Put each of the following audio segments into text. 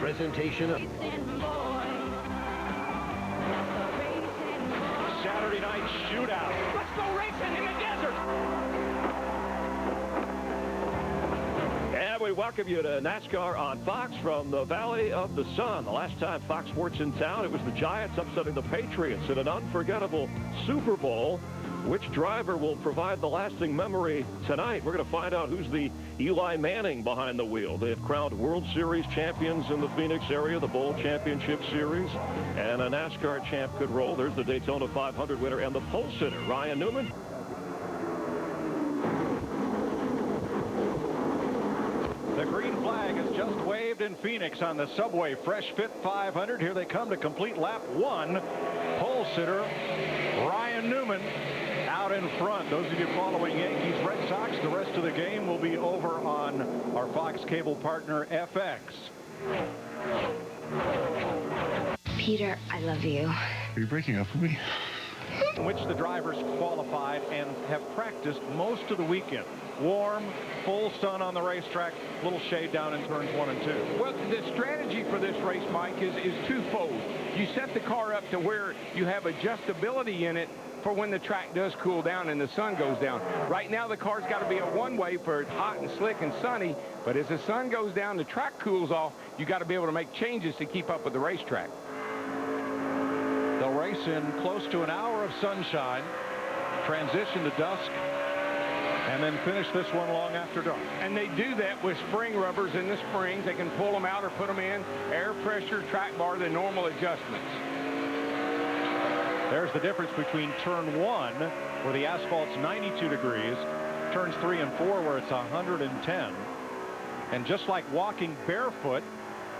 presentation of Saturday night shootout. Let's go racing in the desert. And we welcome you to NASCAR on Fox from the Valley of the Sun. The last time Fox Sports in town, it was the Giants upsetting the Patriots in an unforgettable Super Bowl. Which driver will provide the lasting memory tonight? We're going to find out who's the Eli Manning behind the wheel. They have crowned World Series champions in the Phoenix area, the Bowl Championship Series, and a NASCAR champ could roll. There's the Daytona 500 winner and the pole sitter, Ryan Newman. The green flag is just waved in Phoenix on the Subway Fresh Fit 500. Here they come to complete lap one. Pole sitter Ryan Newman out in front. Those of you following Yankees Red Sox, the rest of the game will be over on our Fox cable partner FX. Peter, I love you. Are you breaking up with me? In which the drivers qualified and have practiced most of the weekend. Warm, full sun on the racetrack, little shade down in turns 1 and 2. Well, the strategy for this race, Mike, is twofold. You set the car up to where you have adjustability in it for when the track does cool down and the sun goes down. Right now, the car's got to be a one-way for it's hot and slick and sunny, but as the sun goes down, the track cools off, you got to be able to make changes to keep up with the racetrack. They'll race in close to an hour of sunshine, transition to dusk, and then finish this one long after dark. And they do that with spring rubbers in the springs. They can pull them out or put them in, air pressure, track bar, the normal adjustments. There's the difference between turn 1, where the asphalt's 92 degrees, turns 3 and 4, where it's 110. And just like walking barefoot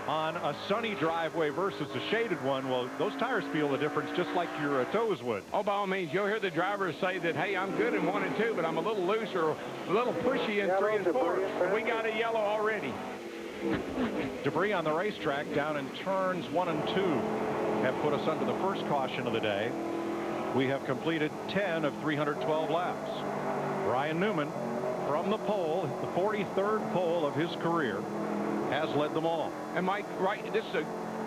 on a sunny driveway versus a shaded one, well, those tires feel the difference just like your toes would. Oh, by all means, you'll hear the drivers say that, hey, I'm good in 1 and 2, but I'm a little loose or a little pushy in 3 and 4. And we got a yellow already. Debris on the racetrack down in turns 1 and 2 have put us under the first caution of the day. We have completed 10 of 312 laps. Ryan Newman from the pole, the 43rd pole of his career, has led them all. And Mike, right, this is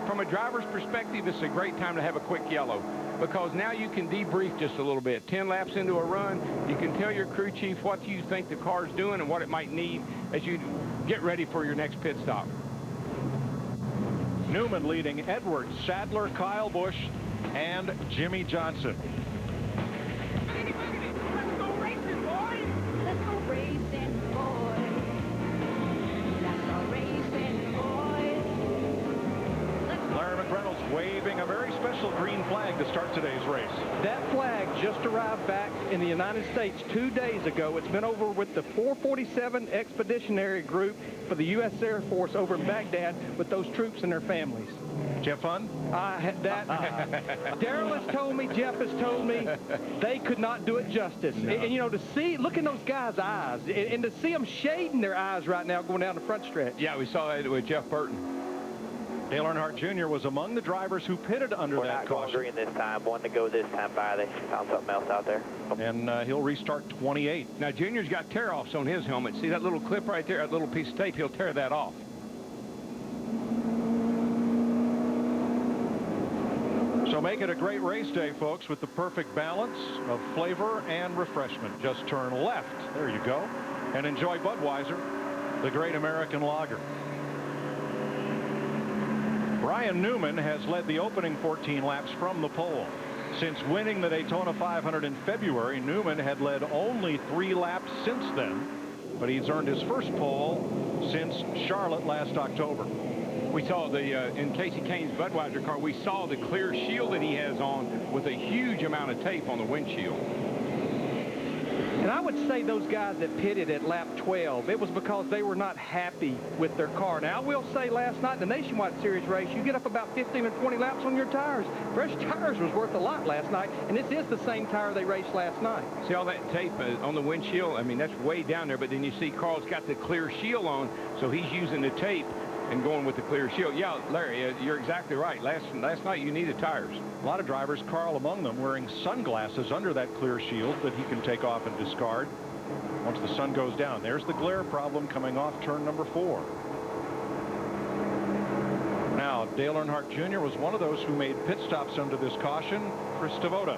from a driver's perspective, this is a great time to have a quick yellow, because now you can debrief just a little bit. 10 laps into a run, you can tell your crew chief what you think the car's doing and what it might need as you get ready for your next pit stop. Newman leading Edwards, Sadler, Kyle Busch, and Jimmie Johnson. Let's go racing, boys. Let's go racing, boys. Let's go racing, boys. Larry McReynolds waving a very special green flag to start today's race. That flag just arrived back in the United States 2 days ago. It's been over with the 447 Expeditionary Group for the U.S. Air Force over in Baghdad with those troops and their families. Did you have fun? Darrell has told me, Jeff has told me, they could not do it justice. No. And, you know, to see, look in those guys' eyes, and to see them shading their eyes right now going down the front stretch. Yeah, we saw that with Jeff Burton. Dale Earnhardt Jr. was among the drivers who pitted under that caution. We're not going green this time. One to go this time by. They found something else out there. And he'll restart 28. Now, Junior's got tear-offs on his helmet. See that little clip right there, that little piece of tape? He'll tear that off. So make it a great race day, folks, with the perfect balance of flavor and refreshment. Just turn left. There you go. And enjoy Budweiser, the great American lager. Ryan Newman has led the opening 14 laps from the pole. Since winning the Daytona 500 in February, Newman had led only 3 laps since then, but he's earned his first pole since Charlotte last October. We saw the, in Casey Kane's Budweiser car, we saw the clear shield that he has on with a huge amount of tape on the windshield. And I would say those guys that pitted at lap 12, it was because they were not happy with their car. Now, I will say last night in the Nationwide Series race, you get up about 15 or 20 laps on your tires. Fresh tires was worth a lot last night, and this is the same tire they raced last night. See all that tape on the windshield? I mean, that's way down there, but then you see Carl's got the clear shield on, so he's using the tape and going with the clear shield. Yeah, Larry, you're exactly right. Last night you needed tires. A lot of drivers, Carl among them, wearing sunglasses under that clear shield that he can take off and discard once the sun goes down. There's the glare problem coming off turn number 4. Now, Dale Earnhardt Jr. was one of those who made pit stops under this caution. Chris Stavoda.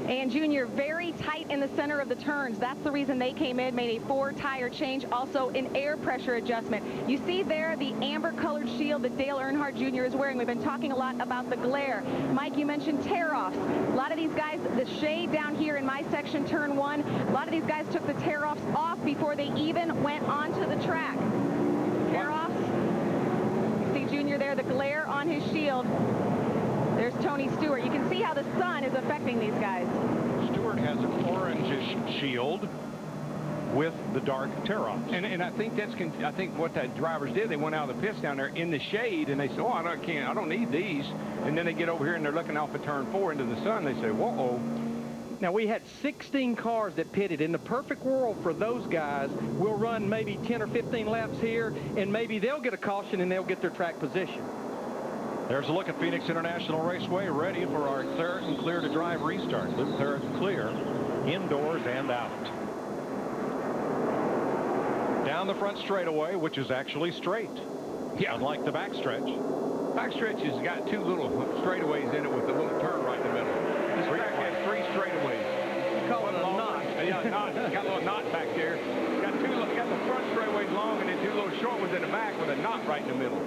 And Junior, very tight in the center of the turns. That's the reason they came in, made a 4-tire change, also an air pressure adjustment. You see there the amber-colored shield that Dale Earnhardt Jr. is wearing. We've been talking a lot about the glare. Mike, you mentioned tear-offs. A lot of these guys, the shade down here in my section, turn 1, a lot of these guys took the tear-offs off before they even went onto the track. Tear-offs. You see Junior there, the glare on his shield. There's Tony Stewart. You can see how the sun is affecting these guys. Stewart has an orangish shield with the dark tear-offs. And I think I think what the drivers did, they went out of the pits down there in the shade, and they said, oh, I don't need these. And then they get over here and they're looking off of turn 4 into the sun. They say, whoa. Now, we had 16 cars that pitted. In the perfect world for those guys, we'll run maybe 10 or 15 laps here, and maybe they'll get a caution and they'll get their track position. There's a look at Phoenix International Raceway, ready for our third and clear to drive restart. Loop third and clear, indoors and out. Down the front straightaway, which is actually straight. Yeah. Unlike the backstretch. Backstretch has got 2 little straightaways in it with a little turn right in the middle. This track has 3 straightaways. You call it a knot. Yeah, a knot. It's got a little knot back there. Got the front straightaways long and then 2 little short ones in the back with a knot right in the middle.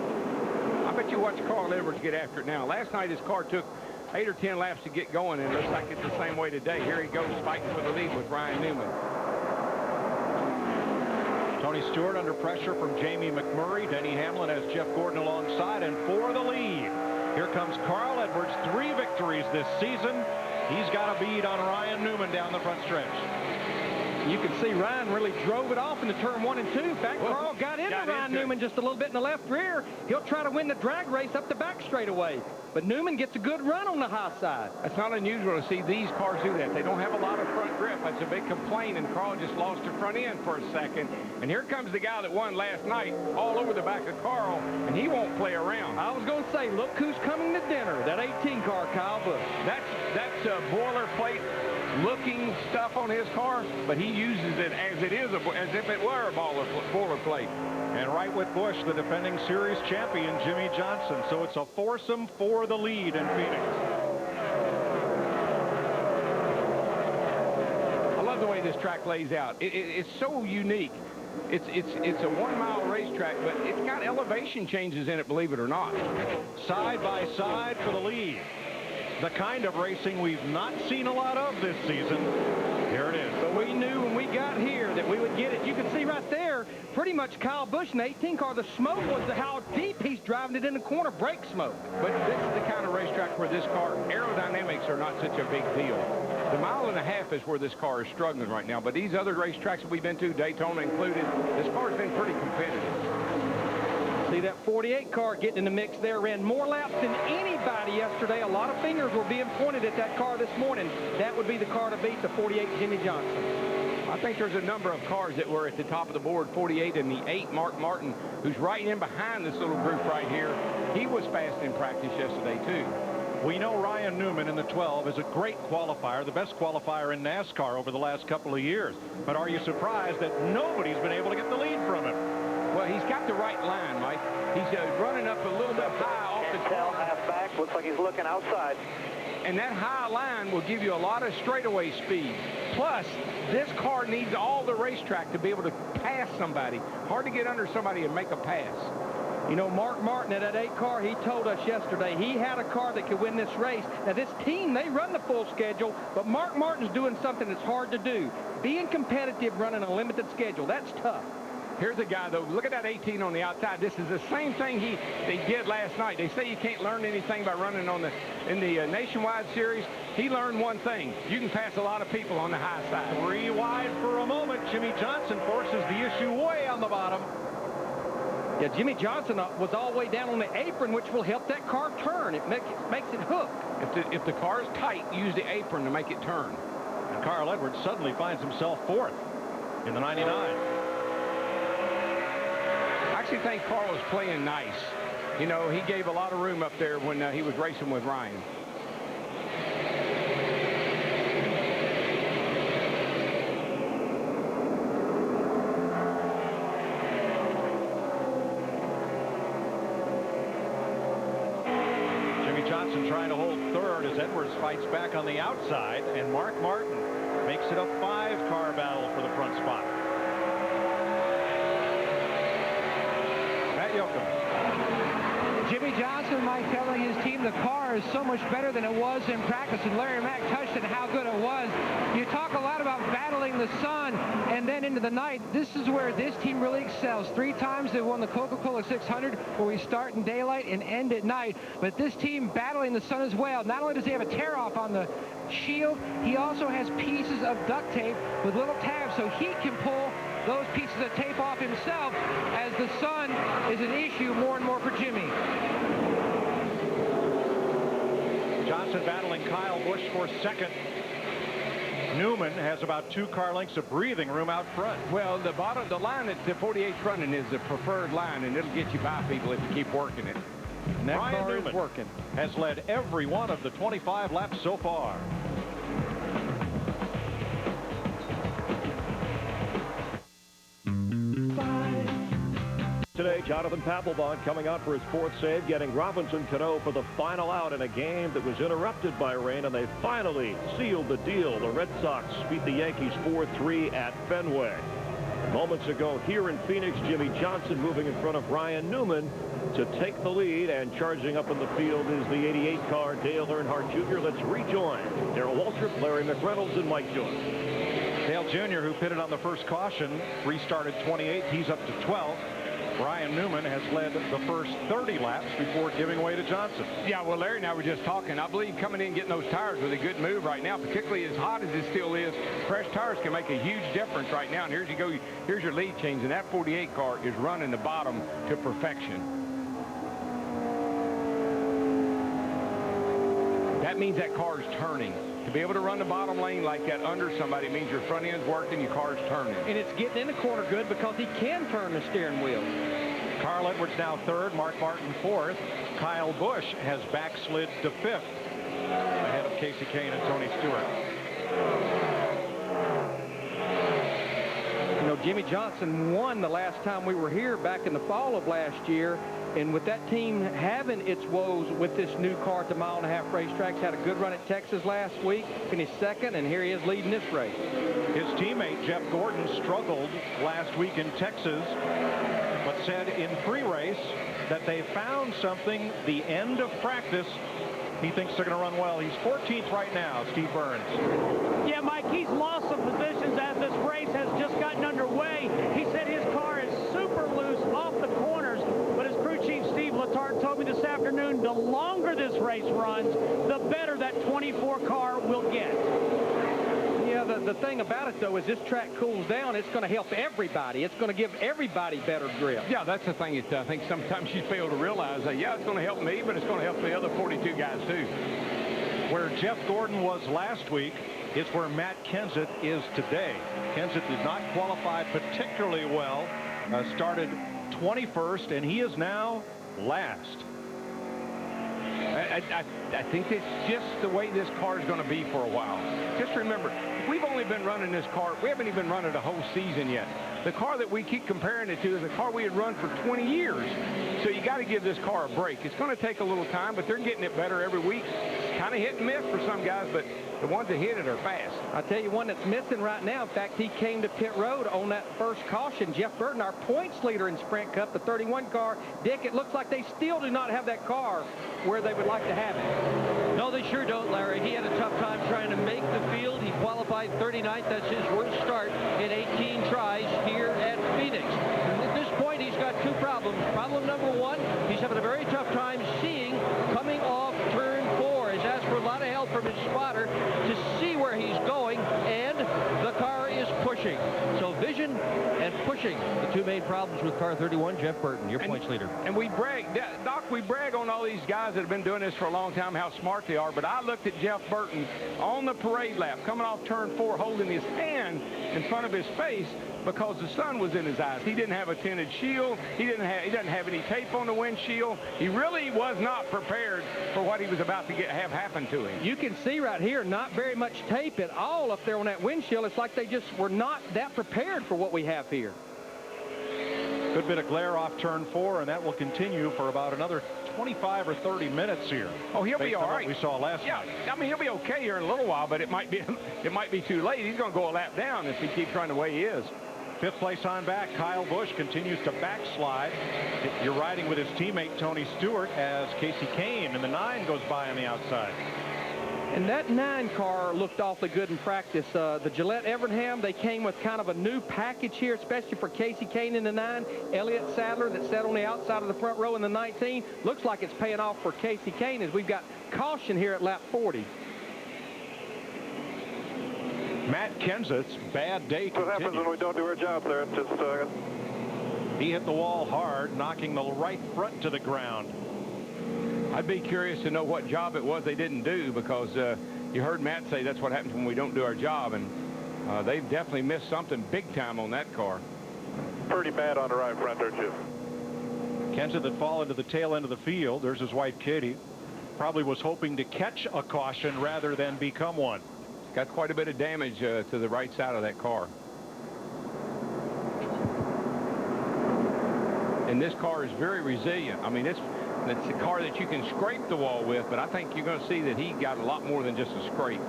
I bet you watch Carl Edwards get after it now. Last night his car took 8 or 10 laps to get going, and it looks like it's the same way today. Here he goes fighting for the lead with Ryan Newman. Tony Stewart under pressure from Jamie McMurray. Denny Hamlin has Jeff Gordon alongside, and for the lead, here comes Carl Edwards. 3 victories this season. He's got a bead on Ryan Newman down the front stretch. You can see Ryan really drove it off into turn 1 and 2. In fact, Carl got into Ryan Newman just a little bit in the left rear. He'll try to win the drag race up the back straightaway. But Newman gets a good run on the high side. It's not unusual to see these cars do that. They don't have a lot of front grip. That's a big complaint, and Carl just lost the front end for a second. And here comes the guy that won last night all over the back of Carl, and he won't play around. I was going to say, look who's coming to dinner. That 18 car, Kyle Busch. That's a boilerplate looking stuff on his car, but he uses it as it is, as if it were a boilerplate. And right with Busch, the defending series champion, Jimmie Johnson. So it's a foursome for the lead in Phoenix. I love the way this track lays out. It's so unique. It's a 1-mile racetrack, but it's got elevation changes in it, believe it or not. Side by side for the lead. The kind of racing we've not seen a lot of this season. Here it is. But we knew when we got here that we would get it. You can see right there, pretty much Kyle Busch in the 18 car, the smoke was how deep he's driving it in the corner, brake smoke. But this is the kind of racetrack where this car, aerodynamics are not such a big deal. The 1.5 miles is where this car is struggling right now. But these other racetracks that we've been to, Daytona included, this car's been pretty competitive. See that 48 car getting in the mix there, ran more laps than anybody yesterday. A lot of fingers were being pointed at that car this morning. That would be the car to beat, the 48 Jimmie Johnson. I think there's a number of cars that were at the top of the board, 48 and the 8, Mark Martin, who's right in behind this little group right here. He was fast in practice yesterday, too. We know Ryan Newman in the 12 is a great qualifier, the best qualifier in NASCAR over the last couple of years. But are you surprised that nobody's been able to get the lead from him? Well, he's got the right line, Mike. He's running up a little bit high off the Intel half back. Looks like he's looking outside. And that high line will give you a lot of straightaway speed. Plus, this car needs all the racetrack to be able to pass somebody. Hard to get under somebody and make a pass. You know, Mark Martin at that 8 car, he told us yesterday he had a car that could win this race. Now, this team, they run the full schedule, but Mark Martin's doing something that's hard to do. Being competitive running a limited schedule, that's tough. Here's a guy, though. Look at that 18 on the outside. This is the same thing they did last night. They say you can't learn anything by running in the Nationwide Series. He learned one thing. You can pass a lot of people on the high side. 3 wide for a moment. Jimmie Johnson forces the issue way on the bottom. Yeah, Jimmie Johnson was all the way down on the apron, which will help that car turn. It makes it hook. If the car is tight, use the apron to make it turn. And Carl Edwards suddenly finds himself 4th in the 99. I actually think Carl was playing nice. You know, he gave a lot of room up there when he was racing with Ryan. Johnson trying to hold third as Edwards fights back on the outside, and Mark Martin makes it a 5-car battle for the front spot. Matt Yoakum. Jimmie Johnson might telling his team the car is so much better than it was in practice, and Larry Mack touched on how good it was. You talk a lot about battling the sun and then into the night. This is where this team really excels. 3 times they won the Coca-Cola 600, where we start in daylight and end at night. But this team battling the sun as well. Not only does he have a tear off on the shield, he also has pieces of duct tape with little tabs, so he can pull those pieces of tape off himself, as the sun is an issue more and more for Jimmie. Johnson battling Kyle Busch for second. Newman has about 2 car lengths of breathing room out front. Well, the line that the 48's running is the preferred line, and it'll get you by people if you keep working it. And that Ryan car Newman is working. Has led every one of the 25 laps so far. Today, Jonathan Papelbon coming out for his 4th save, getting Robinson Cano for the final out in a game that was interrupted by rain, and they finally sealed the deal. The Red Sox beat the Yankees 4-3 at Fenway. Moments ago here in Phoenix, Jimmie Johnson moving in front of Ryan Newman to take the lead, and charging up in the field is the 88 car Dale Earnhardt Jr. Let's rejoin Darrell Waltrip, Larry McReynolds, and Mike Joy. Dale Jr., who pitted on the first caution, restarted 28th. He's up to 12th. Ryan Newman has led the first 30 laps before giving way to Johnson. Yeah, well, Larry and I were just talking. I believe coming in and getting those tires was a good move right now, particularly as hot as it still is. Fresh tires can make a huge difference right now. And here's you go. Here's your lead change, and that 48 car is running the bottom to perfection. That means that car is turning. To be able to run the bottom lane like that under somebody means your front end's working, your car's turning. And it's getting in the corner good because he can turn the steering wheel. Carl Edwards now 3rd, Mark Martin 4th. Kyle Busch has backslid to 5th, ahead of Casey Kane and Tony Stewart. You know, Jimmie Johnson won the last time we were here back in the fall of last year. And with that team having its woes with this new car at the mile-and-a-half racetracks, had a good run at Texas last week, finished 2nd, and here he is leading this race. His teammate Jeff Gordon struggled last week in Texas, but said in pre-race that they found something the end of practice. He thinks they're going to run well. He's 14th right now, Steve Burns. Yeah, Mike, he's lost some positions as this race has just gotten underway. He said his car is super loose off the corners, but his crew chief Steve Letarte told me this afternoon the longer this race runs, the better that 24 car will get. Yeah, the thing about it, though, is this track cools down. It's going to help everybody. It's going to give everybody better grip. Yeah, that's the thing that I think sometimes you fail to realize that, yeah, it's going to help me, but it's going to help the other 42 guys, too. Where Jeff Gordon was last week, it's where Matt Kenseth is today. Kenseth did not qualify particularly well, started 21st, and he is now last. I think it's just the way this car is going to be for a while. Just remember, we've only been running this car. We haven't even run it a whole season yet. The car that we keep comparing it to is a car we had run for 20 years. So you got to give this car a break. It's going to take a little time, but they're getting it better every week. It's kind of hit and miss for some guys, but the ones that hit it are fast. I'll tell you one that's missing right now. In fact, he came to pit road on that first caution. Jeff Burton, our points leader in Sprint Cup, the 31 car. Dick, it looks like they still do not have that car where they would like to have it. No, they sure don't, Larry. He had a tough time trying to make the field. He qualified 39th. That's his worst start in 18 tries here at Phoenix. And at this point, he's got 2 problems. Problem number 1, he's having a very tough time seeing coming off turn 4. He's asked for a lot of help from his spotter to see where he's going, and the car is pushing. So vision and pushing, the 2 main problems with car 31. Jeff Burton, your points leader. And we brag, Doc, we brag on all these guys that have been doing this for a long time, how smart they are. But I looked at Jeff Burton on the parade lap, coming off turn 4, holding his hand in front of his face because the sun was in his eyes. He didn't have a tinted shield. He doesn't have any tape on the windshield. He really was not prepared for what he was about to have happen to him. You can see right here, not very much tape at all up there on that windshield. It's like they just were not that prepared for what we have here. Good bit of glare off turn 4, and that will continue for about another 25 or 30 minutes here. Oh, he'll be all right. We saw last night. I mean, he'll be okay here in a little while, but it might be too late. He's going to go a lap down if he keeps running the way he is. 5th place on back, Kyle Busch continues to backslide. You're riding with his teammate Tony Stewart as Casey Kane in the 9 goes by on the outside. And that 9 car looked awfully good in practice. The Gillette Evernham, they came with kind of a new package here, especially for Casey Kane in the 9. Elliott Sadler that sat on the outside of the front row in the 19. Looks like it's paying off for Casey Kane as we've got caution here at lap 40. Matt Kenseth's bad day continues. What happens when we don't do our job there? Just he hit the wall hard, knocking the right front to the ground. I'd be curious to know what job it was they didn't do, because you heard Matt say that's what happens when we don't do our job, and they've definitely missed something big time on that car. pretty bad on the right front, aren't you? Kenseth had fallen to the tail end of the field. There's his wife, Katie. Probably was hoping to catch a caution rather than become one. Got quite a bit of damage to the right side of that car. And this car is very resilient. I mean, it's a car that you can scrape the wall with, but I think you're going to see that he got a lot more than just a scrape.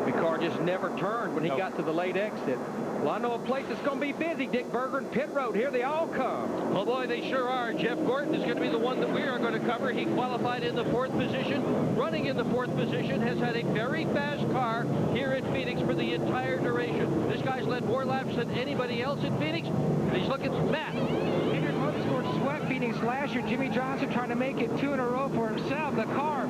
The car just never turned when he got to the late exit. Well, I know a place that's going to be busy, Dick Berger and Pit Road. Here they all come. Oh, boy, they sure are. Jeff Gordon is going to be the one that we are going to cover. He qualified in the 4th position, running in the 4th position, has had a very fast car here at Phoenix for the entire duration. This guy's led more laps than anybody else at Phoenix, and he's looking at Matt. Hendrick Motorsports swept Phoenix last year. Jimmie Johnson trying to make it 2 in a row for himself. The car,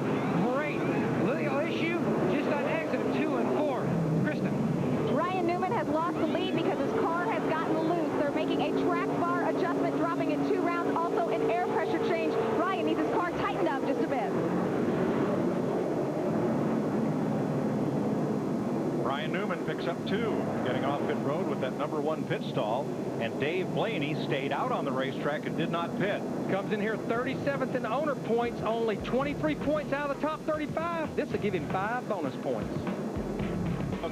great. Little issue, just on exit of 2 and 4. Kristen. Ryan Newman has lost the lead because his car has gotten loose. They're making a track bar adjustment, dropping in 2 rounds. Also an air pressure change. Ryan needs his car tightened up just a bit. Ryan Newman picks up 2, getting off pit road with that #1 pit stall. And Dave Blaney stayed out on the racetrack and did not pit. Comes in here 37th in owner points, only 23 points out of the top 35. This will give him 5 bonus points.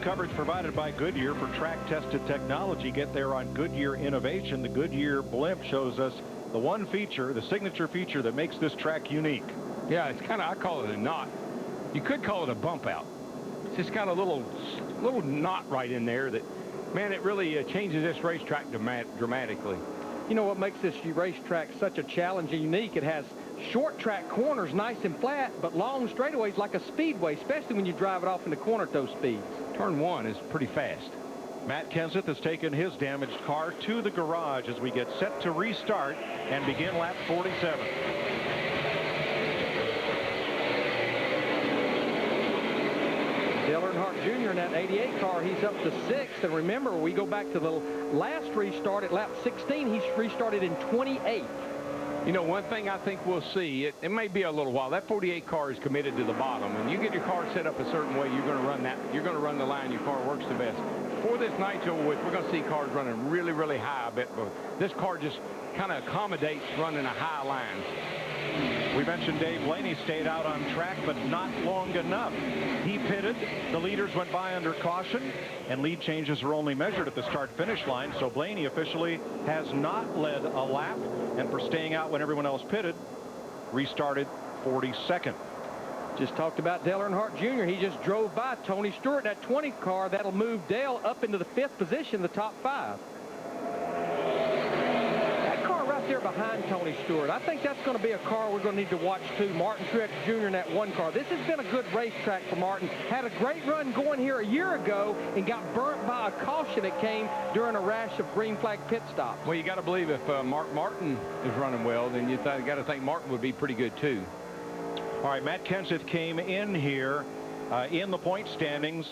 Coverage provided by Goodyear for track-tested technology. Get there on Goodyear Innovation. The Goodyear blimp shows us the one feature, the signature feature that makes this track unique. Yeah, it's kind of, I call it a knot. You could call it a bump out. It's just got a little knot right in there that, man, it really changes this racetrack dramatically. You know what makes this racetrack such a challenge and unique? It has short track corners, nice and flat, but long straightaways like a speedway, especially when you drive it off in the corner at those speeds. Turn 1 is pretty fast. Matt Kenseth has taken his damaged car to the garage as we get set to restart and begin lap 47. Dale Earnhardt Jr. in that 88 car, he's up to 6th. And remember, we go back to the last restart at lap 16. He's restarted in 28th. You know, one thing I think we'll see, it may be a little while. That 48 car is committed to the bottom. And you get your car set up a certain way, you're going to run that. You're going to run the line your car works the best. Before this night's over with, we're going to see cars running really, really high. But this car just kind of accommodates running a high line. We mentioned Dave Blaney stayed out on track, but not long enough. He pitted. The leaders went by under caution, and lead changes are only measured at the start-finish line. So Blaney officially has not led a lap, and for staying out when everyone else pitted, restarted 42nd. Just talked about Dale Earnhardt Jr. He just drove by Tony Stewart in that 20 car. That'll move Dale up into the 5th position, the top 5. There behind Tony Stewart. I think that's going to be a car we're going to need to watch too. Martin Truex Jr. in that 1 car. This has been a good racetrack for Martin. Had a great run going here a year ago and got burnt by a caution that came during a rash of green flag pit stops. Well, you got to believe if Mark Martin is running well, then you got to think Martin would be pretty good too. All right, Matt Kenseth came in here in the point standings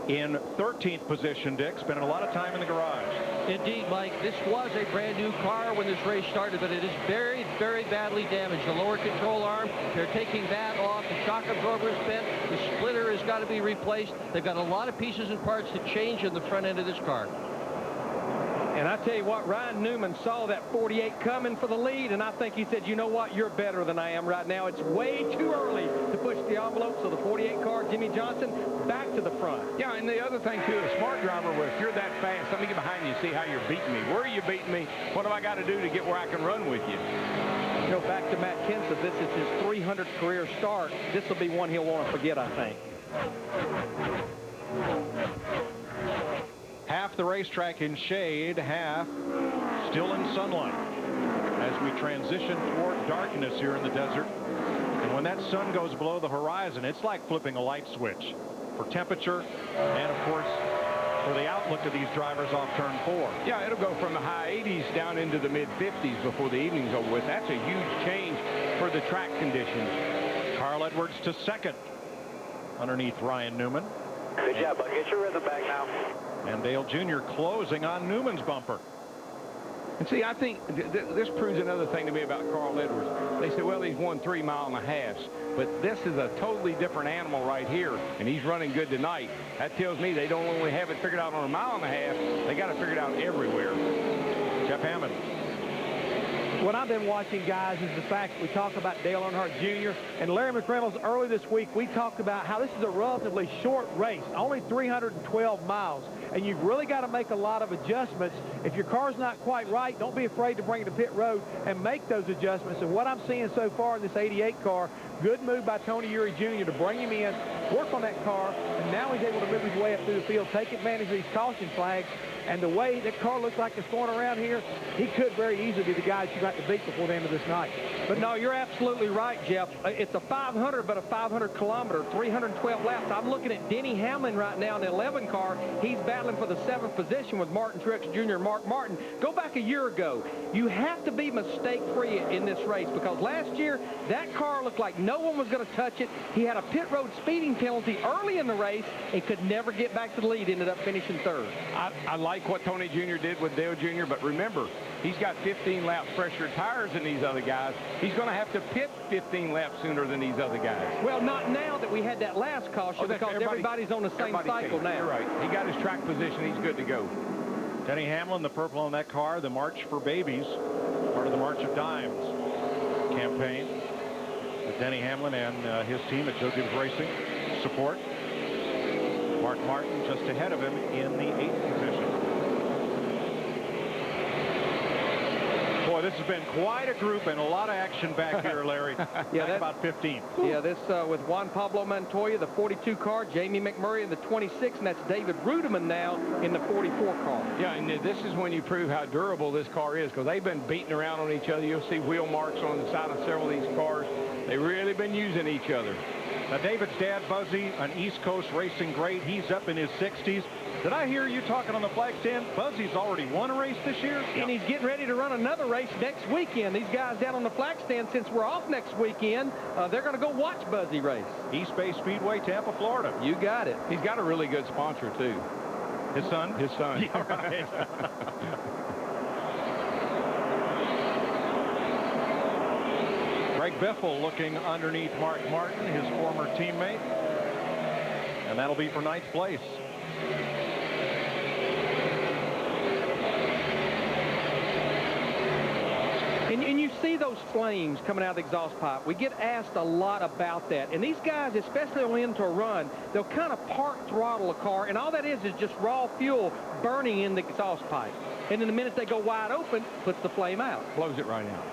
in 13th position, Dick. Spending a lot of time in the garage. Indeed, Mike. This was a brand new car when this race started, but it is very, very badly damaged. The lower control arm, they're taking that off. The shock absorber is bent. The splitter has got to be replaced. They've got a lot of pieces and parts to change in the front end of this car. And And I tell you what, Ryan Newman saw that 48 coming for the lead, and I think he said, you know what, you're better than I am right now. It's way too early to push the envelope, so the 48 car, Jimmie Johnson, back to the front. Yeah, and the other thing, too, a smart driver, well, if you're that fast, let me get behind you and see how you're beating me. Where are you beating me? What have I got to do to get where I can run with you? You know, back to Matt Kenseth, this is his 300th career start. This will be one he'll want to forget, I think. Half the racetrack in shade, half still in sunlight as we transition toward darkness here in the desert. And when that sun goes below the horizon, it's like flipping a light switch for temperature and, of course, for the outlook of these drivers off turn 4. Yeah, it'll go from the high 80s down into the mid-50s before the evening's over with. That's a huge change for the track conditions. Carl Edwards to second underneath Ryan Newman. Good job, bud. Get your rhythm back now. And Dale Jr. closing on Newman's bumper. And see, I think this proves another thing to me about Carl Edwards. They say, well, he's won 3 mile-and-a-halves. But this is a totally different animal right here, and he's running good tonight. That tells me they don't only have it figured out on a mile-and-a-half, they got it figured out everywhere. Jeff Hammond. What I've been watching, guys, is the fact that we talk about Dale Earnhardt Jr. and Larry McReynolds early this week. We talked about how this is a relatively short race, only 312 miles. And you've really got to make a lot of adjustments. If your car's not quite right, don't be afraid to bring it to pit road and make those adjustments. And what I'm seeing so far in this 88 car, good move by Tony Eury Jr. to bring him in, work on that car, and now he's able to move his way up through the field, take advantage of these caution flags. And the way that car looks like it's going around here, he could very easily be the guy that you got to beat before the end of this night. But no, you're absolutely right, Jeff. It's a 500, but a 500-kilometer, 312 laps. I'm looking at Denny Hamlin right now in the 11 car. He's battling for the 7th position with Martin Truex Jr. and Mark Martin. Go back a year ago. You have to be mistake-free in this race because last year, that car looked like no one was going to touch it. He had a pit road speeding penalty early in the race and could never get back to the lead. Ended up finishing 3rd. I like what Tony Jr. did with Dale Jr., but remember, he's got 15 laps fresher tires than these other guys. He's going to have to pit 15 laps sooner than these other guys. Well, not now that we had that last caution because everybody's on the same cycle now. You're right. He got his track position. He's good to go. Denny Hamlin, the purple on that car, the March for Babies, part of the March of Dimes campaign. With Denny Hamlin and his team at Joe Gibbs Racing support. Mark Martin just ahead of him in the 8th position. Boy, this has been quite a group and a lot of action back here, Larry. Yeah, that's about 15. Yeah, this with Juan Pablo Montoya, the 42 car, Jamie McMurray in the 26, and that's David Rudiman now in the 44 car. Yeah, and this is when you prove how durable this car is because they've been beating around on each other. You'll see wheel marks on the side of several of these cars. They've really been using each other. Now, David's dad, Buzzy, an East Coast racing great. He's up in his 60s. Did I hear you talking on the flag stand? Buzzy's already won a race this year? And he's getting ready to run another race next weekend. These guys down on the flag stand, since we're off next weekend, they're going to go watch Buzzy race. East Bay Speedway, Tampa, Florida. You got it. He's got a really good sponsor, too. His son? His son. Yeah, right. Greg Biffle looking underneath Mark Martin, his former teammate. And that'll be for 9th place. And you see those flames coming out of the exhaust pipe. We get asked a lot about that. And these guys, especially on into a run, they'll kind of park throttle a car, and all that is just raw fuel burning in the exhaust pipe. And then the minute they go wide open, puts the flame out. Blows it right out.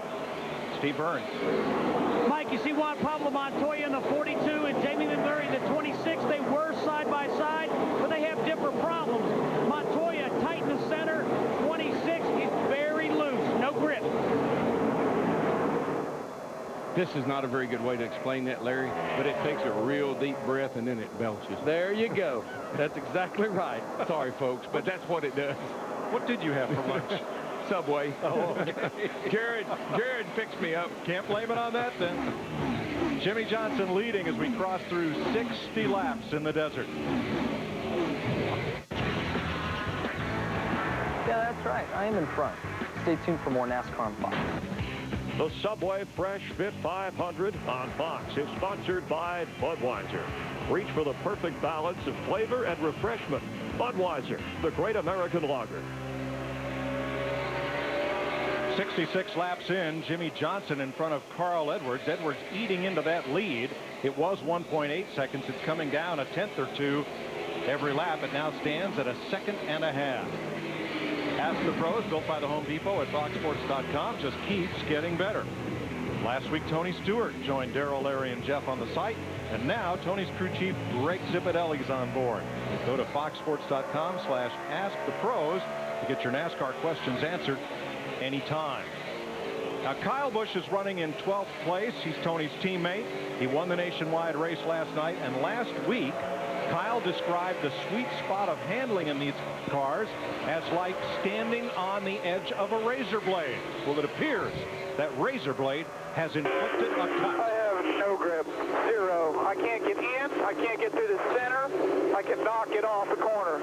Steve Burns. Mike, you see Juan Pablo Montoya in the 42 and Jamie McMurray in the 26. They were side by side, but they have different problems. Montoya tight in the center. 26 is very loose. No grip. This is not a very good way to explain that, Larry, but it takes a real deep breath and then it belches. There you go. That's exactly right. Sorry, folks, but that's what it does. What did you have for lunch? Subway. Oh, okay. Jared fixed me up. Can't blame it on that, then. Jimmie Johnson leading as we cross through 60 laps in the desert. Yeah, that's right. I am in front. Stay tuned for more NASCAR on Fox. The Subway Fresh Fit 500 on Fox is sponsored by Budweiser. Reach for the perfect balance of flavor and refreshment. Budweiser, the great American lager. 66 laps in, Jimmie Johnson in front of Carl Edwards. Edwards eating into that lead. It was 1.8 seconds. It's coming down a tenth or two every lap. It now stands at a second and a half. Ask the Pros, built by the Home Depot at foxsports.com, just keeps getting better. Last week, Tony Stewart joined Darrell, Larry, and Jeff on the site. And now Tony's crew chief, Greg Zipadelli's on board. Go to foxsports.com/askthepros to get your NASCAR questions answered anytime. Now, Kyle Busch is running in 12th place. He's Tony's teammate. He won the nationwide race last night. And last week, Kyle described the sweet spot of handling in these cars as like standing on the edge of a razor blade. Well, it appears that razor blade has inflicted a cut. I have no grip, zero. I can't get in, I can't get through the center, I can knock it off the corner.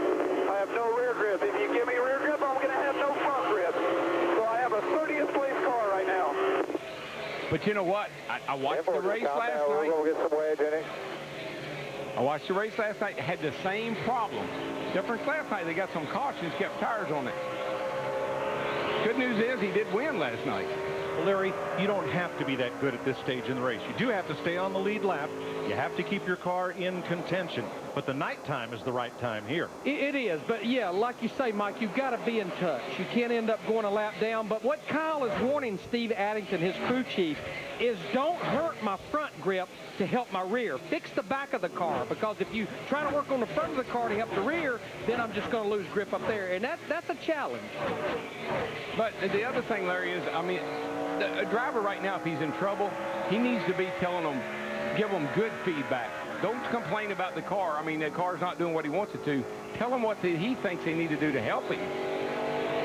I have no rear grip. If you give me rear grip, I'm going to have no front grip. So I have a 30th place car right now. But you know what? I watched the race last night. We're going to get some wedge in it. I watched the race last night. It had the same problem. Difference last night, they got some cautions, kept tires on it. Good news is he did win last night. Well, Larry, you don't have to be that good at this stage in the race. You do have to stay on the lead lap. You have to keep your car in contention. But the nighttime is the right time here. It is, but yeah, like you say, Mike, you've got to be in touch. You can't end up going a lap down. But what Kyle is warning Steve Addington, his crew chief, is don't hurt my front grip to help my rear. Fix the back of the car, because if you try to work on the front of the car to help the rear, then I'm just going to lose grip up there. And that's a challenge. But the other thing, Larry, is, I mean, a driver right now, if he's in trouble, he needs to be telling them, give them good feedback. Don't complain about the car. I mean, the car's not doing what he wants it to. Tell him what he thinks they need to do to help him.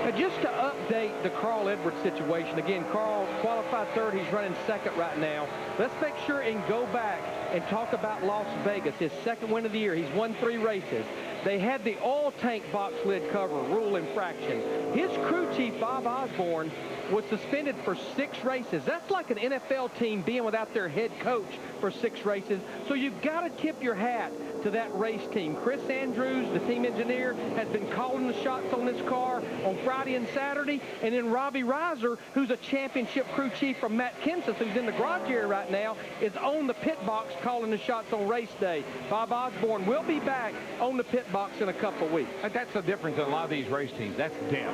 Now, just to update the Carl Edwards situation, again, Carl qualified third. He's running second right now. Let's make sure and go back and talk about Las Vegas, his second win of the year. He's won 3 races. They had the oil tank box lid cover rule infraction. His crew chief, Bob Osborne, was suspended for 6 races. That's like an NFL team being without their head coach for 6 races. So you've got to tip your hat to that race team. Chris Andrews, the team engineer, has been calling the shots on this car on Friday and Saturday. And then Robbie Reiser, who's a championship crew chief from Matt Kenseth, who's in the garage area right now, is on the pit box calling the shots on race day. Bob Osborne will be back on the pit box in a couple weeks. That's the difference in a lot of these race teams. That's depth.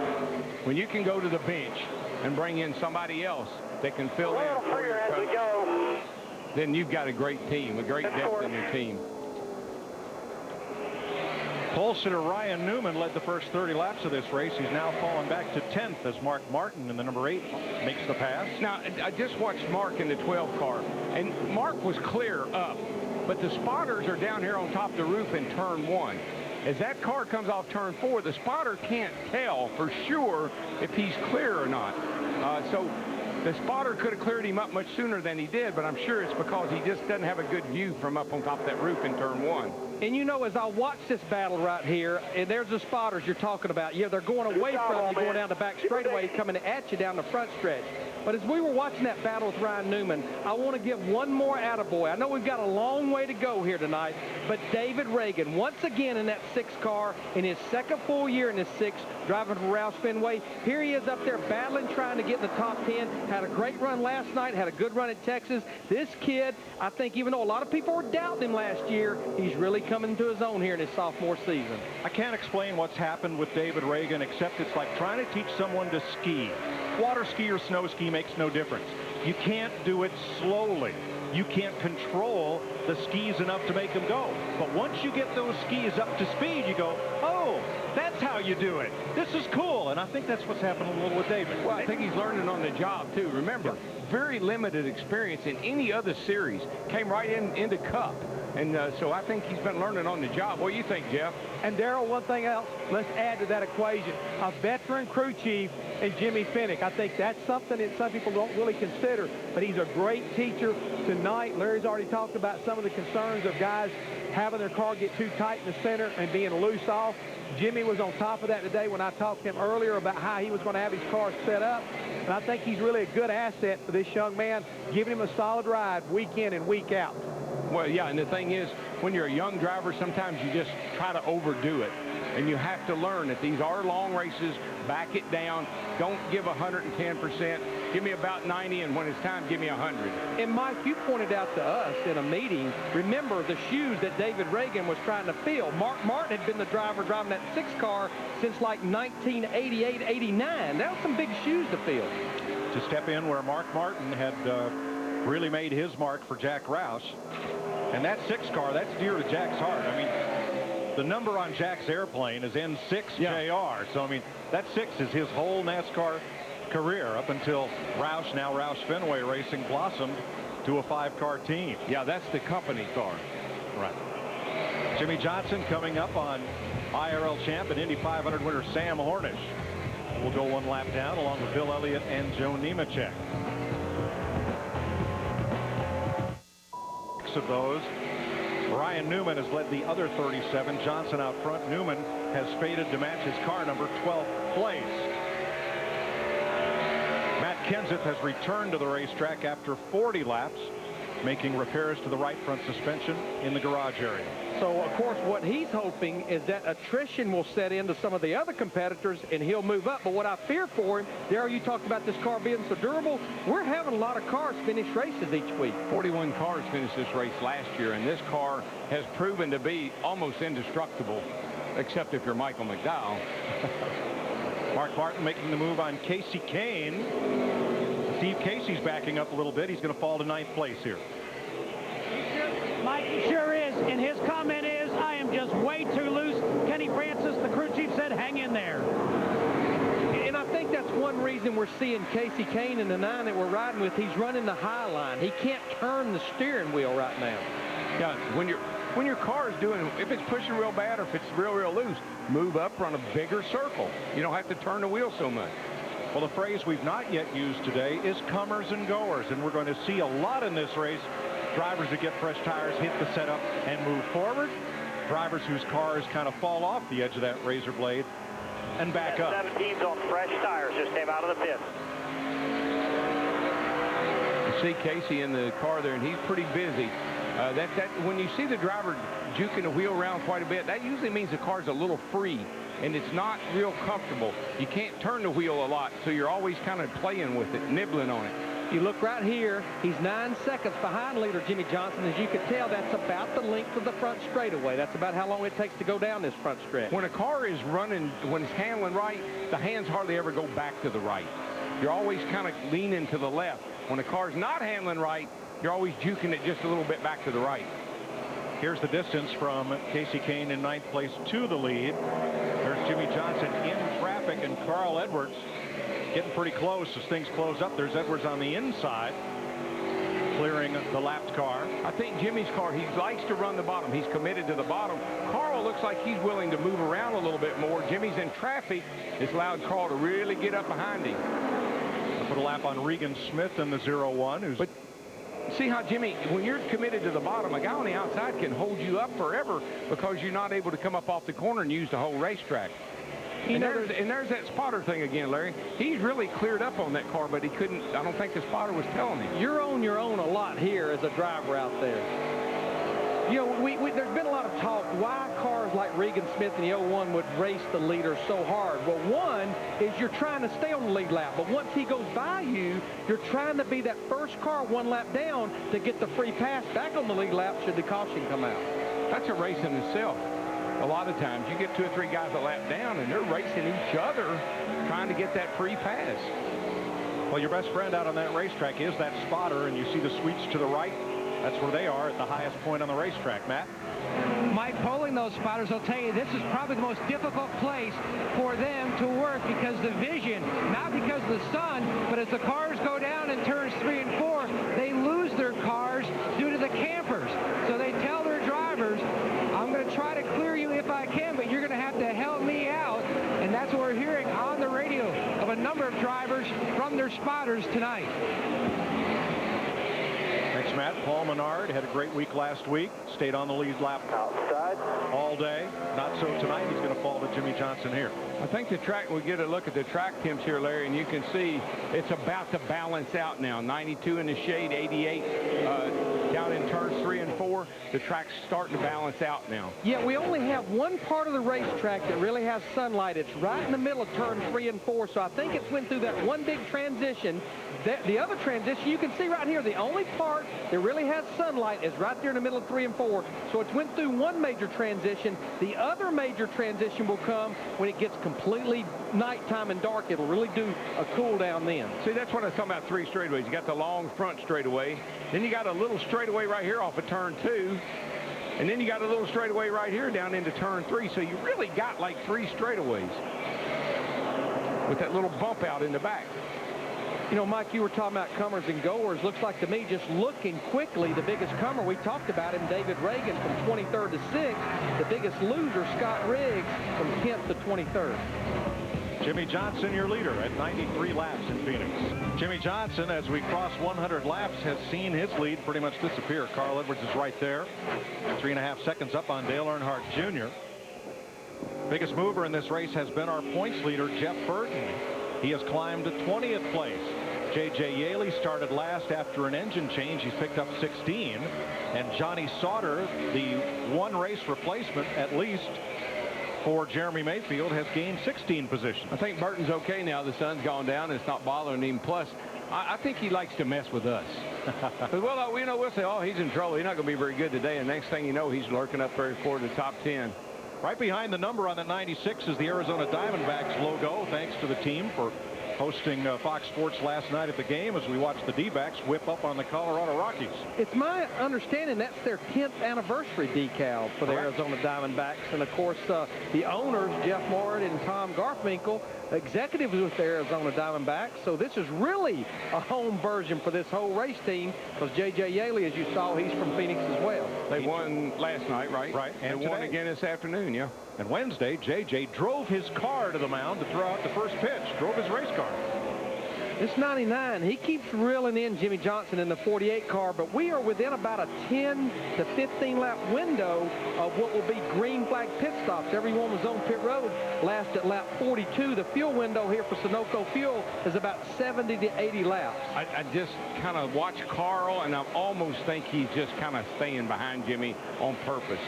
When you can go to the bench and bring in somebody else that can fill in for your coach, then you've got a great team, a great depth in your team. Pole sitter Ryan Newman led the first 30 laps of this race. He's now fallen back to 10th as Mark Martin in the number 8 makes the pass. Now, I just watched Mark in the 12 car, and Mark was clear up, but the spotters are down here on top of the roof in turn 1. As that car comes off turn 4, the spotter can't tell for sure if he's clear or not. So the spotter could have cleared him up much sooner than he did, but I'm sure it's because he just doesn't have a good view from up on top of that roof in turn 1. And you know, as I watch this battle right here, and there's the spotters you're talking about. Yeah, they're going away from you, going down the back straightaway, coming at you down the front stretch. But as we were watching that battle with Ryan Newman, I want to give one more attaboy. I know we've got a long way to go here tonight, but David Reagan, once again in that 6 car, in his second full year in his 6, driving for Roush Fenway. Here he is up there battling, trying to get in the top 10. Had a great run last night, had a good run at Texas. This kid, I think, even though a lot of people were doubting him last year, he's really coming to his own here in his sophomore season. I can't explain what's happened with David Reagan, except it's like trying to teach someone to ski. Water ski or snow ski makes no difference. You can't do it slowly. You can't control the skis enough to make them go. But once you get those skis up to speed, you go, oh, that's how you do it. This is cool. And I think that's what's happening a little with David. Well, I think he's learning on the job, too. Remember, very limited experience in any other series. Came right into Cup. And so I think he's been learning on the job. What do you think, Jeff? And, Darrell, one thing else, let's add to that equation. A veteran crew chief in Jimmy Finnick. I think that's something that some people don't really consider, but he's a great teacher. Tonight, Larry's already talked about some of the concerns of guys having their car get too tight in the center and being loose off. Jimmy was on top of that today when I talked to him earlier about how he was going to have his car set up. And I think he's really a good asset for this young man, giving him a solid ride week in and week out. Well, yeah, and the thing is, when you're a young driver, sometimes you just try to overdo it. And you have to learn that these are long races. Back it down. Don't give 110%. Give me about 90, and when it's time, give me 100. And Mike, you pointed out to us in a meeting, remember the shoes that David Reagan was trying to fill. Mark Martin had been the driver driving that 6 car since like 1988, 89. That was some big shoes to fill. To step in where Mark Martin had really made his mark for Jack Roush. And that 6 car, that's dear to Jack's heart. I mean, the number on Jack's airplane is N6 JR. So, I mean, that 6 is his whole NASCAR career up until Roush, now Roush Fenway Racing, blossomed to a 5-car team. Yeah, that's the company car. Right. Jimmie Johnson coming up on IRL champ and Indy 500 winner Sam Hornish. Will go 1 lap down along with Bill Elliott and Joe Nemechek. Of those, Ryan Newman has led the other 37. Johnson out front. Newman has faded to match his car number, 12th place. Matt Kenseth has returned to the racetrack after 40 laps, making repairs to the right front suspension in the garage area. So, of course, what he's hoping is that attrition will set into some of the other competitors and he'll move up. But what I fear for him, Darryl, you talked about this car being so durable. We're having a lot of cars finish races each week. 41 cars finished this race last year, and this car has proven to be almost indestructible, except if you're Michael McDowell. Mark Martin making the move on Casey Kane. Steve Casey's backing up a little bit. He's going to fall to 9th place here. Mike, he sure is, and his comment is, I am just way too loose. Kenny Francis, the crew chief, said, hang in there. And I think that's one reason we're seeing Casey Kane in the 9 that we're riding with. He's running the high line. He can't turn the steering wheel right now. Yeah, when your car is doing, if it's pushing real bad or if it's real loose, move up, run a bigger circle. You don't have to turn the wheel so much. Well, the phrase we've not yet used today is comers and goers, and we're going to see a lot in this race. Drivers that get fresh tires, hit the setup, and move forward. Drivers whose cars kind of fall off the edge of that razor blade and back up. 17's on fresh tires, just came out of the pit. You see Casey in the car there, and he's pretty busy. When you see the driver juking the wheel around quite a bit, that usually means the car's a little free, and it's not real comfortable. You can't turn the wheel a lot, so you're always kind of playing with it, nibbling on it. You look right here, he's 9 seconds behind leader Jimmie Johnson. As you can tell, that's about the length of the front straightaway. That's about how long it takes to go down this front stretch. When a car is running, when it's handling right, the hands hardly ever go back to the right. You're always kind of leaning to the left. When a car's not handling right, you're always juking it just a little bit back to the right. Here's the distance from Casey Kane in 9th place to the lead. There's Jimmie Johnson in traffic, and Carl Edwards getting pretty close as things close up. There's Edwards on the inside, clearing the lapped car. I think Jimmie's car, he likes to run the bottom. He's committed to the bottom. Carl looks like he's willing to move around a little bit more. Jimmie's in traffic. It's allowed Carl to really get up behind him. I'll put a lap on Regan Smith in the 0-1. But see how, Jimmie, when you're committed to the bottom, a guy on the outside can hold you up forever because you're not able to come up off the corner and use the whole racetrack. And there's that spotter thing again, Larry. He's really cleared up on that car, but he couldn't. I don't think the spotter was telling him. You're on your own a lot here as a driver out there. You know, there's been a lot of talk why cars like Regan Smith in the 01 would race the leader so hard. Well, one is you're trying to stay on the lead lap, but once he goes by you, you're trying to be that first car 1 lap down to get the free pass back on the lead lap should the caution come out. That's a race in itself. A lot of times you get 2 or 3 guys a lap down and they're racing each other trying to get that free pass. Well, your best friend out on that racetrack is that spotter, and you see the sweeps to the right. That's where they are at the highest point on the racetrack. Matt? Mike, polling those spotters will tell you this is probably the most difficult place for them to work because the vision, not because of the sun, but as the cars go down in turns 3 and 4, they lose their cars due to the campers. So they tell their drivers, I'm going to try to clear you if I can, but you're going to have to help me out. And that's what we're hearing on the radio of a number of drivers from their spotters tonight. Thanks, Matt. Paul Menard had a great week last week. Stayed on the lead lap outside all day. Not so tonight. He's going to fall to Jimmie Johnson here. I think the track, we get a look at the track temps here, Larry, and you can see it's about to balance out now. 92 in the shade, 88 down in turns 3 and 4. The track's starting to balance out now. Yeah, we only have one part of the racetrack that really has sunlight. It's right in the middle of turn 3 and 4, so I think it's went through that one big transition. The other transition, you can see right here, the only part that really has sunlight is right there in the middle of 3 and 4. So it's went through one major transition. The other major transition will come when it gets completely nighttime and dark. It'll really do a cool down then. See, that's what I was talking about, 3 straightaways. You got the long front straightaway. Then you got a little straightaway right here off of turn 2. And then you got a little straightaway right here down into turn 3. So you really got like 3 straightaways with that little bump out in the back. You know, Mike, you were talking about comers and goers. Looks like to me, just looking quickly, the biggest comer, we talked about him, David Reagan from 23rd to 6th. The biggest loser, Scott Riggs, from 10th to 23rd. Jimmie Johnson, your leader, at 93 laps in Phoenix. Jimmie Johnson, as we cross 100 laps, has seen his lead pretty much disappear. Carl Edwards is right there, 3.5 seconds up on Dale Earnhardt Jr. Biggest mover in this race has been our points leader, Jeff Burton. He has climbed to 20th place. J.J. Yaley started last after an engine change. He's picked up 16. And Johnny Sauter, the one race replacement at least for Jeremy Mayfield, has gained 16 positions. I think Burton's okay now. The sun's gone down. It's not bothering him. Plus, I think he likes to mess with us. Well, you know, we'll say, oh, he's in trouble. He's not going to be very good today. And next thing you know, he's lurking up there toward the top 10. Right behind the number on the 96 is the Arizona Diamondbacks logo. Thanks to the team for hosting Fox Sports last night at the game as we watched the D-backs whip up on the Colorado Rockies. It's my understanding that's their 10th anniversary decal for the Arizona Diamondbacks. And, of course, the owners, Jeff Moore and Tom Garfinkel, executives with the Arizona Diamondbacks. So this is really a home version for this whole race team because J.J. Yaley, as you saw, he's from Phoenix as well. They won last night, right? Right. And they won again this afternoon, yeah. And Wednesday, J.J. drove his car to the mound to throw out the first pitch, drove his race car. This 99, he keeps reeling in Jimmie Johnson in the 48 car, but we are within about a 10 to 15 lap window of what will be green flag pit stops. Everyone was on pit road last at lap 42. The fuel window here for Sunoco Fuel is about 70 to 80 laps. I just kind of watch Carl, and I almost think he's just kind of staying behind Jimmie on purpose.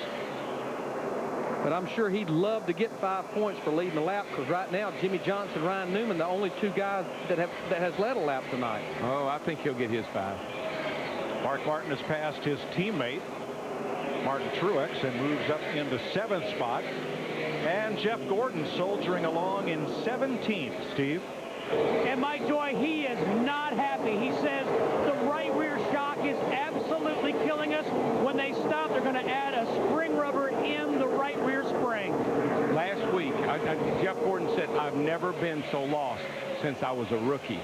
But I'm sure he'd love to get 5 points for leading the lap because right now, Jimmie Johnson, Ryan Newman, the only 2 guys that has led a lap tonight. Oh, I think he'll get his 5. Mark Martin has passed his teammate, Martin Truex, and moves up into 7th spot. And Jeff Gordon soldiering along in 17th, Steve. And Mike Joy, he is not happy. He says the right rear shock is absolutely killing us. When they stop, they're going to add a spring rubber in the right rear spring. Last week, Jeff Gordon said, I've never been so lost since I was a rookie.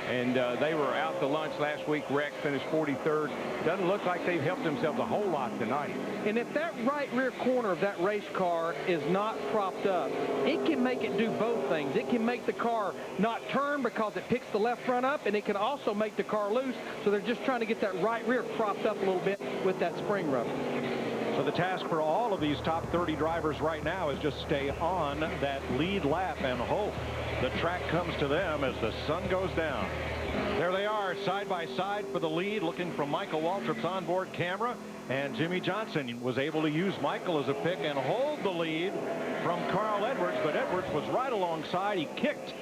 And they were out to lunch last week. Rex finished 43rd. Doesn't look like they've helped themselves a whole lot tonight. And if that right rear corner of that race car is not propped up, it can make it do both things. It can make the car not turn because it picks the left front up, and it can also make the car loose. So they're just trying to get that right rear propped up a little bit with that spring rubber. So the task for all of these top 30 drivers right now is just stay on that lead lap and hope the track comes to them as the sun goes down. There they are, side by side for the lead, looking from Michael Waltrip's onboard camera. And Jimmie Johnson was able to use Michael as a pick and hold the lead from Carl Edwards. But Edwards was right alongside. He kicked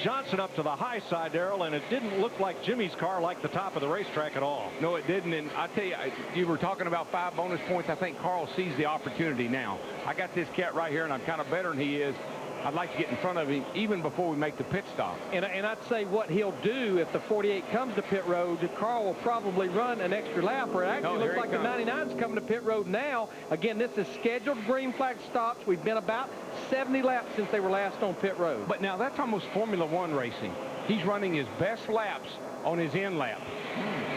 Johnson up to the high side, Darrell, and it didn't look like Jimmie's car liked the top of the racetrack at all. No, it didn't. And I tell you, you were talking about 5 bonus points. I think Carl sees the opportunity now. I got this cat right here, and I'm kind of better than he is. I'd like to get in front of him even before we make the pit stop. And I'd say what he'll do if the 48 comes to pit road, Carl will probably run an extra lap, or it actually looks like the 99's coming to pit road now. Again, this is scheduled green flag stops. We've been about 70 laps since they were last on pit road. But now that's almost Formula One racing. He's running his best laps on his in lap.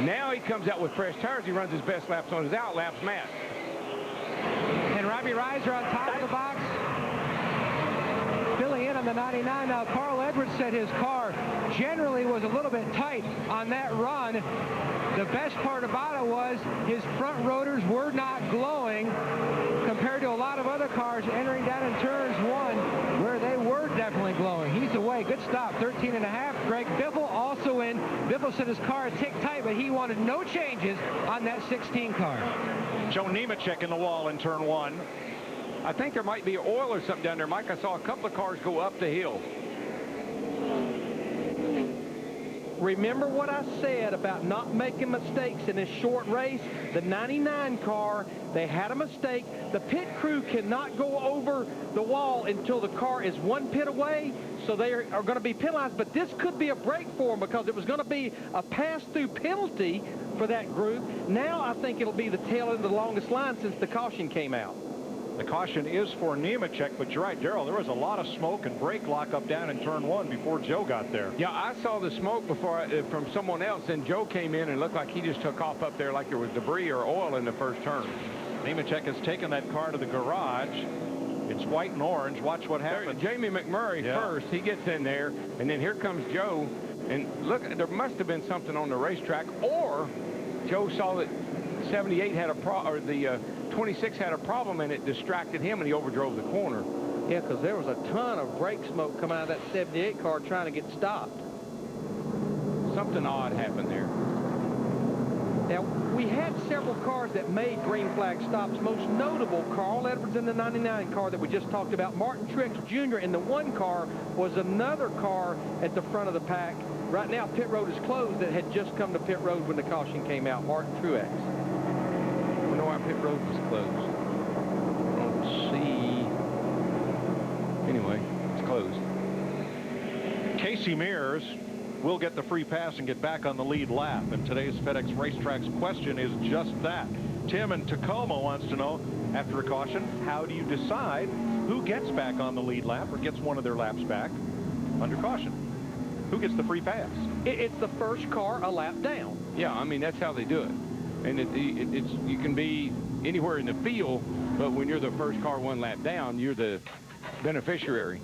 Now he comes out with fresh tires. He runs his best laps on his out laps, Matt. And Robbie Reiser on top of the box. Filling in on the 99. Now, Carl Edwards said his car generally was a little bit tight on that run. The best part about it was his front rotors were not glowing compared to a lot of other cars entering down in turns 1 where they were definitely glowing. He's away. Good stop. 13.5. Greg Biffle also in. Biffle said his car had ticked tight, but he wanted no changes on that 16 car. Joe Nemechek in the wall in turn 1. I think there might be oil or something down there, Mike. I saw a couple of cars go up the hill. Remember what I said about not making mistakes in this short race? The 99 car, they had a mistake. The pit crew cannot go over the wall until the car is 1 pit away, so they are going to be penalized. But this could be a break for them because it was going to be a pass-through penalty for that group. Now I think it'll be the tail end of the longest line since the caution came out. The caution is for Nemechek, but you're right, Darrell, there was a lot of smoke and brake lockup down in turn 1 before Joe got there. Yeah, I saw the smoke before from someone else, and Joe came in and looked like he just took off up there like there was debris or oil in the first turn. Nemechek has taken that car to the garage. It's white and orange. Watch what happens. Jamie McMurray first. He gets in there, and then here comes Joe. And look, there must have been something on the racetrack, or Joe saw that 78 had a or the 26 had a problem, and it distracted him, and he overdrove the corner. Yeah, because there was a ton of brake smoke coming out of that 78 car trying to get stopped. Something odd happened there. Now, we had several cars that made green flag stops. Most notable, Carl Edwards in the 99 car that we just talked about. Martin Truex Jr. in the 1 car was another car at the front of the pack. Right now, pit road is closed that had just come to pit road when the caution came out. Martin Truex. I don't know why pit road was closed. Let's see. Anyway, it's closed. Casey Mears will get the free pass and get back on the lead lap. And today's FedEx Racetrack's question is just that. Tim in Tacoma wants to know, after a caution, how do you decide who gets back on the lead lap or gets one of their laps back under caution? Who gets the free pass? It's the first car a lap down. Yeah, I mean, that's how they do it. And it's you can be anywhere in the field, but when you're the first car 1 lap down, you're the beneficiary.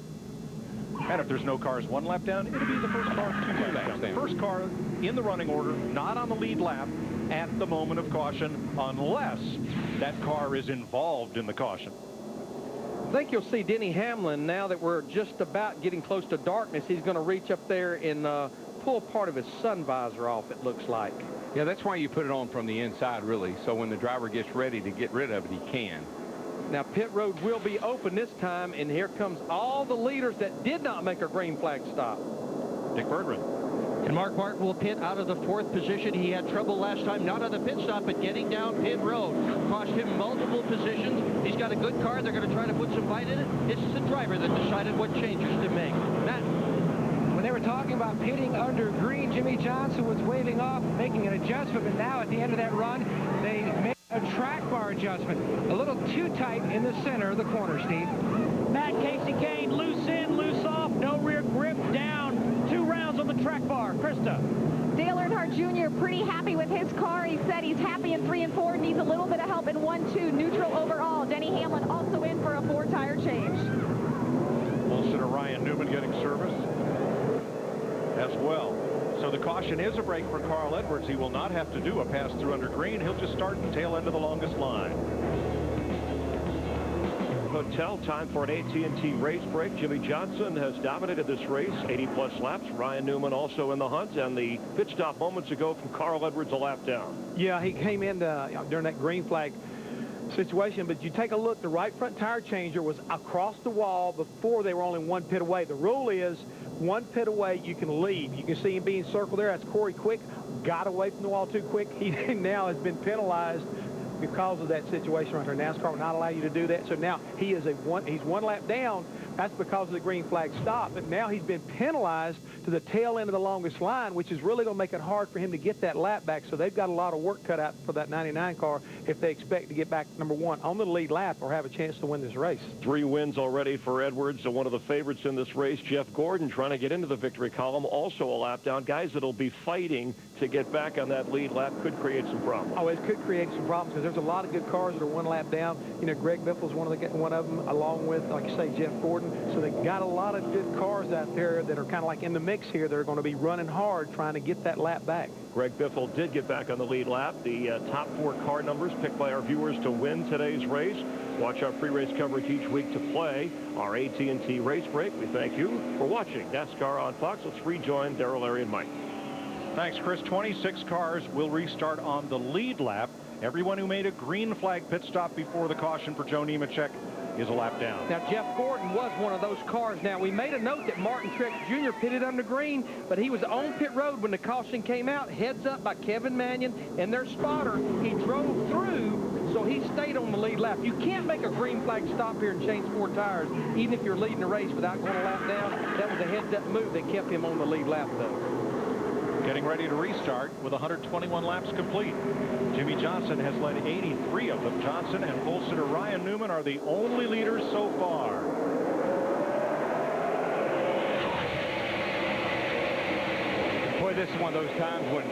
And if there's no cars 1 lap down, it'll be the first car 2 laps down. First car in the running order, not on the lead lap at the moment of caution, unless that car is involved in the caution. I think you'll see Denny Hamlin, now that we're just about getting close to darkness, he's going to reach up there and pull part of his sun visor off, it looks like. Yeah, that's why you put it on from the inside, really, so when the driver gets ready to get rid of it, he can. Now, pit road will be open this time, and here comes all the leaders that did not make a green flag stop. Dick Berggren. And Mark Martin will pit out of the 4th position. He had trouble last time, not on the pit stop, but getting down pit road. Cost him multiple positions. He's got a good car. They're going to try to put some fight in it. It's the driver that decided what changes to make. Matt? When they were talking about pitting under green, Jimmie Johnson was waving off, making an adjustment, but now at the end of that run, they made a track bar adjustment. A little too tight in the center of the corner, Steve. Matt, Casey Kane, loose in, loose off, no rear grip, down. 2 rounds on the track bar. Krista. Dale Earnhardt Jr. pretty happy with his car. He said he's happy in 3 and 4, needs a little bit of help in 1-2, neutral overall. Denny Hamlin also in for a 4-tire change. Also to Ryan Newman getting service as well. So the caution is a break for Carl Edwards. He will not have to do a pass through under green. He'll just start the tail end of the longest line. Hotel, time for an AT&T race break. Jimmie Johnson has dominated this race, 80-plus laps. Ryan Newman also in the hunt, and the pit stop moments ago from Carl Edwards a lap down. Yeah, he came in during that green flag situation, but you take a look, the right front tire changer was across the wall before they were only 1 pit away. The rule is 1 pit away, you can leave. You can see him being circled there. That's Corey Quick. Got away from the wall too quick. He now has been penalized because of that situation right here. NASCAR will not allow you to do that. So now he's 1 lap down. That's because of the green flag stop. But now he's been penalized to the tail end of the longest line, which is really going to make it hard for him to get that lap back. So they've got a lot of work cut out for that 99 car if they expect to get back, number 1, on the lead lap or have a chance to win this race. 3 wins already for Edwards. So one of the favorites in this race, Jeff Gordon, trying to get into the victory column, also a lap down. Guys that'll be fighting to get back on that lead lap could create some problems. Oh, it could create some problems because there's a lot of good cars that are 1 lap down. You know, Greg Biffle's one of them, along with, like you say, Jeff Gordon. racing. So they got a lot of good cars out there that are kind of like in the mix here. They're going to be running hard trying to get that lap back. Greg Biffle did get back on the lead lap. The top 4 car numbers picked by our viewers to win today's race. Watch our pre-race coverage each week to play our AT&T race break. We thank you for watching NASCAR on Fox. Let's rejoin Darrell, Larry, and Mike. Thanks, Chris. 26 cars will restart on the lead lap. Everyone who made a green flag pit stop before the caution for Joe Nemechek is a lap down. Now, Jeff Gordon was one of those cars. Now, we made a note that Martin Truex Jr. pitted under green, but he was on pit road when the caution came out. Heads up by Kevin Mannion and their spotter. He drove through, so he stayed on the lead lap. You can't make a green flag stop here and change 4 tires, even if you're leading the race without going a lap down. That was a heads-up move that kept him on the lead lap, though. Getting ready to restart with 121 laps complete. Jimmie Johnson has led 83 of them. Johnson and pole sitter Ryan Newman are the only leaders so far. Boy, this is one of those times when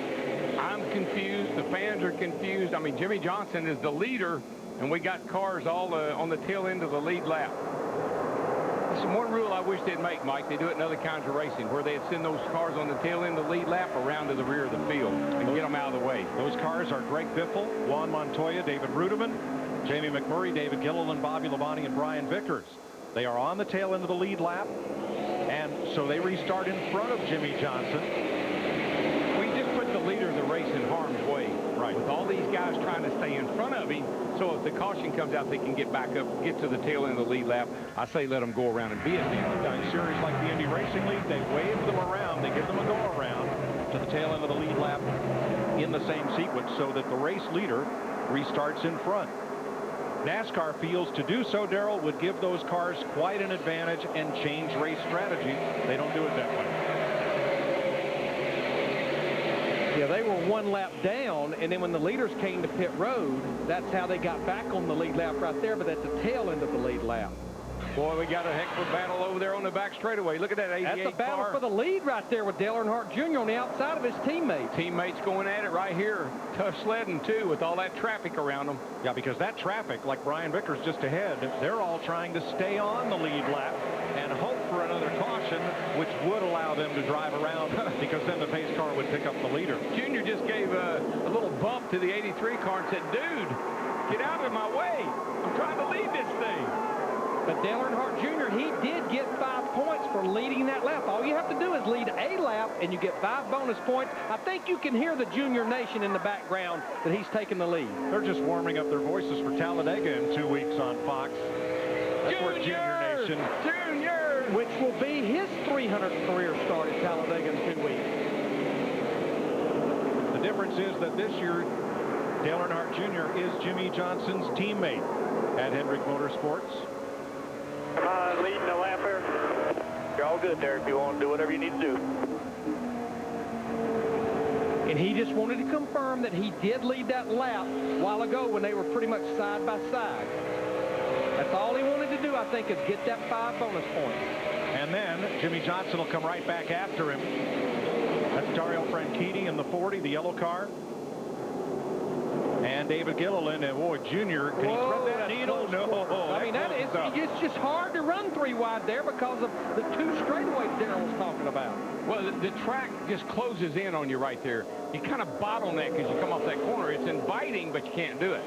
I'm confused, the fans are confused. I mean, Jimmie Johnson is the leader, and we got cars all on the tail end of the lead lap. There's one rule I wish they'd make, Mike. They do it in other kinds of racing, where they'd send those cars on the tail end of the lead lap around to the rear of the field and get them out of the way. Those cars are Greg Biffle, Juan Montoya, David Ruderman, Jamie McMurray, David Gilliland, Bobby Labonte, and Brian Vickers. They are on the tail end of the lead lap, and so they restart in front of Jimmie Johnson. We just put the leader of the race in harm's way. Right. With all these guys trying to stay in front of him, so if the caution comes out, they can get back up, get to the tail end of the lead lap. I say let them go around and be at the end. In series like the Indy Racing League, they wave them around. They give them a go around to the tail end of the lead lap in the same sequence so that the race leader restarts in front. NASCAR feels to do so, Darrell, would give those cars quite an advantage and change race strategy. They don't do it that way. Yeah, they were 1 lap down, and then when the leaders came to pit road, that's how they got back on the lead lap right there, but at the tail end of the lead lap. Boy, we got a heck of a battle over there on the back straightaway. Look at that 88 That's a battle car. for the lead right there with Dale Earnhardt Jr. on the outside of his teammates. Teammates going at it right here. Tough sledding, too, with all that traffic around them. Yeah, because that traffic, like Brian Vickers just ahead, they're all trying to stay on the lead lap and hope for another caution, which would allow them to drive around because then the pace car would pick up the leader. Junior just gave a little bump to the 83 car and said, dude, get out of my way. I'm trying to lead this thing. But Dale Earnhardt Jr., he did get 5 points for leading that lap. All you have to do is lead a lap, and you get 5 bonus points. I think you can hear the Junior Nation in the background that he's taking the lead. They're just warming up their voices for Talladega in 2 weeks on Fox. That's where Junior Nation. Junior! Which will be his 300th career start at Talladega in 2 weeks. The difference is that this year, Dale Earnhardt Jr. is Jimmie Johnson's teammate at Hendrick Motorsports. Am I leading the lap here? You're all good there if you want to do whatever you need to do. And he just wanted to confirm that he did lead that lap a while ago when they were pretty much side by side. That's all he wanted to do, I think, is get that 5 bonus points. And then Jimmie Johnson will come right back after him. That's Dario Franchitti in the 40, the yellow car. And David Gilliland, and boy, Junior, can he thread that needle? No. I mean, it's just hard to run 3 wide there because of the 2 straightaways Darrell was talking about. Well, the track just closes in on you right there. You kind of bottleneck as you come off that corner. It's inviting, but you can't do it.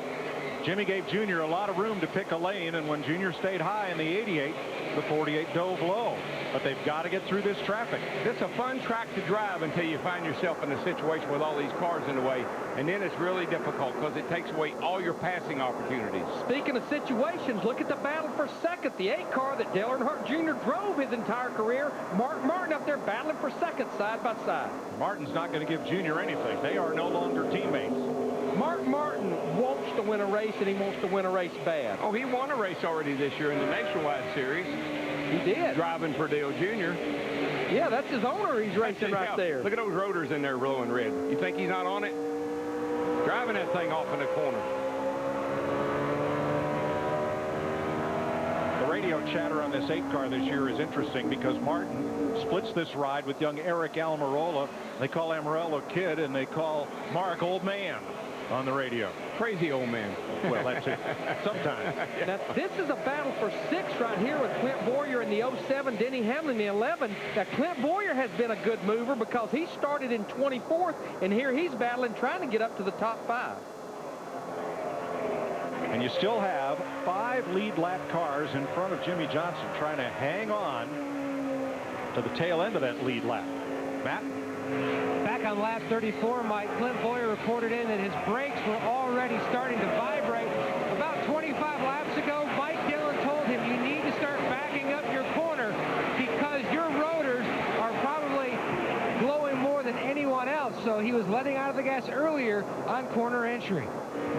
Jimmy gave Junior a lot of room to pick a lane, and when Junior stayed high in the 88, the 48 dove low. But they've got to get through this traffic. It's a fun track to drive until you find yourself in a situation with all these cars in the way, and then it's really difficult because it takes away all your passing opportunities. Speaking of situations, look at the battle for second. The 8 car that Dale Earnhardt Jr. drove his entire career. Mark Martin up there battling for second side by side. Martin's not going to give Junior anything. They are no longer teammates. Mark Martin wants to win a race, and he wants to win a race bad. Oh, he won a race already this year in the Nationwide Series. He did. Driving for Dale Jr. Yeah, that's his owner he's racing right there. Look at those rotors in there glowing red. You think he's not on it? Driving that thing off in the corner. The radio chatter on this 8 car this year is interesting because Martin splits this ride with young Eric Almirola. They call Almirola Kid, and they call Mark Old Man on the radio. crazy old man. Well, that's it. Sometimes. Now, this is a battle for 6 right here with Clint Boyer in the 07, Denny Hamlin in the 11. Now, Clint Boyer has been a good mover because he started in 24th, and here he's battling, trying to get up to the top 5. And you still have 5 lead lap cars in front of Jimmie Johnson trying to hang on to the tail end of that lead lap. Matt? Back on lap 34, Mike, Clint Boyer reported in that his brakes were already starting to vibrate. About 25 laps ago, Mike Dillon told him you need to start backing up your corner because your rotors are probably glowing more than anyone else. So he was letting out of the gas earlier on corner entry.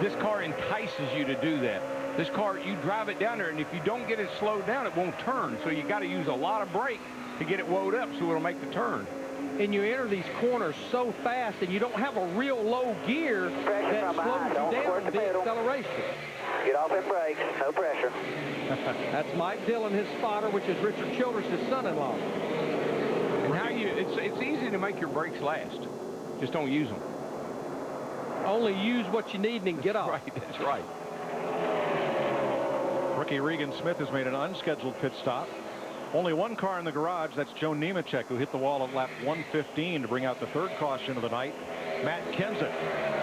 This car entices you to do that. This car, you drive it down there, and if you don't get it slowed down, it won't turn. So you got to use a lot of brake to get it wound up so it'll make the turn. And you enter these corners so fast, and you don't have a real low gear that slows you down with the acceleration. Get off them brakes, no pressure. That's Mike Dillon, his spotter, which is Richard Childress, his son-in-law. And how it's easy to make your brakes last. Just don't use them. Only use what you need and then get off. Right, that's right. Rookie Regan Smith has made an unscheduled pit stop. Only one car in the garage. That's Joe Nemechek, who hit the wall at lap 115 to bring out the 3rd caution of the night. Matt Kenseth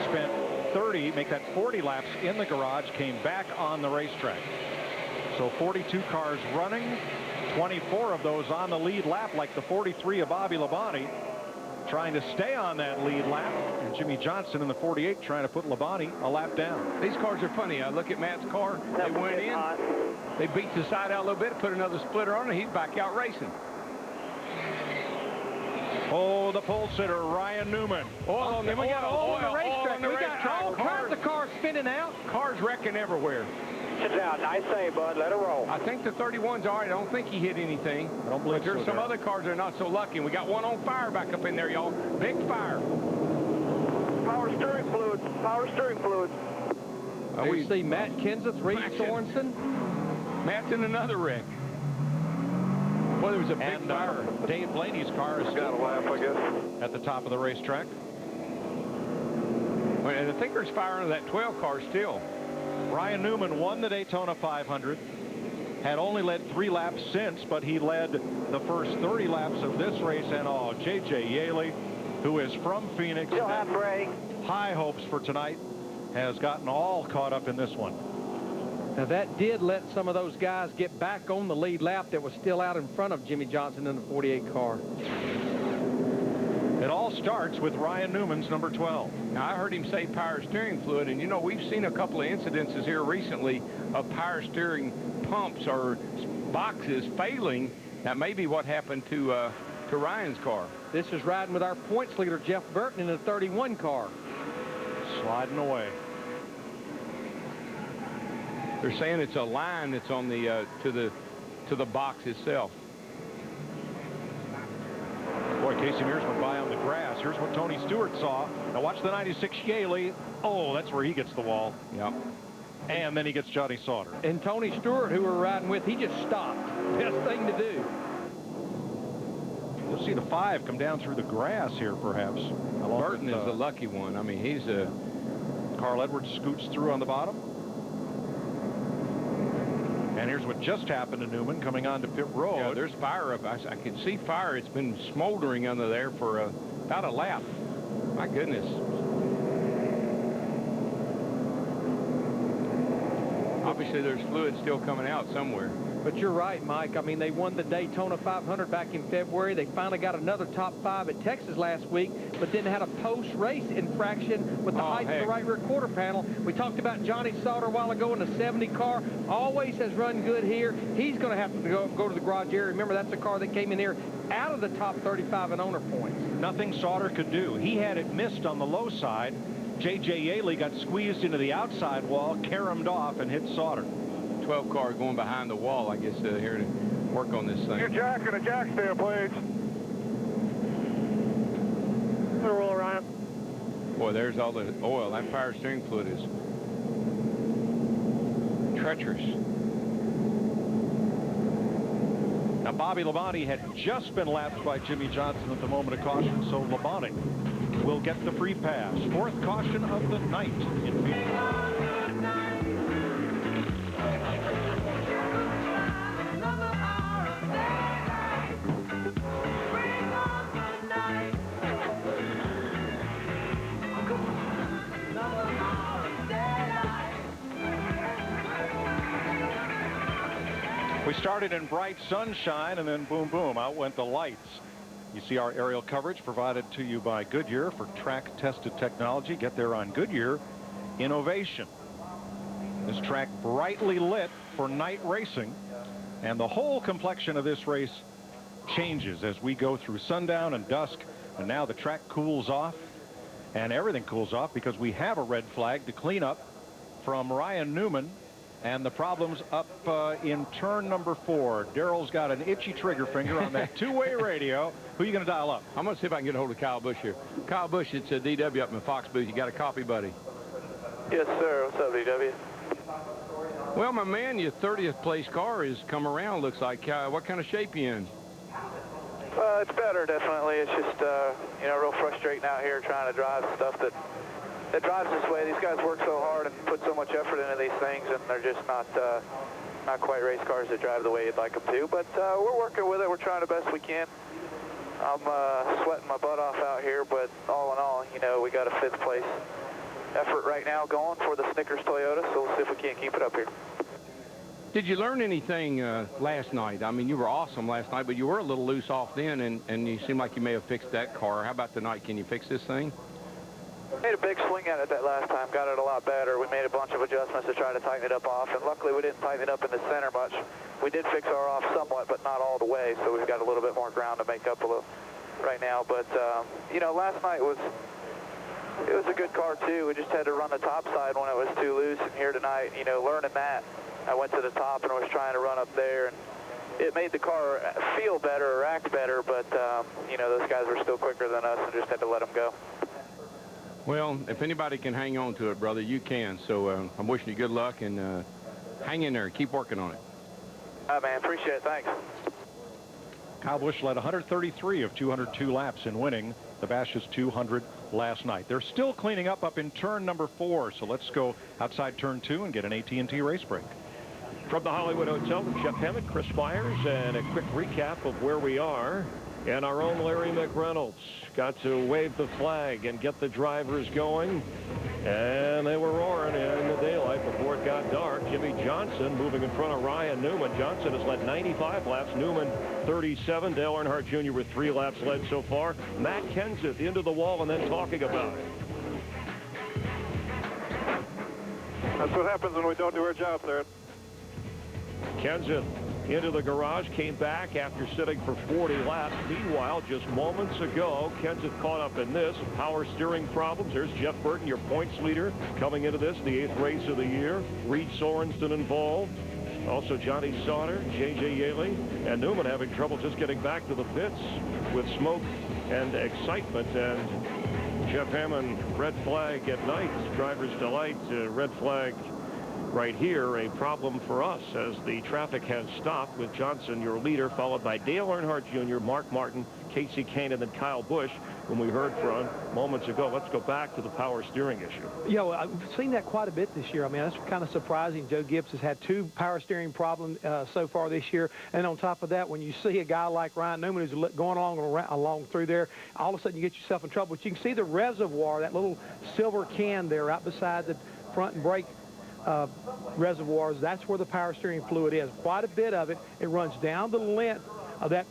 spent 30, make that 40 laps in the garage, came back on the racetrack. So 42 cars running, 24 of those on the lead lap, like the 43 of Bobby Labonte, trying to stay on that lead lap, and Jimmie Johnson in the 48 trying to put Labonte a lap down. These cars are funny. I look at Matt's car. They went in. They beat the side out a little bit, put another splitter on, and he's back out racing. Oh, the pole sitter, Ryan Newman. Oil, and we got oil on the racetrack. We got all kinds of cars spinning out. Cars wrecking everywhere. Sit down. Nice save, bud. Let it roll. I think the 31's all right. I don't think he hit anything. I don't believe but there's some other cars that are not so lucky. We got one on fire back up in there, y'all. Big fire. Power steering fluid. Power steering fluid. We see Matt Kenseth, Reed Sorensen. Matt's in another wreck. Well, there was a big fire. Dave Blaney's car is still I guess. at the top of the racetrack. Well, and I think there's fire under that 12 car still. Ryan Newman won the Daytona 500. Had only led 3 laps since, but he led the first 30 laps of this race. And J.J. Yaley, who is from Phoenix, Still have brake. high hopes for tonight, has gotten all caught up in this one. Now, that did let some of those guys get back on the lead lap that was still out in front of Jimmie Johnson in the 48 car. It all starts with Ryan Newman's number 12. Now, I heard him say power steering fluid, and, you know, we've seen a couple of incidences here recently of power steering pumps or boxes failing. That may be what happened to Ryan's car. This is riding with our points leader, Jeff Burton, in the 31 car. Sliding away. They're saying it's a line that's on the to the box itself. Boy, Casey Mears went by on the grass. Here's what Tony Stewart saw. Now watch the 96 Yaley. Oh, that's where he gets the wall. Yep. And then he gets Johnny Sauter. And Tony Stewart, who we're riding with, he just stopped. Best thing to do. You'll see the 5 come down through the grass here, perhaps. Burton is the lucky one. I mean, he's a... Carl Edwards scoots through on the bottom. And here's what just happened to Newman coming onto pit road. Yeah, there's fire up. I can see fire. It's been smoldering under there for about a lap. My goodness. Obviously, there's fluid still coming out somewhere. But you're right, Mike. I mean, they won the Daytona 500 back in February. They finally got another top 5 at Texas last week, but then had a post-race infraction with the height of the right rear quarter panel. We talked about Johnny Sauter a while ago in the 70 car. Always has run good here. He's going to have to go to the garage area. Remember, that's a car that came in here out of the top 35 in owner points. Nothing Sauter could do. He had it missed on the low side. J.J. Yaley got squeezed into the outside wall, caromed off, and hit Sauter. 12 car going behind the wall, I guess, here to work on this thing. Your jack and a jack stand, please. Roll around. Boy, there's all the oil. That power steering fluid is treacherous. Now, Bobby Labonte had just been lapped by Jimmie Johnson at the moment of caution, so Labonte will get the free pass. Fourth caution of the night in Phoenix. We started in bright sunshine, and then boom, boom, out went the lights. You see our aerial coverage provided to you by Goodyear for track-tested technology. Get there on Goodyear innovation. This track brightly lit for night racing, and the whole complexion of this race changes as we go through sundown and dusk, and now the track cools off, and everything cools off because we have a red flag to clean up from Ryan Newman and the problems up in turn number 4. Darrell's got an itchy trigger finger on that two-way radio. Who are you going to dial up? I'm going to see if I can get a hold of Kyle Busch here. Kyle Busch, it's a DW up in the Fox booth. You got a copy, buddy? Yes, sir. What's up, DW? Well, my man, your 30th place car has come around, looks like. What kind of shape you in? It's better, definitely. It's just, you know, real frustrating out here trying to drive stuff that drives this way. These guys work so hard and put so much effort into these things, and they're just not quite race cars that drive the way you'd like them to. But we're working with it. We're trying the best we can. I'm sweating my butt off out here, but all in all, you know, we got a 5th place effort right now going for the Snickers Toyota, so we'll see if we can't keep it up here. Did you learn anything last night? I mean, you were awesome last night, but you were a little loose off then, and you seem like you may have fixed that car. How about tonight? Can you fix this thing? Made a big swing at it that last time, got it a lot better. We made a bunch of adjustments to try to tighten it up off, and luckily we didn't tighten it up in the center much. We did fix our off somewhat, but not all the way, so we've got a little bit more ground to make up a little right now. But, you know, last night was a good car, too. We just had to run the top side when it was too loose, and here tonight, you know, learning that, I went to the top and was trying to run up there, and it made the car feel better or act better, but, you know, those guys were still quicker than us and just had to let them go. Well, if anybody can hang on to it, brother, you can. So I'm wishing you good luck, and hang in there. Keep working on it. All right, man. Appreciate it. Thanks. Kyle Busch led 133 of 202 laps in winning the Bash's 200 last night. They're still cleaning up in turn number 4, so let's go outside turn 2 and get an AT&T race break. From the Hollywood Hotel with Jeff Hammond, Chris Myers, and a quick recap of where we are. And our own Larry McReynolds got to wave the flag and get the drivers going. And they were roaring in the daylight before it got dark. Jimmie Johnson moving in front of Ryan Newman. Johnson has led 95 laps. Newman 37. Dale Earnhardt Jr. with 3 laps led so far. Matt Kenseth into the wall and then talking about it. That's what happens when we don't do our job there. Kenseth into the garage, came back after sitting for 40 laps. Meanwhile, just moments ago, Kenseth caught up in this. Power steering problems. There's Jeff Burton, your points leader, coming into this, the 8th race of the year. Reed Sorensen involved. Also Johnny Sauter, J.J. Yaley, and Newman having trouble just getting back to the pits with smoke and excitement. And Jeff Hammond, red flag at night. Driver's delight, red flag right here, a problem for us as the traffic has stopped with Johnson, your leader, followed by Dale Earnhardt Jr., Mark Martin, Casey Kane, and then Kyle Busch, whom we heard from moments ago. Let's go back to the power steering issue. You know, I've seen that quite a bit this year. I mean, that's kind of surprising. Joe Gibbs has had 2 power steering problems so far this year. And on top of that, when you see a guy like Ryan Newman who's going along through there, all of a sudden you get yourself in trouble. But you can see the reservoir, that little silver can there right beside the front and brake reservoirs. That's where the power steering fluid is. Quite a bit of it. It runs down the length of that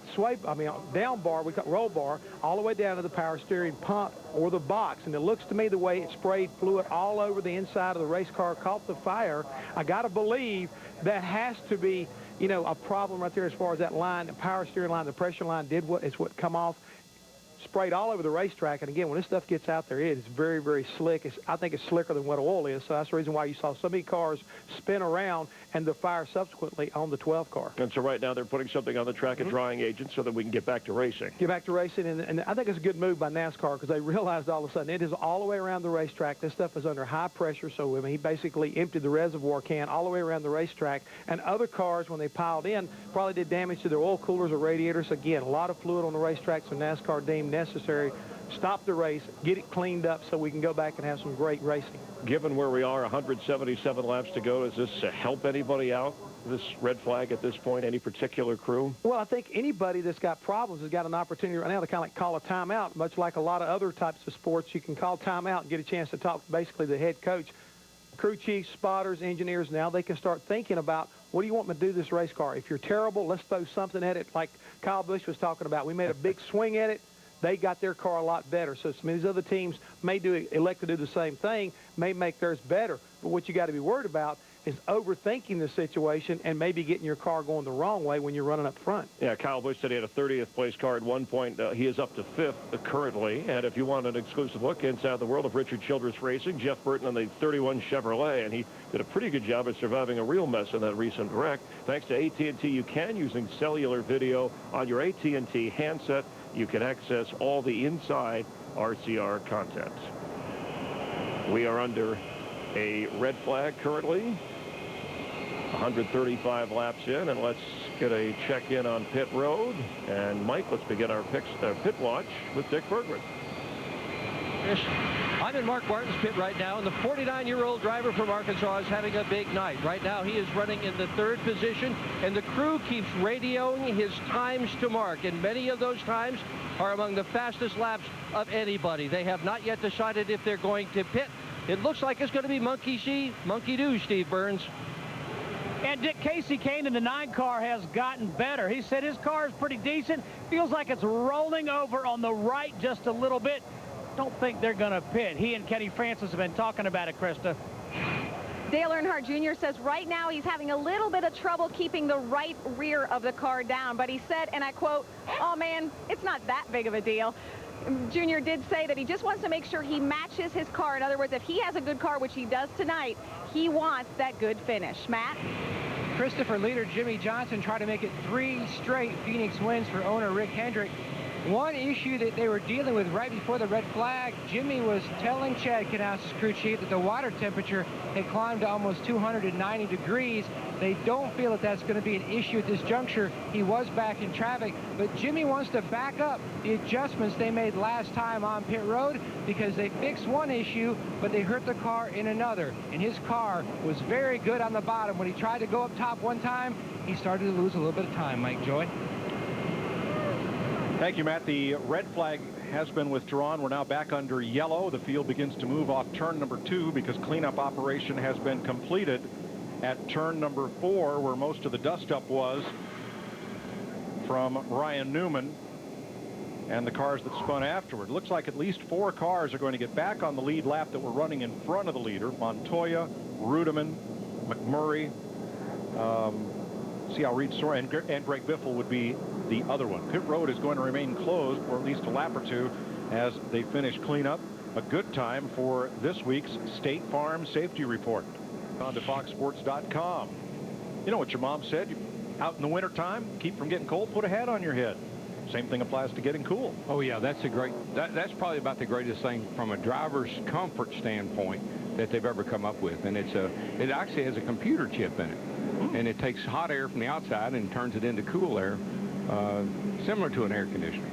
down bar, we call roll bar, all the way down to the power steering pump or the box. And it looks to me the way it sprayed fluid all over the inside of the race car, caught the fire. I got to believe that has to be, you know, a problem right there as far as that line, the power steering line, the pressure line did what come off. Sprayed all over the racetrack, and again, when this stuff gets out there, it is very, very slick. I think it's slicker than what oil is, so that's the reason why you saw so many cars spin around and the fire subsequently on the 12 car. And so right now they're putting something on the track, a drying agent, so that we can get back to racing. Get back to racing, and I think it's a good move by NASCAR because they realized all of a sudden it is all the way around the racetrack. This stuff is under high pressure, so I mean, he basically emptied the reservoir can all the way around the racetrack, and other cars, when they piled in, probably did damage to their oil coolers or radiators. Again, a lot of fluid on the racetrack, so NASCAR deemed necessary stop the race, get it cleaned up so we can go back and have some great racing. Given where we are, 177 laps to go, does this help anybody out, this red flag at this point, any particular crew? Well, I think anybody that's got problems has got an opportunity right now to kind of like call a timeout, much like a lot of other types of sports. You can call timeout and get a chance to talk to basically the head coach. Crew chiefs, spotters, engineers, now they can start thinking about, what do you want me to do this race car? If you're terrible, let's throw something at it like Kyle Busch was talking about. We made a big swing at it. They got their car a lot better. So some of these other teams may elect to do the same thing, may make theirs better. But what you got to be worried about is overthinking the situation and maybe getting your car going the wrong way when you're running up front. Yeah, Kyle Busch said he had a 30th place car at one point. He is up to 5th currently. And if you want an exclusive look inside the world of Richard Childress Racing, Jeff Burton on the 31 Chevrolet, and he did a pretty good job of surviving a real mess in that recent wreck. Thanks to AT&T, you can, using cellular video on your AT&T handset, you can access all the inside RCR content. We are under a red flag currently. 135 laps in, and let's get a check-in on pit road. And Mike, let's begin our pit watch with Dick Bergman. I'm in Mark Martin's pit right now, and the 49-year-old driver from Arkansas is having a big night. Right now, he is running in the 3rd position, and the crew keeps radioing his times to Mark, and many of those times are among the fastest laps of anybody. They have not yet decided if they're going to pit. It looks like it's going to be monkey see, monkey do, Steve Burns. And Dick, Casey Kane in the 9 car has gotten better. He said his car is pretty decent. Feels like it's rolling over on the right just a little bit. Don't think they're going to pit. He and Kenny Francis have been talking about it, Krista. Dale Earnhardt Jr. says right now he's having a little bit of trouble keeping the right rear of the car down. But he said, and I quote, "Oh, man, it's not that big of a deal." Junior did say that he just wants to make sure he matches his car. In other words, if he has a good car, which he does tonight, he wants that good finish. Matt? Christopher leader Jimmie Johnson tried to make it 3 straight Phoenix wins for owner Rick Hendrick. One issue that they were dealing with right before the red flag, Jimmy was telling Chad Knaus's crew chief that the water temperature had climbed to almost 290 degrees. They don't feel that that's going to be an issue at this juncture. He was back in traffic, but Jimmy wants to back up the adjustments they made last time on pit road because they fixed one issue, but they hurt the car in another. And his car was very good on the bottom. When he tried to go up top one time, he started to lose a little bit of time, Mike Joy. Thank you, Matt. The red flag has been withdrawn. We're now back under yellow. The field begins to move off turn number 2 because cleanup operation has been completed at turn number 4, where most of the dust-up was from Ryan Newman and the cars that spun afterward. Looks like at least 4 cars are going to get back on the lead lap that were running in front of the leader. Montoya, Rudeman, McMurray, see how Reed Sora and Greg Biffle would be the other one. Pit road is going to remain closed for at least a lap or 2 as they finish cleanup. A good time for this week's State Farm Safety Report. On to foxsports.com. You know what your mom said? Out in the wintertime, keep from getting cold, put a hat on your head. Same thing applies to getting cool. Oh, yeah, that's that's probably about the greatest thing from a driver's comfort standpoint that they've ever come up with. And it actually has a computer chip in it. And it takes hot air from the outside and turns it into cool air, similar to an air conditioner.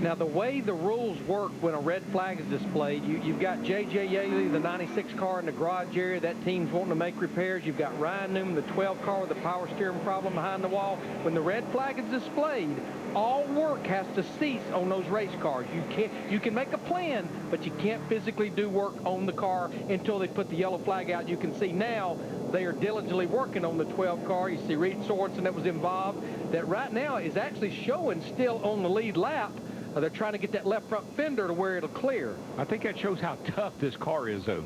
Now, the way the rules work when a red flag is displayed, you've got J.J. Yaley, the 96 car in the garage area. That team's wanting to make repairs. You've got Ryan Newman, the 12 car with the power steering problem behind the wall. When the red flag is displayed, all work has to cease on those race cars. You can make a plan, but you can't physically do work on the car until they put the yellow flag out. You can see now they are diligently working on the 12 car. You see Reed Sorensen that was involved, that right now is actually showing still on the lead lap. They're trying to get that left front fender to where it'll clear. I think that shows how tough this car is, though.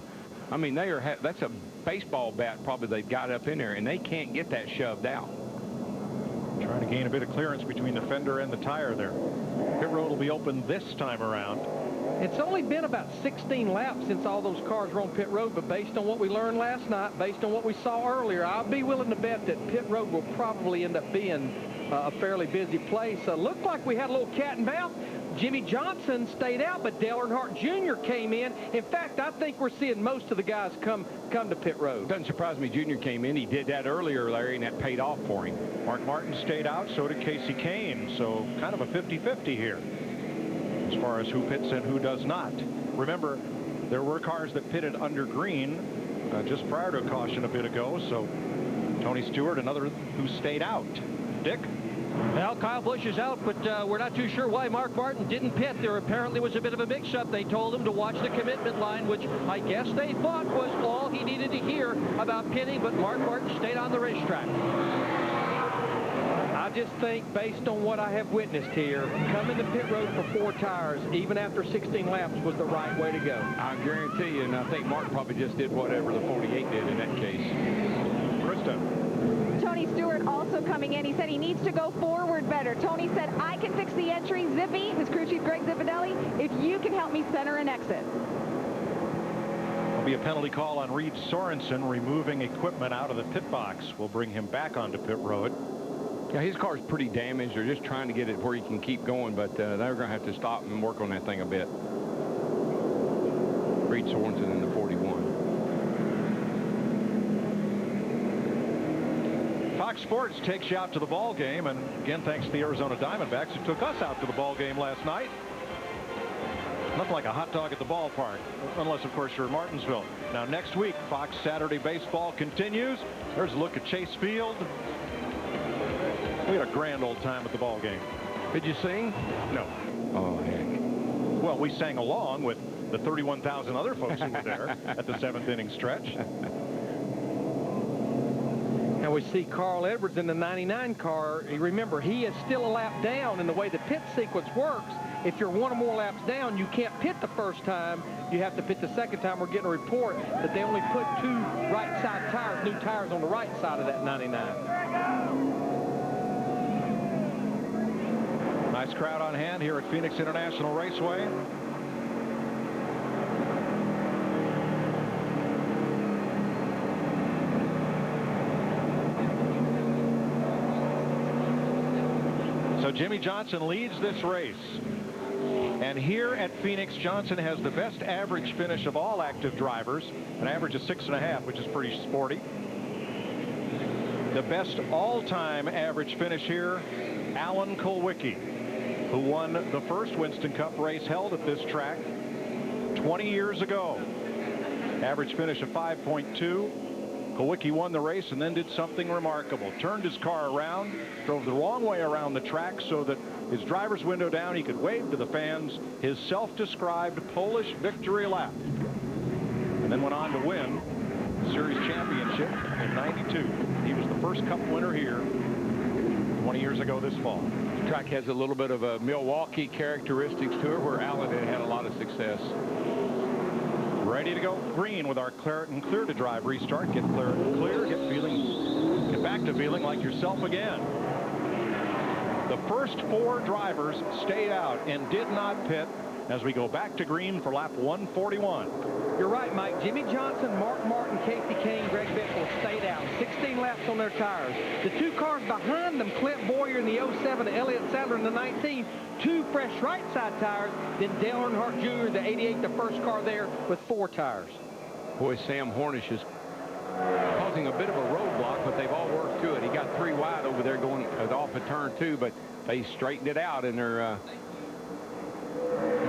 I mean, that's a baseball bat probably they've got up in there, and they can't get that shoved out. Trying to gain a bit of clearance between the fender and the tire there. Pit road will be open this time around. It's only been about 16 laps since all those cars were on pit road, but based on what we learned last night, based on what we saw earlier, I'll be willing to bet that pit road will probably end up being a fairly busy place. Looked like we had a little cat and mouse. Jimmie Johnson stayed out, but Dale Earnhardt Jr. came in. In fact, I think we're seeing most of the guys come to pit road. Doesn't surprise me Jr. came in. He did that earlier, Larry, and that paid off for him. Mark Martin stayed out, so did Casey Kane. So kind of a 50-50 here. as far as who pits and who does not. Remember, there were cars that pitted under green just prior to a caution a bit ago. So Tony Stewart, another who stayed out. Dick? Well, Kyle Busch is out, but we're not too sure why Mark Martin didn't pit. There apparently was a bit of a mix-up. They told him to watch the commitment line, which I guess they thought was all he needed to hear about pitting, but Mark Martin stayed on the racetrack. I just think, based on what I have witnessed here, coming to pit road for 4 tires, even after 16 laps, was the right way to go. I guarantee you, and I think Mark probably just did whatever the 48 did in that case. Krista? Tony Stewart also coming in. He said he needs to go forward better. Tony said, I can fix the entry. Zippy, his crew chief Greg Zippadelli, if you can help me center and exit. There'll be a penalty call on Reed Sorensen, removing equipment out of the pit box. Will bring him back onto pit road. Yeah, his car's pretty damaged. They're just trying to get it where he can keep going, but they're going to have to stop and work on that thing a bit. Reed Sorensen in the 41. Fox Sports takes you out to the ball game, and again, thanks to the Arizona Diamondbacks, who took us out to the ball game last night. Nothing like a hot dog at the ballpark, unless, of course, you're in Martinsville. Now, next week, Fox Saturday Baseball continues. There's a look at Chase Field. We had a grand old time at the ball game. Did you sing? No. Oh, heck. Well, we sang along with the 31,000 other folks who were there at the 7th inning stretch. And we see Carl Edwards in the 99 car. Remember, he is still a lap down, and the way the pit sequence works, if you're 1 or more laps down, you can't pit the first time. You have to pit the second time. We're getting a report that they only put 2 right side tires, new tires on the right side of that 99. Nice crowd on hand here at Phoenix International Raceway. So Jimmie Johnson leads this race. And here at Phoenix, Johnson has the best average finish of all active drivers, an average of 6.5, which is pretty sporty. The best all-time average finish here, Alan Kulwicki, who won the first Winston Cup race held at this track 20 years ago. Average finish of 5.2. Kulwicki won the race and then did something remarkable. Turned his car around, drove the wrong way around the track so that his driver's window down, he could wave to the fans his self-described Polish victory lap. And then went on to win the Series Championship in '92. He was the first Cup winner here 20 years ago this fall. The track has a little bit of a Milwaukee characteristics to it, where Allen had a lot of success. Ready to go green with our Claret and Clear to Drive restart. Get Claret and Clear. Get back to feeling like yourself again. The first 4 drivers stayed out and did not pit as we go back to green for lap 141. You're right, Mike. Jimmie Johnson, Mark Martin, Casey Kane, Greg Biffle stayed out. 16 laps on their tires. The 2 cars behind them, Clint Boyer in the 07 and Elliott Sadler in the 19, 2 fresh right side tires. Then Dale Earnhardt Jr., the 88, the first car there with 4 tires. Boy, Sam Hornish is causing a bit of a roadblock, but they've all worked through it. He got 3 wide over there going off of turn 2, but they straightened it out, and they're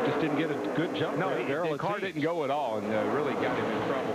just didn't get a good jump. No, the car didn't go at all, and really got him in trouble.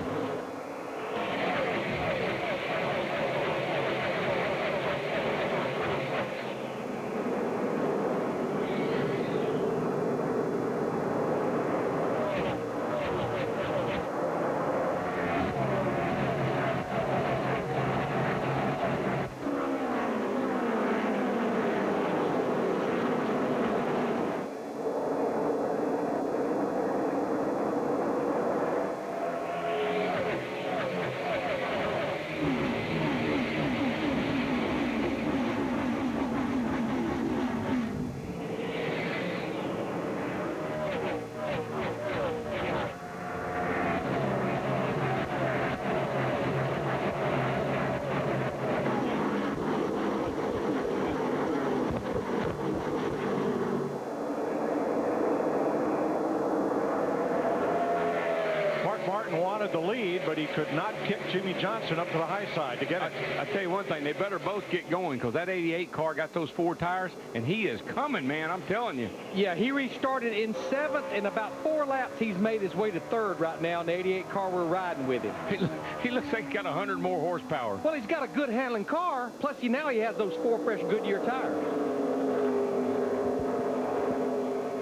Mark Martin wanted the lead, but he could not kick Jimmie Johnson up to the high side to get it. I tell you one thing, they better both get going, because that 88 car got those 4 tires, and he is coming, man, I'm telling you. Yeah, he restarted in 7th. In about 4 laps, he's made his way to 3rd right now in the 88 car we're riding with him. He looks like he's got 100 more horsepower. Well, he's got a good handling car, plus now he has those 4 fresh Goodyear tires.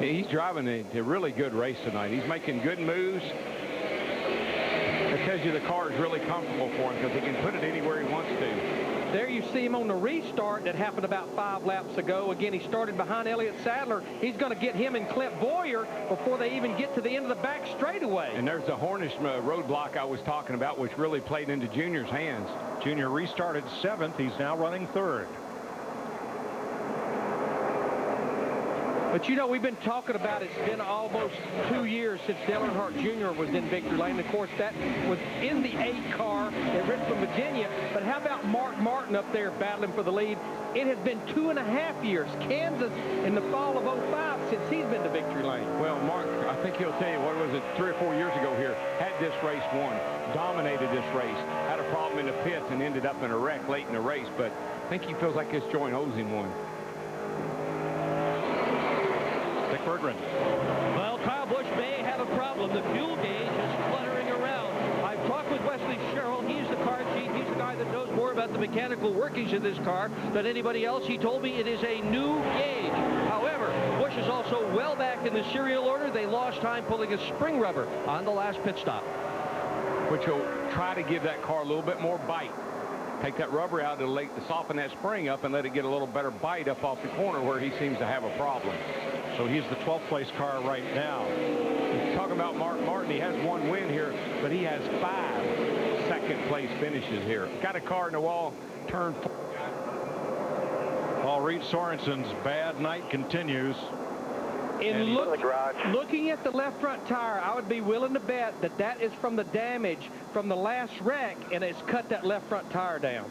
He's driving a really good race tonight. He's making good moves. That tells you the car is really comfortable for him, because he can put it anywhere he wants to. There you see him on the restart that happened about 5 laps ago. Again, he started behind Elliott Sadler. He's going to get him and Clint Boyer before they even get to the end of the back straightaway. And there's the Hornish roadblock I was talking about, which really played into Junior's hands. Junior restarted 7th. He's now running 3rd. But you know, we've been talking about it's been almost 2 years since Dale Earnhardt Jr. was in victory lane. Of course, that was in the 8 car at Richmond, Virginia. But how about Mark Martin up there battling for the lead? It has been 2.5 years. Kansas in the fall of 05 since he's been to victory lane. Well, Mark, I think he'll tell you, what was it, 3 or 4 years ago here, had this race won, dominated this race, had a problem in the pits and ended up in a wreck late in the race. But I think he feels like this joint owes him one. Berggren. Well, Kyle Busch may have a problem. The fuel gauge is fluttering around. I've talked with Wesley Sherrill. He's the car chief. He's the guy that knows more about the mechanical workings of this car than anybody else. He told me it is a new gauge. However, Busch is also well back in the serial order. They lost time pulling a spring rubber on the last pit stop, which will try to give that car a little bit more bite. Take that rubber out to soften that spring up and let it get a little better bite up off the corner where he seems to have a problem. So he's the 12th place car right now. Talking about Mark Martin, he has 1 win here, but he has 5 second place finishes here. Got a car in the wall, turn 4. Paul Reed Sorensen's bad night continues. Looking at the left front tire, I would be willing to bet that that is from the damage from the last wreck, and it's cut that left front tire down.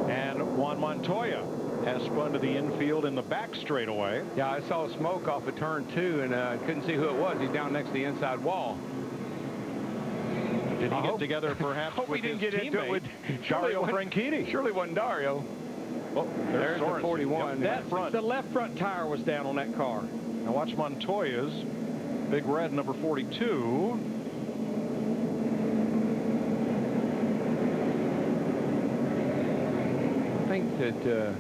And Juan Montoya has spun to the infield in the back straightaway. Yeah, I saw smoke off of turn 2 and couldn't see who it was. He's down next to the inside wall. Did he get together perhaps with his teammate, Dario Franchitti? Surely wasn't Dario. Well, there's the 41. The left front tire was down on that car. Now watch Montoya's big red number 42. I think that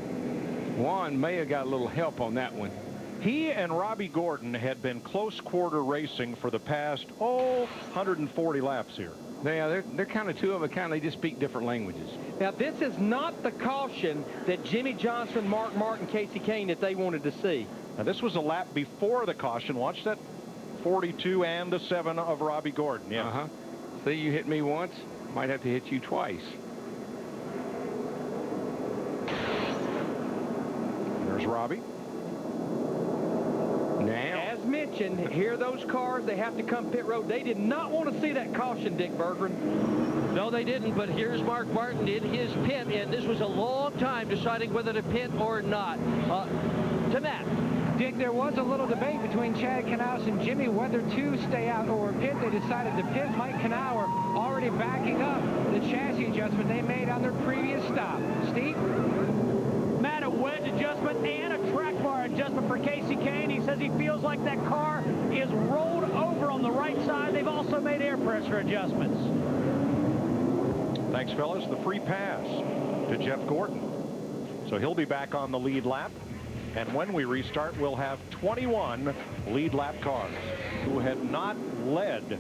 Juan may have got a little help on that one. He and Robbie Gordon had been close quarter racing for the past 140 laps here. Yeah, they're kind of two of a kind. They just speak different languages. Now, this is not the caution that Jimmie Johnson, Mark Martin, Casey Kane that they wanted to see. Now, this was a lap before the caution. Watch that 42 and the 7 of Robbie Gordon. Yeah. See, you hit me once, might have to hit you twice. There's Robbie. Now, as mentioned, here those cars, they have to come pit road. They did not want to see that caution, Dick Berggren. No, they didn't, but here's Mark Martin in his pit, and this was a long time deciding whether to pit or not. To Matt. Dick, there was a little debate between Chad Knaus and Jimmy whether to stay out or pit. They decided to pit. Mike Knauer already backing up the chassis adjustment they made on their previous stop. Steve? Matt, a wedge adjustment and a track bar adjustment for Casey Kane. He says he feels like that car is rolled over on the right side. They've also made air pressure adjustments. Thanks, fellas. The free pass to Jeff Gordon. So he'll be back on the lead lap. And when we restart, we'll have 21 lead lap cars who had not led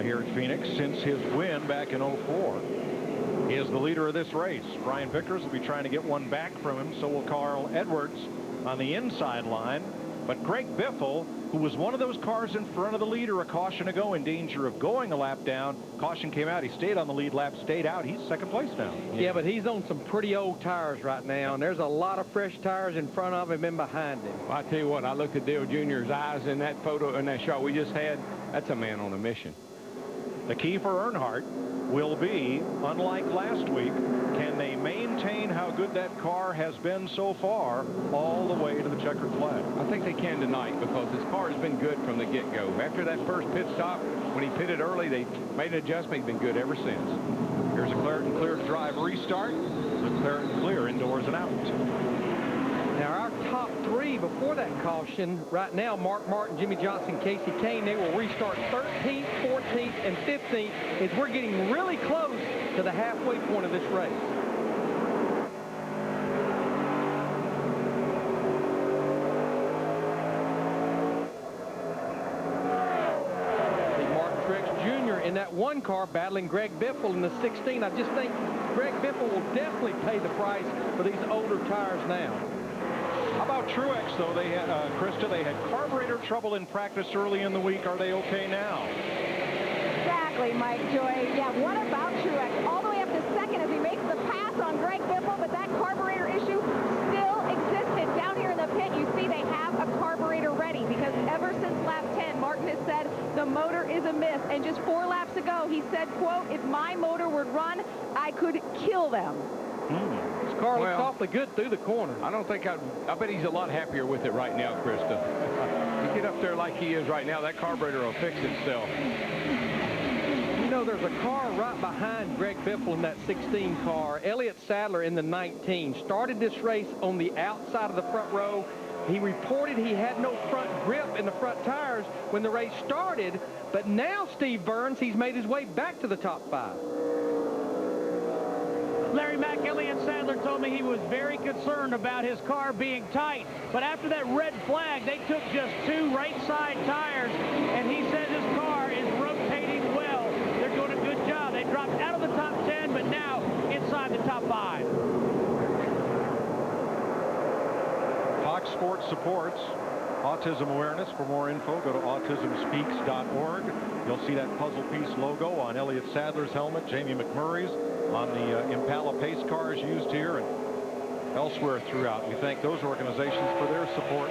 here at Phoenix since his win back in 04. He is the leader of this race. Brian Vickers will be trying to get one back from him. So will Carl Edwards on the inside line. But Greg Biffle, who was one of those cars in front of the leader a caution ago in danger of going a lap down, caution came out. He stayed on the lead lap, stayed out. He's second place now. Yeah, but he's on some pretty old tires right now, and there's a lot of fresh tires in front of him and behind him. Well, I tell you what, I looked at Dale Jr.'s eyes in that photo, in that shot we just had. That's a man on a mission. The key for Earnhardt will be, unlike last week, can they maintain maintain how good that car has been so far all the way to the checkered flag? I think they can tonight because his car has been good from the get-go. After that first pit stop, when he pitted early, they made an adjustment. He's been good ever since. Here's a Clareton Clear drive restart. The Clareton Clear indoors and out. Now, our top three before that caution, right now, Mark Martin, Jimmie Johnson, Casey Kane, they will restart 13th, 14th, and 15th as we're getting really close to the halfway point of this race. Martin Truex Jr. in that one car battling Greg Biffle in the 16. I just think Greg Biffle will definitely pay the price for these older tires now. How about Truex, though? They had, Krista, they had carburetor trouble in practice early in the week. Are they okay now? Exactly, Mike Joy. Yeah, what about Truex? All the way up to second as he makes the pass on Greg Biffle, but that carburetor issue still existed. Down here in the pit, you see they have a carburetor ready because ever since lap 10, Martin has said the motor is amiss. And just 4 laps ago, he said, quote, if my motor would run, I could kill them. This car looks awfully good through the corner. I don't think I bet he's a lot happier with it right now, Krista. You get up there like he is right now, that carburetor will fix itself. You know, there's a car right behind Greg Biffle in that 16 car. Elliott Sadler in the 19 started this race on the outside of the front row. He reported he had no front grip in the front tires when the race started, but now Steve Burns, he's made his way back to the top 5. Larry Mack, Elliott Sadler told me he was very concerned about his car being tight. But after that red flag, they took just 2 right side tires, and he said his car is rotating well. They're doing a good job. They dropped out of the top 10, but now inside the top 5. Fox Sports supports autism awareness. For more info, go to autismspeaks.org. You'll see that puzzle piece logo on Elliott Sadler's helmet, Jamie McMurray's on the Impala pace cars used here and elsewhere throughout. We thank those organizations for their support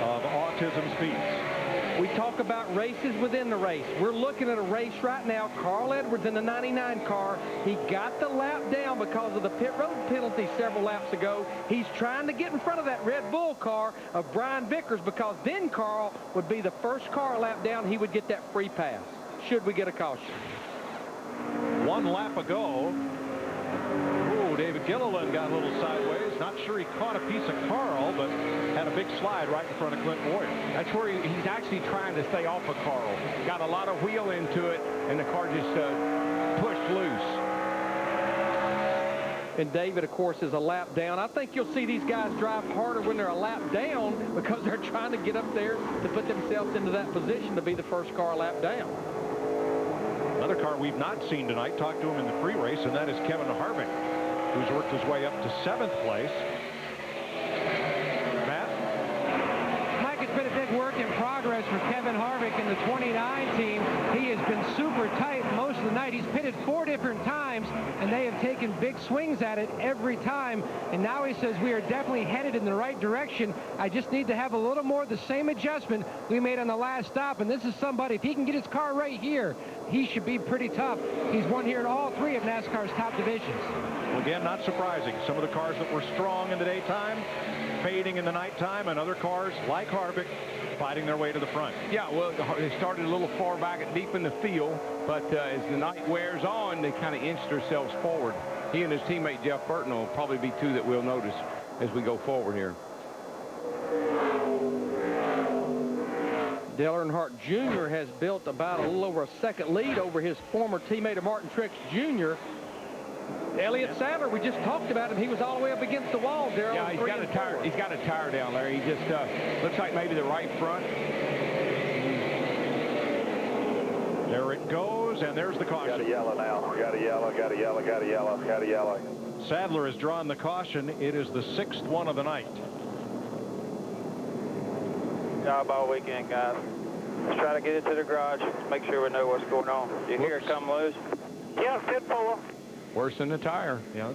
of Autism Speaks. We talk about races within the race. We're looking at a race right now. Carl Edwards in the 99 car. He got the lap down because of the pit road penalty several laps ago. He's trying to get in front of that Red Bull car of Brian Vickers because then Carl would be the first car lap down. He would get that free pass should we get a caution. 1 lap ago, David Gilliland got a little sideways. Not sure he caught a piece of Carl, but had a big slide right in front of Clint Boyer. That's where he's actually trying to stay off of Carl. Got a lot of wheel into it, and the car just pushed loose. And David, of course, is a lap down. I think you'll see these guys drive harder when they're a lap down because they're trying to get up there to put themselves into that position to be the first car lap down. Another car we've not seen tonight, talked to him in the pre-race, and that is Kevin Harvick, who's worked his way up to 7th place. Matt? Mike, it's been a big work in progress for Kevin Harvick in the 29 team. He has been super tight most of the night. He's pitted 4 different times, and they have taken big swings at it every time. And now he says we are definitely headed in the right direction. I just need to have a little more of the same adjustment we made on the last stop. And this is somebody, if he can get his car right here, he should be pretty tough. He's won here in all 3 of NASCAR's top divisions. Well, again, not surprising. Some of the cars that were strong in the daytime, fading in the nighttime, and other cars like Harvick fighting their way to the front. Yeah, well, they started a little far back and deep in the field, but as the night wears on, they kind of inched themselves forward. He and his teammate Jeff Burton will probably be 2 that we'll notice as we go forward here. Dale Earnhardt Jr. has built about a little over a second lead over his former teammate of Martin Truex Jr. Elliott Sadler, we just talked about him. He was all the way up against the wall, Darrell. Yeah, he's got a tire. He's got a tire down there. He just looks like maybe the right front. There it goes, and there's the caution. Got a yellow now. Got a yellow, got a yellow, got a yellow, got a yellow. Sadler has drawn the caution. It is the 6th one of the night. Job all weekend, guys. Let's try to get it to the garage. Make sure we know what's going on. You hear it come loose? Yeah, pit 4. Worse than the tire. Yes.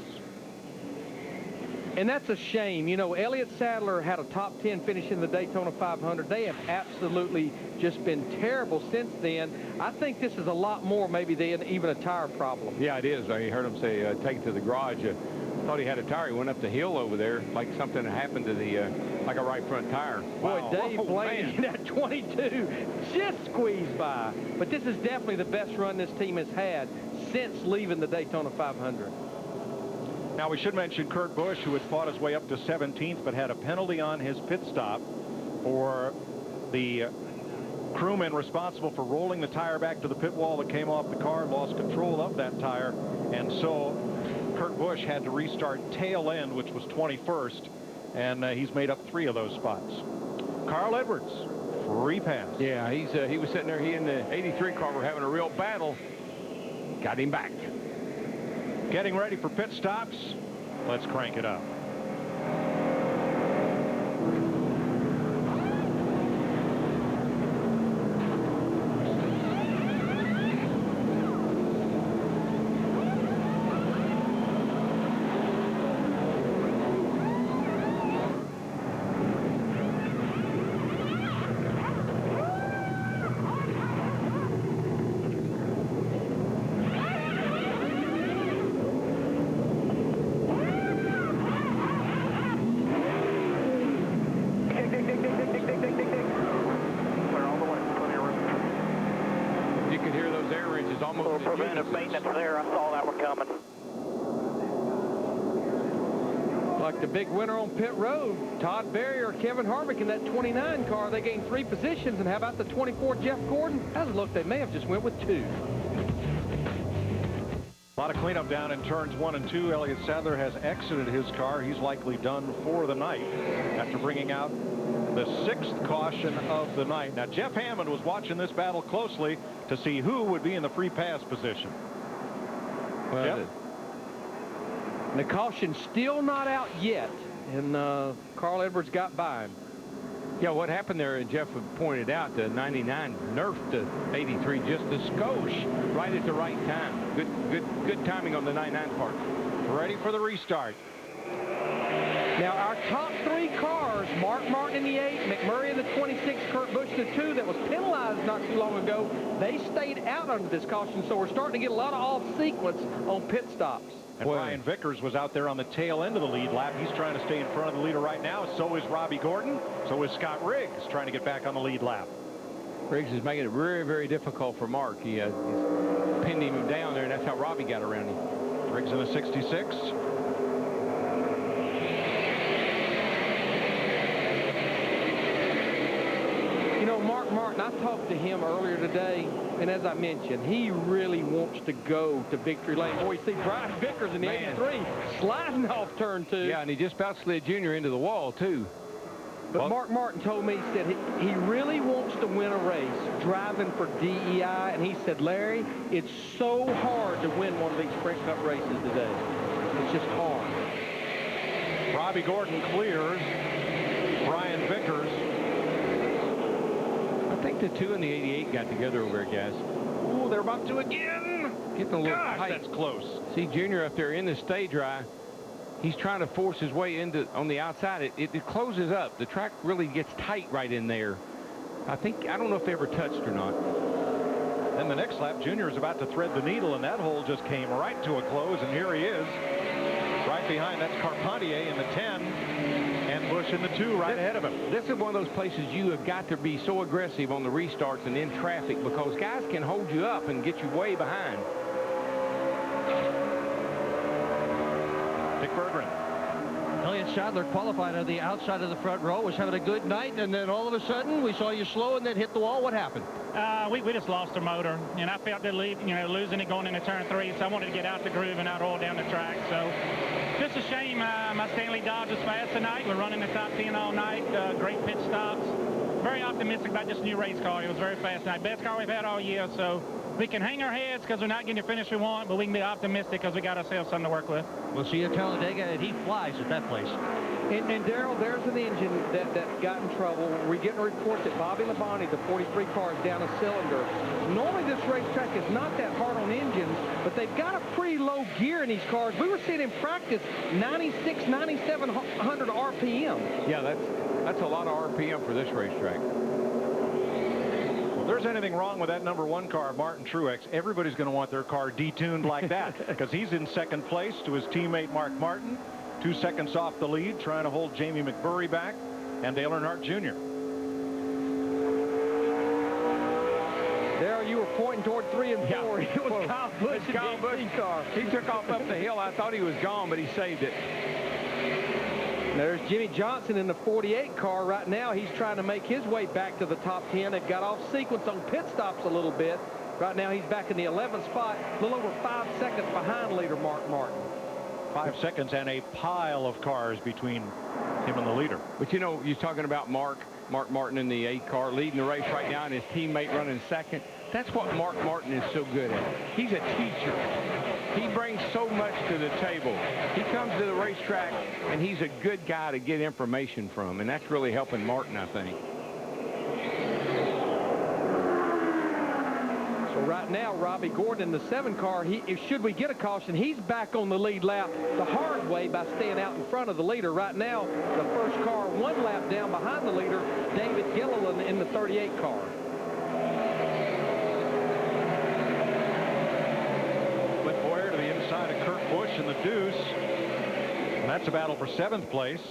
And that's a shame. You know, Elliott Sadler had a top 10 finish in the Daytona 500. They have absolutely just been terrible since then. I think this is a lot more maybe than even a tire problem. Yeah, it is. I heard him say take it to the garage. thought he had a tire. He went up the hill over there like something that happened to the, like a right front tire. Boy, Wow. Dave Whoa, Blaney in that 22 just squeezed by. But this is definitely the best run this team has had since leaving the Daytona 500. Now, we should mention Kurt Busch, who had fought his way up to 17th, but had a penalty on his pit stop for the crewman responsible for rolling the tire back to the pit wall that came off the car, lost control of that tire, and so Kurt Busch had to restart tail end, which was 21st, and he's made up 3 of those spots. Carl Edwards, free pass. Yeah, he was sitting there. He and the 83 car were having a real battle. Got him back. Getting ready for pit stops. Let's crank it up. Preventive maintenance there. I saw that one coming. Like the big winner on pit road, Todd Berry or Kevin Harvick in that 29 car. They gained 3 positions. And how about the 24 Jeff Gordon? That look, they may have just went with 2. A lot of cleanup down in turns 1 and 2. Elliott Sadler has exited his car. He's likely done for the night after bringing out the 6th caution of the night. Now, Jeff Hammond was watching this battle closely to see who would be in the free pass position. Well, Yep. the caution's still not out yet, and Carl Edwards got by him. Yeah, what happened there, Jeff pointed out, the 99 nerfed the 83 just a skosh right at the right time. Good timing on the 99 part. Ready for the restart. Now, our top 3 cars, Mark Martin in the 8, McMurray in the 26, Kurt Busch in the 2, that was penalized not too long ago, they stayed out under this caution, so we're starting to get a lot of off-sequence on pit stops. And Brian Vickers was out there on the tail end of the lead lap. He's trying to stay in front of the leader right now. So is Robbie Gordon. So is Scott Riggs trying to get back on the lead lap. Riggs is making it very, very difficult for Mark. He's pinned him down there, and that's how Robbie got around him. Riggs in a 66. You know, Mark Martin, I talked to him earlier today, and as I mentioned, he really wants to go to victory lane. Boy, you see Brian Vickers in the 83 sliding off turn 2. Yeah, and he just about slid Junior into the wall, too. But Mark Martin told me, he said he really wants to win a race driving for DEI, and he said, Larry, it's so hard to win one of these Sprint Cup races today. It's just hard. Robbie Gordon clears Brian Vickers. I think the 2 and the 88 got together over there, guys. Ooh, they're about to again. Getting a little tight. That's close. See Junior up there in the stay dry. He's trying to force his way into on the outside. It closes up. The track really gets tight right in there. I don't know if they ever touched or not. Then the next lap, Junior is about to thread the needle, and that hole just came right to a close, and here he is. Right behind, that's Carpentier in the 10, and Busch in the 2 right ahead of him. This is one of those places you have got to be so aggressive on the restarts and in traffic, because guys can hold you up and get you way behind. Dick Berggren. Elliott Sadler qualified on the outside of the front row, was having a good night, and then all of a sudden we saw you slow and then hit the wall. What happened? We just lost the motor, and I felt the lead, losing it going into turn 3, so I wanted to get out the groove and not roll down the track. So just a shame. My Stanley Dodge was fast tonight. We're running the top 10 all night. Great pit stops. Very optimistic about this new race car. It was very fast tonight. Best car we've had all year, so we can hang our heads because we're not getting the finish we want, but we can be optimistic because we got ourselves something to work with. We'll see you at Talladega, and he flies at that place. And Darrell, there's an engine that got in trouble. We're getting a report that Bobby Labonte, the 43 car, is down a cylinder. Normally this racetrack is not that hard on engines, but they've got a pretty low gear in these cars. We were seeing in practice 96, 9,700 RPM. Yeah, that's a lot of RPM for this racetrack. Well, there's anything wrong with that #1 car, Martin Truex, everybody's going to want their car detuned like that, because he's in second place to his teammate Mark Martin, 2 seconds off the lead, trying to hold Jamie McMurray back and Dale Earnhardt Jr. There you were pointing toward 3 and 4. Yeah. It was Kyle Busch. Kyle Busch car. He took off up the hill. I thought he was gone, but he saved it. There's Jimmie Johnson in the 48 car. Right now, he's trying to make his way back to the top 10. They've got off sequence on pit stops a little bit. Right now, he's back in the 11th spot, a little over 5 seconds behind leader Mark Martin. 5 seconds and a pile of cars between him and the leader. But you know, you're talking about Mark Martin in the 8 car leading the race right now, and his teammate running second. That's what Mark Martin is so good at. He's a teacher. He brings so much to the table. He comes to the racetrack, and he's a good guy to get information from, and that's really helping Martin, I think. So right now, Robbie Gordon in the 7 car, should we get a caution, he's back on the lead lap the hard way by staying out in front of the leader. Right now, the first car 1 lap down behind the leader, David Gilliland in the 38 car. Clint Boyer to the inside of Kurt Busch in the deuce. And that's a battle for 7th place.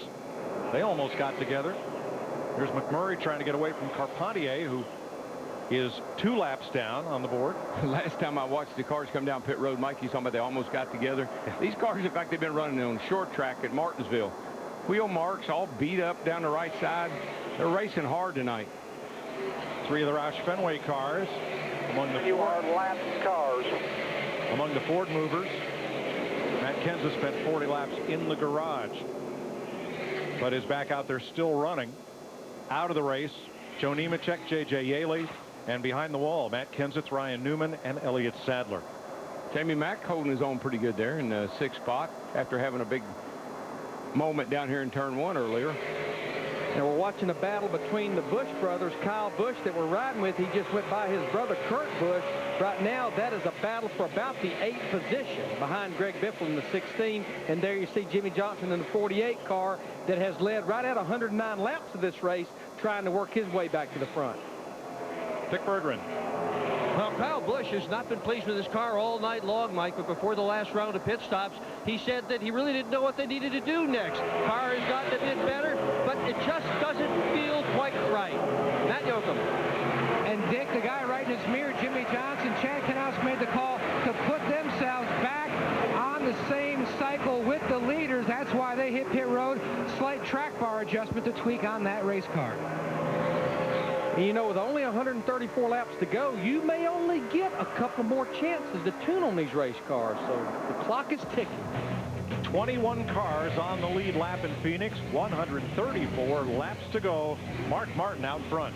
They almost got together. Here's McMurray trying to get away from Carpentier, who is 2 laps down on the board. Last time I watched the cars come down pit road, Mike, he's talking about they almost got together. These cars, in fact, they've been running on short track at Martinsville. Wheel marks all beat up down the right side. They're racing hard tonight. 3 of the Roush Fenway cars among the among the Ford movers. Matt Kenseth spent 40 laps in the garage, but is back out there still running. Out of the race, Joe Nemechek, J.J. Yaley, and behind the wall, Matt Kenseth, Ryan Newman, and Elliott Sadler. Jamie Mack holding his own pretty good there in the 6th spot after having a big moment down here in turn 1 earlier. And we're watching a battle between the Busch brothers. Kyle Busch that we're riding with, he just went by his brother Kurt Busch. Right now, that is a battle for about the 8th position behind Greg Biffle in the 16. And there you see Jimmie Johnson in the 48 car that has led right at 109 laps of this race, trying to work his way back to the front. Dick Berggren. Well, Kyle Busch has not been pleased with his car all night long, Mike, but before the last round of pit stops, he said that he really didn't know what they needed to do next. Car has gotten a bit better, but it just doesn't feel quite right. Matt Yoakum. And Dick, the guy right in his mirror, Jimmie Johnson, Chad Knaus made the call to put themselves back on the same cycle with the leaders. That's why they hit pit road. Slight track bar adjustment to tweak on that race car. And you know, with only 134 laps to go, you may only get a couple more chances to tune on these race cars. So the clock is ticking. 21 cars on the lead lap in Phoenix. 134 laps to go. Mark Martin out front.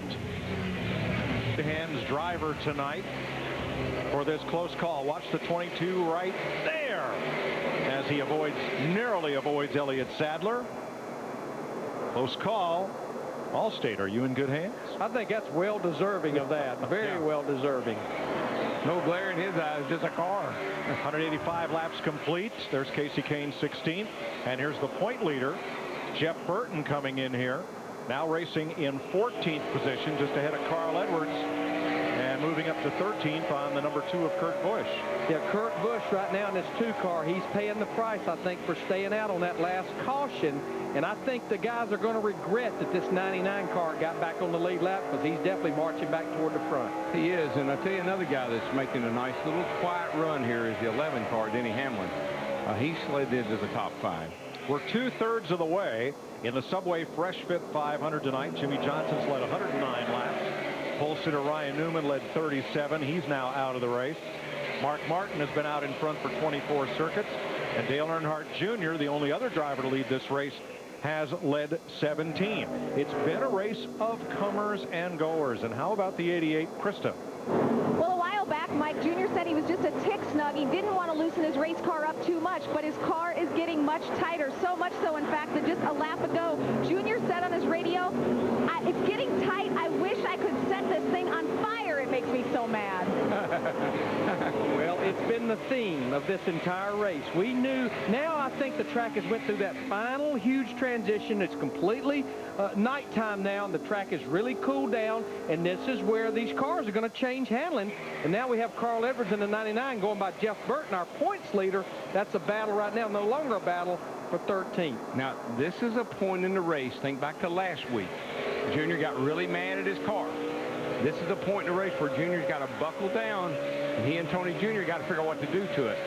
Hands driver tonight for this close call. Watch the 22 right there as he narrowly avoids Elliott Sadler. Close call. Allstate, are you in good hands? I think that's well deserving of that. Very well deserving. No glare in his eyes, just a car. 185 laps complete. There's Casey Kane 16th. And here's the point leader, Jeff Burton, coming in here. Now racing in 14th position, just ahead of Carl Edwards. And moving up to 13th on the number 2 of Kurt Busch. Yeah, Kurt Busch right now in this 2 car, he's paying the price, I think, for staying out on that last caution. And I think the guys are going to regret that this 99 car got back on the lead lap, because he's definitely marching back toward the front. He is, and I'll tell you another guy that's making a nice little quiet run here is the 11 car, Denny Hamlin. He slid into the top 5. We're 2/3 of the way in the Subway Fresh Fit 500 tonight. Jimmie Johnson's led 109 laps. Pole sitter Ryan Newman led 37. He's now out of the race. Mark Martin has been out in front for 24 circuits. And Dale Earnhardt Jr., the only other driver to lead this race, has led 17. It's been a race of comers and goers. And how about the 88, Krista? Well, a while back, Mike Jr. said he was just a tick snug. He didn't want to loosen his race car up too much, but his car is getting much tighter. So much so, in fact, that just a lap ago, Jr. said on his radio, it's getting tight. I wish I could set this thing on fire. It makes me so mad. Well, It's been the theme of this entire race. We knew, now I think the track has went through that final huge transition. It's completely nighttime now, and the track has really cooled down, and this is where these cars are going to change handling. And now we have Carl Edwards in the 99 going by Jeff Burton, our points leader. That's a battle right now, no longer a battle for 13th. Now, this is a point in the race. Think back to last week. Junior got really mad at his car. This is a point in the race where Junior's got to buckle down, and he and Tony Jr. got to figure out what to do to it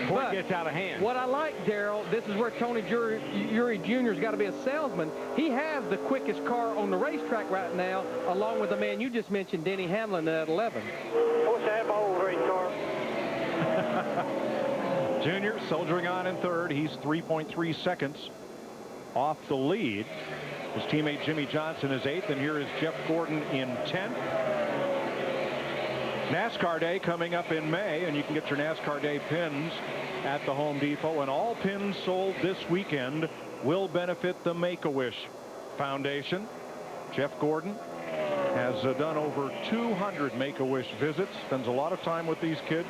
before it gets out of hand. What I like, Darrell, this is where Tony Uri Jr.'s got to be a salesman. He has the quickest car on the racetrack right now, along with the man you just mentioned, Denny Hamlin, at 11. I wish I had my old race car. Junior soldiering on in third. He's 3.3 seconds off the lead. His teammate Jimmie Johnson is 8th, and here is Jeff Gordon in 10th. NASCAR Day coming up in May, and you can get your NASCAR Day pins at the Home Depot, and all pins sold this weekend will benefit the Make-A-Wish Foundation. Jeff Gordon has done over 200 Make-A-Wish visits, spends a lot of time with these kids,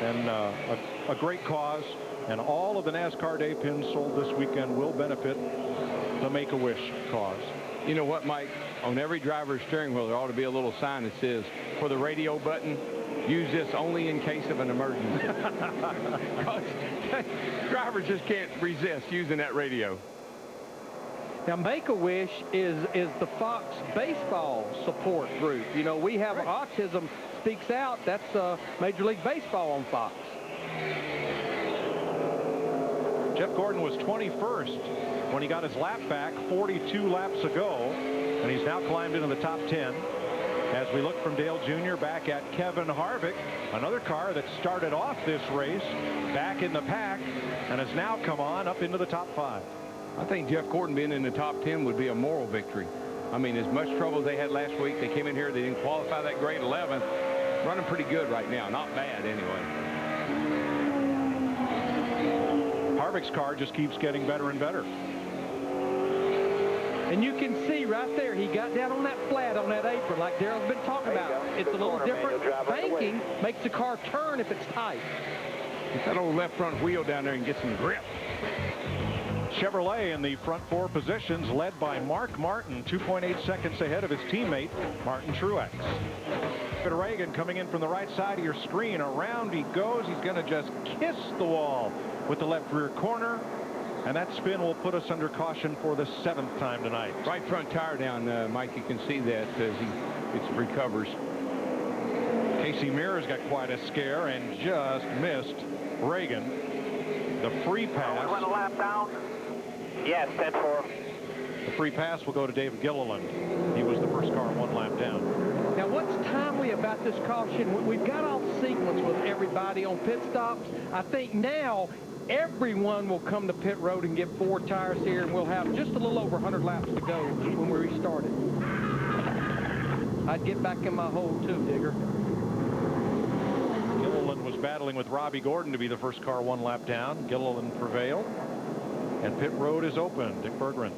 and a great cause. And all of the NASCAR Day pins sold this weekend will benefit the Make-A-Wish cause. You know what, Mike? On every driver's steering wheel, there ought to be a little sign that says, for the radio button, use this only in case of an emergency. Because drivers just can't resist using that radio. Now, Make-A-Wish is the Fox baseball support group. You know, we have Autism Speaks Out. That's Major League Baseball on Fox. Jeff Gordon was 21st when he got his lap back 42 laps ago, and he's now climbed into the top 10. As we look from Dale Jr. back at Kevin Harvick, another car that started off this race back in the pack and has now come on up into the top 5. I think Jeff Gordon being in the top 10 would be a moral victory. I mean, as much trouble as they had last week, they came in here, they didn't qualify that grade 11th. Running pretty good right now. Not bad, anyway. Harvick's car just keeps getting better and better. And you can see right there, he got down on that flat on that apron like Darrell's been talking about. It's a little different. Banking makes the car turn if it's tight. Get that old left front wheel down there and get some grip. Chevrolet in the front 4 positions, led by Mark Martin, 2.8 seconds ahead of his teammate, Martin Truex. Reagan coming in from the right side of your screen. Around he goes. He's going to just kiss the wall with the left rear corner. And that spin will put us under caution for the 7th time tonight. Right front tire down, Mike. You can see that as it recovers. Casey Mears got quite a scare and just missed Reagan. The free pass. We went a lap down. Yes, 10-4. The free pass will go to David Gilliland. He was the first car 1 lap down. Now, what's timely about this caution? We've got off sequence with everybody on pit stops. I think now everyone will come to pit road and get 4 tires here, and we'll have just a little over 100 laps to go when we restart it. I'd get back in my hole too, Digger. Gilliland was battling with Robbie Gordon to be the first car 1 lap down. Gilliland prevailed, and pit road is open. Dick Berggren.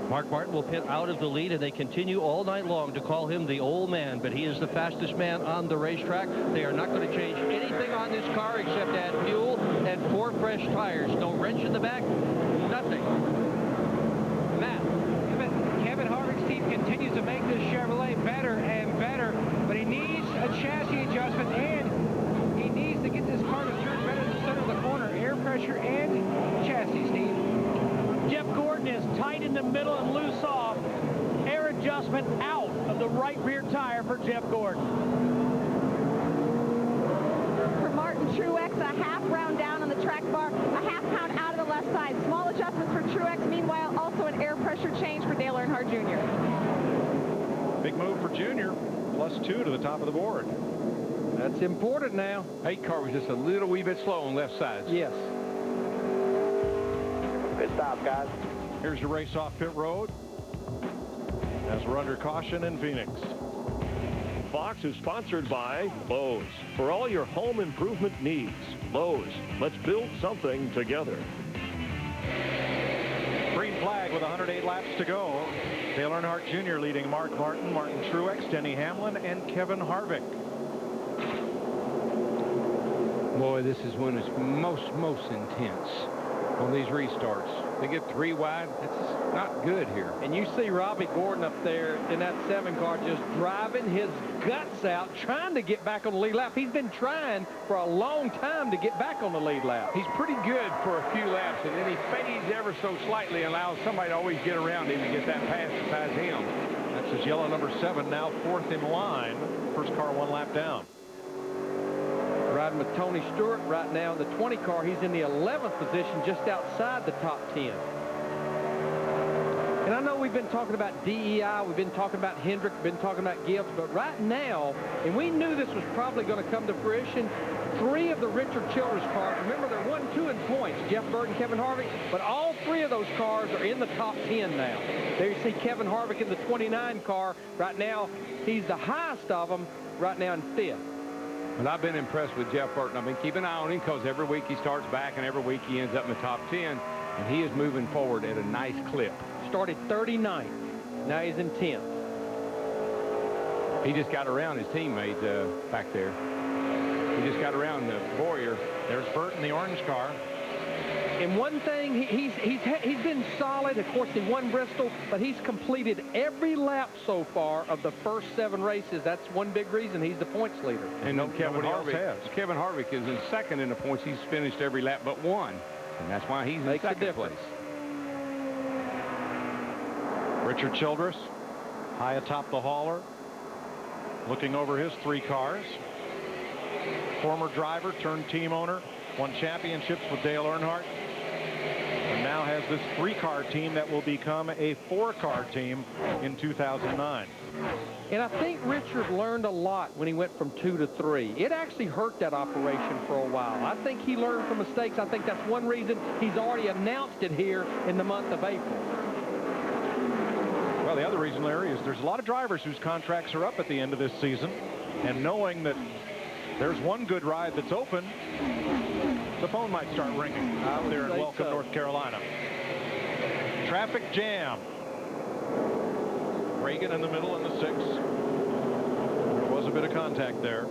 Mark Martin will pit out of the lead, and they continue all night long to call him the old man, but he is the fastest man on the racetrack. They are not going to change anything on this car except add fuel and 4 fresh tires. No wrench in the back, nothing. Matt, Kevin Harvick's team continues to make this Chevrolet better and better, but he needs a chassis adjustment, and he needs to get this car to turn better in the center of the corner. Air pressure and chassis, Steve. Jeff Gordon is tight in the middle and loose off. Air adjustment out of the right rear tire for Jeff Gordon. For Martin Truex, a half round down on the track bar, a half pound out of the left side. Small adjustments for Truex. Meanwhile, also an air pressure change for Dale Earnhardt Jr. Big move for Junior. +2 to the top of the board. That's important now. 8 car was just a little wee bit slow on left side. Yes. Good stop, guys. Here's your race off pit road as we're under caution in Phoenix. Fox is sponsored by Lowe's. For all your home improvement needs, Lowe's. Let's build something together. Green flag with 108 laps to go. Dale Earnhardt Jr. leading Mark Martin, Martin Truex, Denny Hamlin, and Kevin Harvick. Boy, this is when it's most intense on these restarts. They get 3 wide. That's not good here. And you see Robbie Gordon up there in that 7 car just driving his guts out, trying to get back on the lead lap. He's been trying for a long time to get back on the lead lap. He's pretty good for a few laps, and then he fades ever so slightly, allows somebody to always get around him and get that pass besides him. That's his yellow number 7, now 4th in line. First car 1 lap down. Riding with Tony Stewart right now in the 20 car. He's in the 11th position, just outside the top 10. And I know we've been talking about DEI, we've been talking about Hendrick, we've been talking about Gibbs, but right now, and we knew this was probably going to come to fruition, 3 of the Richard Childress cars, remember they're 1, 2 in points, Jeff Burton, Kevin Harvick, but all 3 of those cars are in the top 10 now. There you see Kevin Harvick in the 29 car. Right now, he's the highest of them, right now in 5th. But I've been impressed with Jeff Burton. I've been keeping an eye on him because every week he starts back and every week he ends up in the top 10. And he is moving forward at a nice clip. Started 39th. Now he's in 10th. He just got around his teammate back there. He just got around Boyer. There's Burton, the orange car. And one thing, he's been solid. Of course, he won Bristol, but he's completed every lap so far of the first 7 races. That's one big reason he's the points leader. And Kevin Harvick is in 2nd in the points. He's finished every lap but 1. And that's why he's in 2nd place. Richard Childress, high atop the hauler, looking over his 3 cars. Former driver turned team owner, won championships with Dale Earnhardt, and now has this 3-car team that will become a 4-car team in 2009. And I think Richard learned a lot when he went from 2 to 3. It actually hurt that operation for a while. I think he learned from mistakes. I think that's one reason he's already announced it here in the month of April. Well, the other reason, Larry, is there's a lot of drivers whose contracts are up at the end of this season, and knowing that there's one good ride that's open, the phone might start ringing out there in Welcome, North Carolina. Traffic jam. Reagan in the middle in the 6. There was a bit of contact there.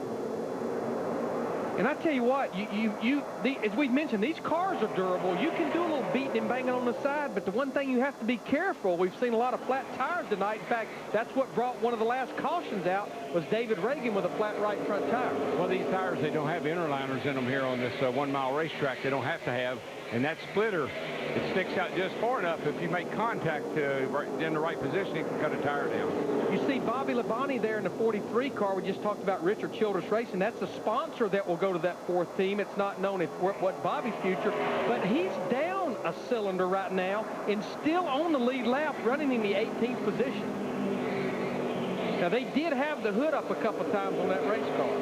And I tell you what, as we've mentioned, these cars are durable. You can do a little beating and banging on the side, but the one thing you have to be careful, we've seen a lot of flat tires tonight. In fact, that's what brought one of the last cautions out, was David Reagan with a flat right front tire. Well, these tires, they don't have interliners in them here on this 1-mile racetrack. They don't have to have. And that splitter, it sticks out just far enough. If you make contact in the right position, it can cut a tire down. You see Bobby Labonte there in the 43 car. We just talked about Richard Childress Racing. That's a sponsor that will go to that 4th team. It's not known what Bobby's future, but he's down a cylinder right now and still on the lead lap, running in the 18th position. Now, they did have the hood up a couple times on that race car.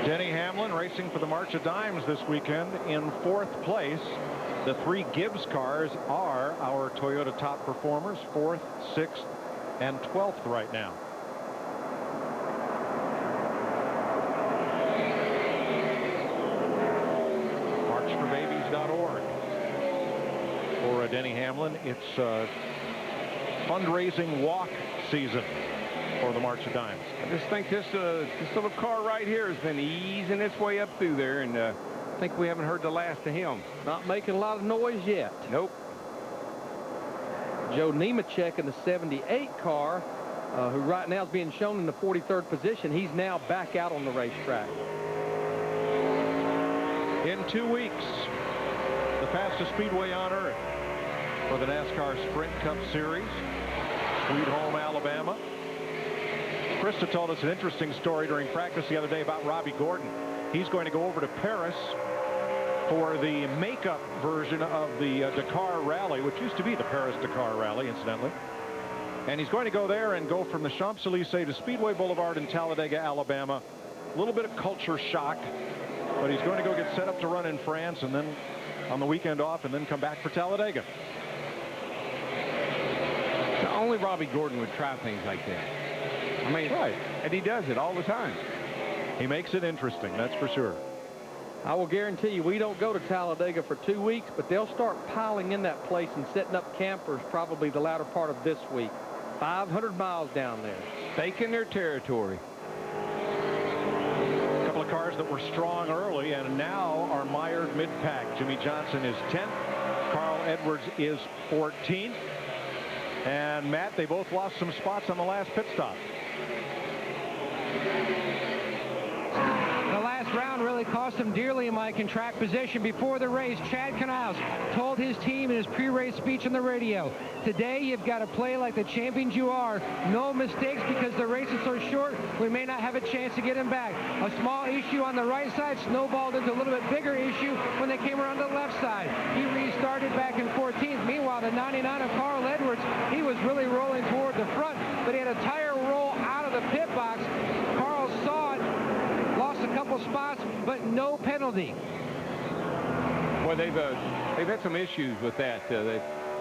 Denny Hamlin racing for the March of Dimes this weekend in 4th place. The 3 Gibbs cars are our Toyota top performers, 4th, 6th, and 12th right now. Marchforbabies.org. For Denny Hamlin, it's fundraising walk season for the March of Dimes. I just think this little car right here has been easing its way up through there, and I think we haven't heard the last of him. Not making a lot of noise yet. Nope. Joe Nemechek in the 78 car, who right now is being shown in the 43rd position. He's now back out on the racetrack. In 2 weeks, the fastest speedway on earth for the NASCAR Sprint Cup Series, Sweet Home, Alabama. Krista told us an interesting story during practice the other day about Robbie Gordon. He's going to go over to Paris for the makeup version of the Dakar Rally, which used to be the Paris-Dakar Rally, incidentally. And he's going to go there and go from the Champs-Élysées to Speedway Boulevard in Talladega, Alabama. A little bit of culture shock, but he's going to go get set up to run in France and then on the weekend off and then come back for Talladega. So only Robbie Gordon would try things like that. I mean, right. And he does it all the time. He makes it interesting, that's for sure. I will guarantee you we don't go to Talladega for 2 weeks, but they'll start piling in that place and setting up campers probably the latter part of this week. 500 miles down there. Staking their territory. A couple of cars that were strong early and now are mired mid-pack. Jimmie Johnson is 10th. Carl Edwards is 14th. And Matt, they both lost some spots on the last pit stop. The last round really cost him dearly, Mike, in track position. Before the race, Chad Knaus told his team in his pre-race speech on the radio, today you've got to play like the champions you are. No mistakes, because the race is so short, we may not have a chance to get him back. A small issue on the right side snowballed into a little bit bigger issue when they came around the left side. He restarted back in 14th. Meanwhile, the 99 of Carl Edwards, he was really rolling toward the front, but he had a tire roll out of the pit box. Carl saw it, lost a couple spots, but no penalty. Well, they've had some issues with that.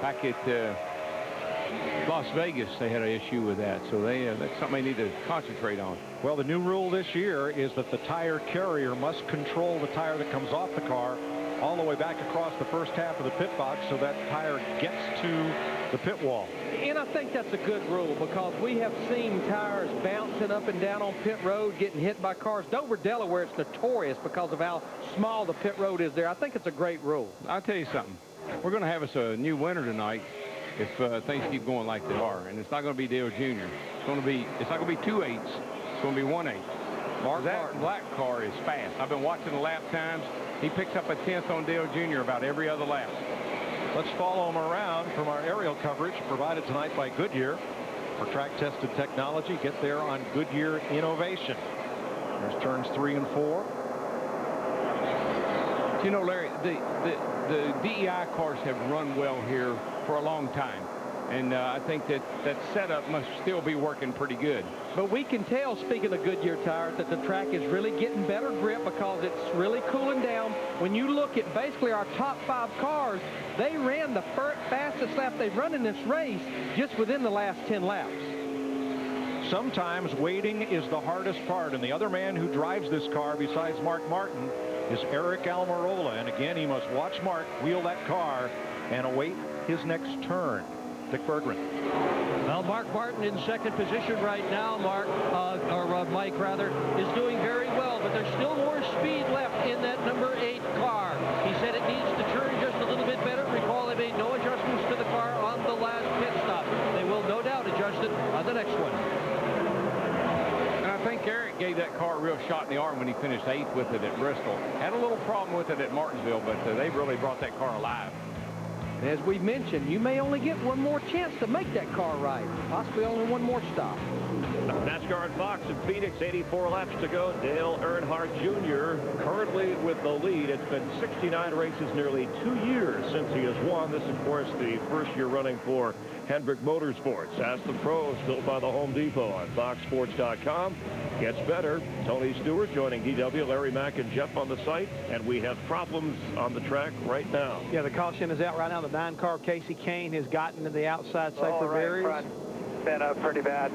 Back at Las Vegas, they had an issue with that, so that's something they need to concentrate on. Well, the new rule this year is that the tire carrier must control the tire that comes off the car all the way back across the first half of the pit box so that tire gets to the pit wall. And I think that's a good rule, because we have seen tires bouncing up and down on pit road, getting hit by cars. Dover, Delaware, it's notorious because of how small the pit road is there. I think it's a great rule. I'll tell you something. We're going to have us a new winner tonight if things keep going like they are. And it's not going to be Dale Jr. It's not going to be 2 8s. It's going to be 1 8. That black car is fast. I've been watching the lap times. He picks up a 10th on Dale Jr. about every other lap. Let's follow him around from our aerial coverage provided tonight by Goodyear. For track-tested technology, get there on Goodyear Innovation. There's turns 3 and 4. You know, Larry, the DEI cars have run well here for a long time. And I think that setup must still be working pretty good. But we can tell, speaking of Goodyear tires, that the track is really getting better grip because it's really cooling down. When you look at basically our top 5 cars, they ran the fastest lap they've run in this race just within the last 10 laps. Sometimes waiting is the hardest part, and the other man who drives this car besides Mark Martin is Eric Almirola. And again, he must watch Mark wheel that car and await his next turn. Dick Berggren. Well, Mark Martin in second position right now, Mike rather, is doing very well, but there's still more speed left in that number 8 car. He said it needs to turn just a little bit better. Recall they made no adjustments to the car on the last pit stop. They will no doubt adjust it on the next one. And I think Eric gave that car a real shot in the arm when he finished 8th with it at Bristol. Had a little problem with it at Martinsville, but they really brought that car alive. As we mentioned, you may only get one more chance to make that car right. Possibly only one more stop. NASCAR and Fox in Phoenix, 84 laps to go. Dale Earnhardt Jr. currently with the lead. It's been 69 races, nearly 2 years since he has won. This, of course, the first year running for Hendrick Motorsports. Ask the Pros, built by the Home Depot on FoxSports.com. Gets better. Tony Stewart joining DW, Larry Mack and Jeff on the site. And we have problems on the track right now. Yeah, the caution is out right now. The 9-car Casey Kane has gotten to the outside safety barriers. Been up pretty bad.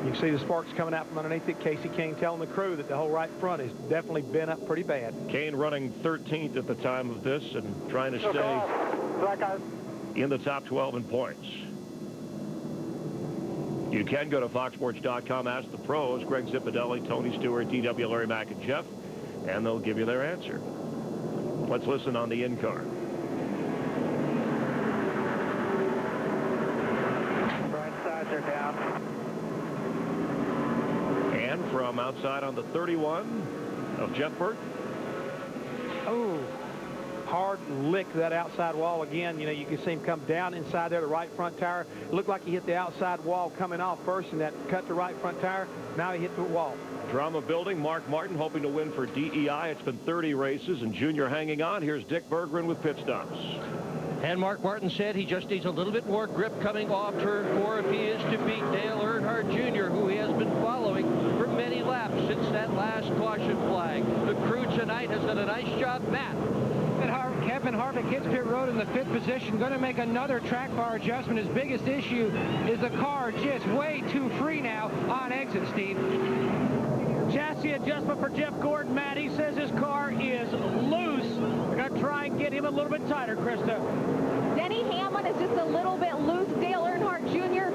You can see the sparks coming out from underneath it. Casey Kane telling the crew that the whole right front has definitely been up pretty bad. Kane running 13th at the time of this and trying to stay in the top 12 in points. You can go to FoxSports.com, ask the pros, Greg Zipadelli, Tony Stewart, DW, Larry Mack, and Jeff, and they'll give you their answer. Let's listen on the in-car. Right sides are down. And from outside on the 31 of Jeff Burton. Oh, hard lick that outside wall again. You know, you can see him come down inside there, the right front tire. It looked like he hit the outside wall coming off first, and that cut the right front tire. Now he hit the wall. Drama building. Mark Martin hoping to win for DEI. It's been 30 races, and Junior hanging on. Here's Dick Berggren with pit stops. And Mark Martin said he just needs a little bit more grip coming off turn 4 if he is to beat Dale Earnhardt Jr., who he has been following for many laps since that last caution flag. The crew tonight has done a nice job, Matt. Kevin Harvick hits pit road in the 5th position, going to make another track bar adjustment. His biggest issue is the car just way too free now on exit, Steve. Chassis adjustment for Jeff Gordon, Matt. He says his car is loose. We're going to try and get him a little bit tighter, Krista. Denny Hamlin is just a little bit loose. Dale Earnhardt Jr.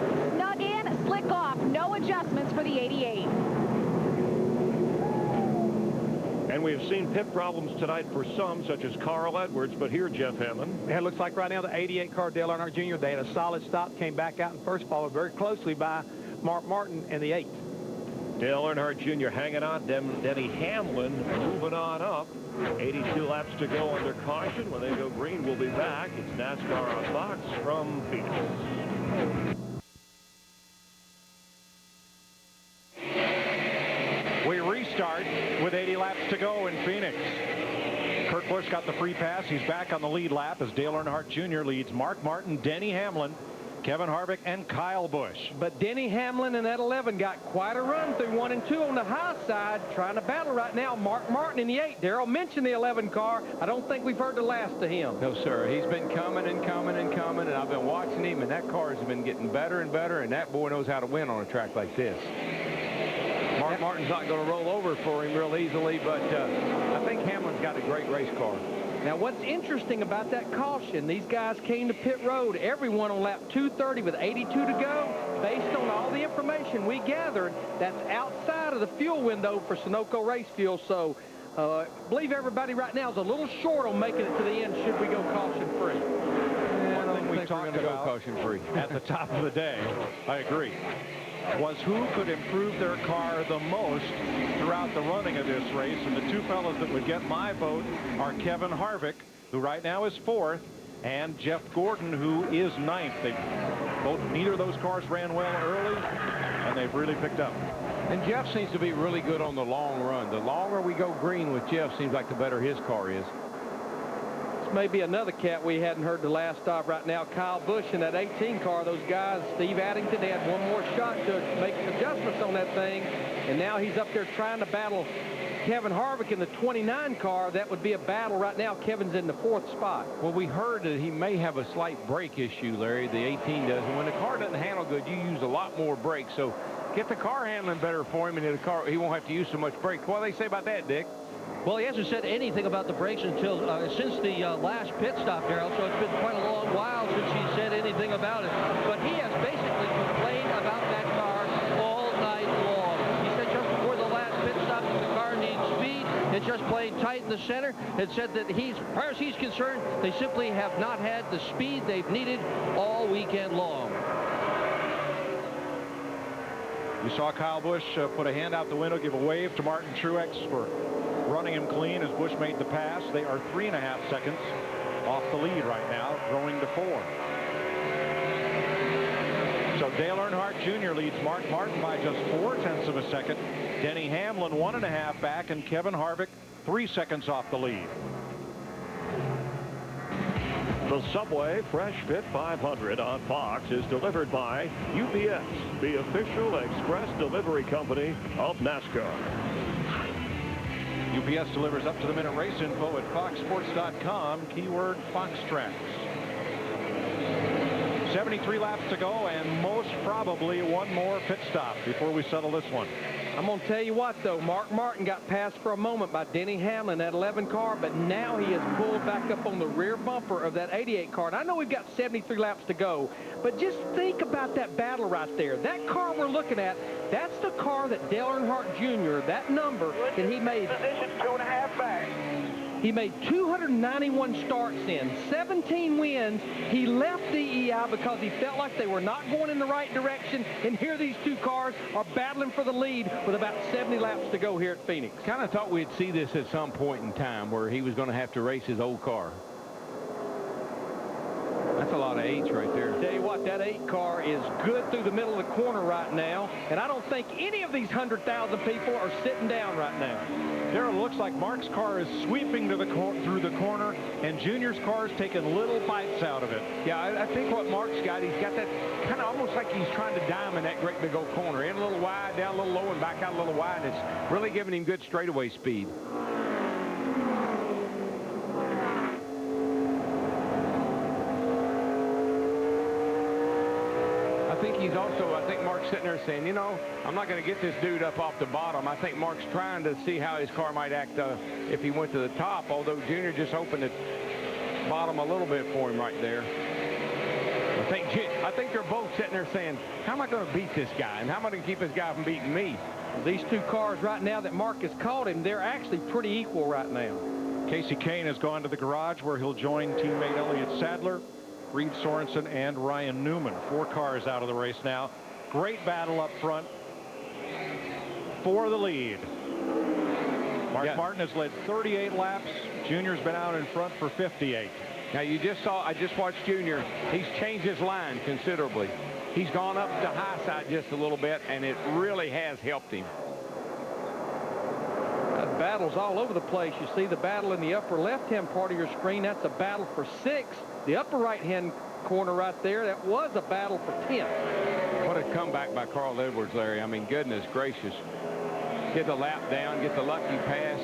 And we've seen pit problems tonight for some, such as Carl Edwards, but here, Jeff Hammond. Yeah, it looks like right now the 88 car, Dale Earnhardt Jr., they had a solid stop, came back out in first, followed very closely by Mark Martin in the 8th. Dale Earnhardt Jr. hanging on. Denny Hamlin moving on up. 82 laps to go under caution. When they go green, we'll be back. It's NASCAR on Fox from Phoenix. We restart with 80 laps to go in Phoenix. Kurt Busch got the free pass. He's back on the lead lap as Dale Earnhardt Jr. leads Mark Martin, Denny Hamlin, Kevin Harvick, and Kyle Busch. But Denny Hamlin in that 11 got quite a run through 1 and 2 on the high side, trying to battle right now. Mark Martin in the 8. Darrell mentioned the 11 car. I don't think we've heard the last of him. No, sir. He's been coming and coming and coming, and I've been watching him, and that car has been getting better and better, and that boy knows how to win on a track like this. Mark Martin's not going to roll over for him real easily, but I think Hamlin's got a great race car. Now, what's interesting about that caution, these guys came to pit road, everyone on lap 230 with 82 to go. Based on all the information we gathered, that's outside of the fuel window for Sunoco race fuel. So I believe everybody right now is a little short on making it to the end should we go caution-free. One thing we talked about caution-free at the top of the day, I agree, was who could improve their car the most throughout the running of this race. And the two fellows that would get my vote are Kevin Harvick, who right now is 4th, and Jeff Gordon, who is 9th. Neither of those cars ran well early, and they've really picked up. And Jeff seems to be really good on the long run. The longer we go green with Jeff, seems like the better his car is. Maybe another cat we hadn't heard the last stop right now. Kyle Busch in that 18 car. Those guys, Steve Addington, they had one more shot to make adjustments on that thing. And now he's up there trying to battle Kevin Harvick in the 29 car. That would be a battle right now. Kevin's in the 4th spot. Well, we heard that he may have a slight brake issue, Larry. The 18 does. And when the car doesn't handle good, you use a lot more brakes. So get the car handling better for him, and the car, he won't have to use so much brake. What do they say about that, Dick? Well, he hasn't said anything about the brakes until since the last pit stop, Darrell, so it's been quite a long while since he said anything about it. But he has basically complained about that car all night long. He said just before the last pit stop that the car needs speed. It's just playing tight in the center. It said that as far as he's concerned, they simply have not had the speed they've needed all weekend long. You saw Kyle Busch put a hand out the window, give a wave to Martin Truex for running him clean as Busch made the pass. They are 3.5 seconds off the lead right now, growing to 4. So Dale Earnhardt Jr. leads Mark Martin by just 0.4 of a second. Denny Hamlin 1.5 back, and Kevin Harvick 3 seconds off the lead. The Subway Fresh Fit 500 on Fox is delivered by UPS, the official express delivery company of NASCAR. UPS delivers up-to-the-minute race info at foxsports.com, keyword Foxtracks. 73 laps to go, and most probably one more pit stop before we settle this one. I'm going to tell you what, though. Mark Martin got passed for a moment by Denny Hamlin, that 11 car, but now he has pulled back up on the rear bumper of that 88 car. And I know we've got 73 laps to go, but just think about that battle right there. That car we're looking at, that's the car that Dale Earnhardt Jr., that number that he made. Position 2.5 back. He made 291 starts in, 17 wins. He left DEI because he felt like they were not going in the right direction. And here these two cars are battling for the lead with about 70 laps to go here at Phoenix. Kind of thought we'd see this at some point in time where he was going to have to race his old car. That's a lot of 8s right there. Tell you what, that 8 car is good through the middle of the corner right now. And I don't think any of these 100,000 people are sitting down right now. Darrell, looks like Mark's car is sweeping to through the corner, and Junior's car is taking little bites out of it. Yeah, I think what Mark's got, he's got that kind of almost like he's trying to diamond that great big old corner. In a little wide, down a little low, and back out a little wide. And it's really giving him good straightaway speed. I think Mark's sitting there saying, you know, I'm not going to get this dude up off the bottom. I think Mark's trying to see how his car might act if he went to the top, although Junior just opened the bottom a little bit for him right there. I think they're both sitting there saying, how am I going to beat this guy, and how am I going to keep this guy from beating me? These two cars right now that Mark has called him, they're actually pretty equal right now. Casey Kane has gone to the garage where he'll join teammate Elliott Sadler, Reed Sorensen, and Ryan Newman. 4 cars out of the race now. Great battle up front for the lead. Mark Martin has led 38 laps. Junior's been out in front for 58. Now you just saw, I just watched Junior. He's changed his line considerably. He's gone up the high side just a little bit, and it really has helped him. Battles all over the place. You see the battle in the upper left-hand part of your screen. That's a battle for 6th. The upper right-hand corner right there, that was a battle for 10th. What a comeback by Carl Edwards, Larry. I mean, goodness gracious. Get the lap down, get the lucky pass.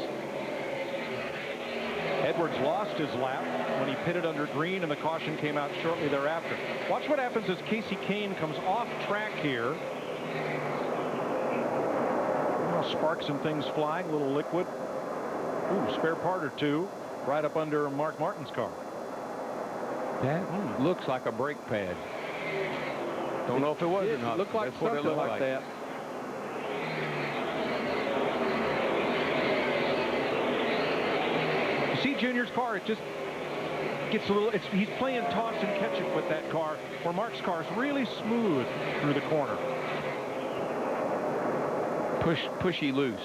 Edwards lost his lap when he pitted under green, and the caution came out shortly thereafter. Watch what happens as Casey Kane comes off track here. Sparks and things flying, a little liquid. Ooh, spare part or two right up under Mark Martin's car. That looks like a brake pad. Don't know if it was or not. It looked like something like that. You see Junior's car, it just gets a little, he's playing toss and catch it with that car, where Mark's car is really smooth through the corner. Pushy loose,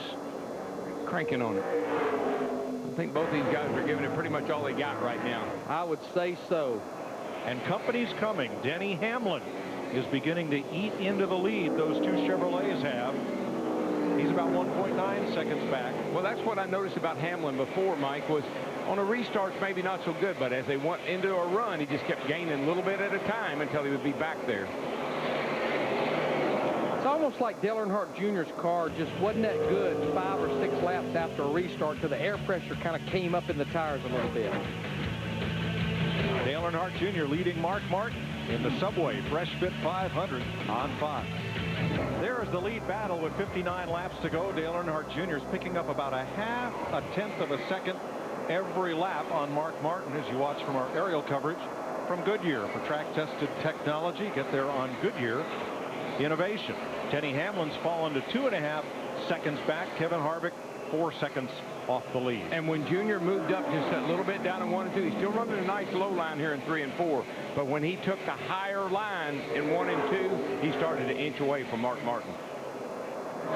cranking on it. I think both these guys are giving it pretty much all they got right now. I would say so. And company's coming. Denny Hamlin is beginning to eat into the lead those two Chevrolets have. He's about 1.9 seconds back. Well, that's what I noticed about Hamlin before, Mike, was on a restart maybe not so good, but as they went into a run, he just kept gaining a little bit at a time until he would be back there. It's almost like Dale Earnhardt Jr.'s car just wasn't that good 5 or 6 laps after a restart, till the air pressure kind of came up in the tires a little bit. Dale Earnhardt Jr. leading Mark Martin in the Subway Fresh Fit 500 on Fox. There is the lead battle with 59 laps to go. Dale Earnhardt Jr. is picking up about a tenth of a second every lap on Mark Martin, as you watch from our aerial coverage from Goodyear for track-tested technology. Get there on Goodyear innovation. Denny Hamlin's fallen to 2.5 seconds back. Kevin Harvick 4 seconds off the lead. And when Junior moved up just a little bit down in 1 and 2, he's still running a nice low line here in 3 and 4. But when he took the higher line in 1 and 2, he started to inch away from Mark Martin.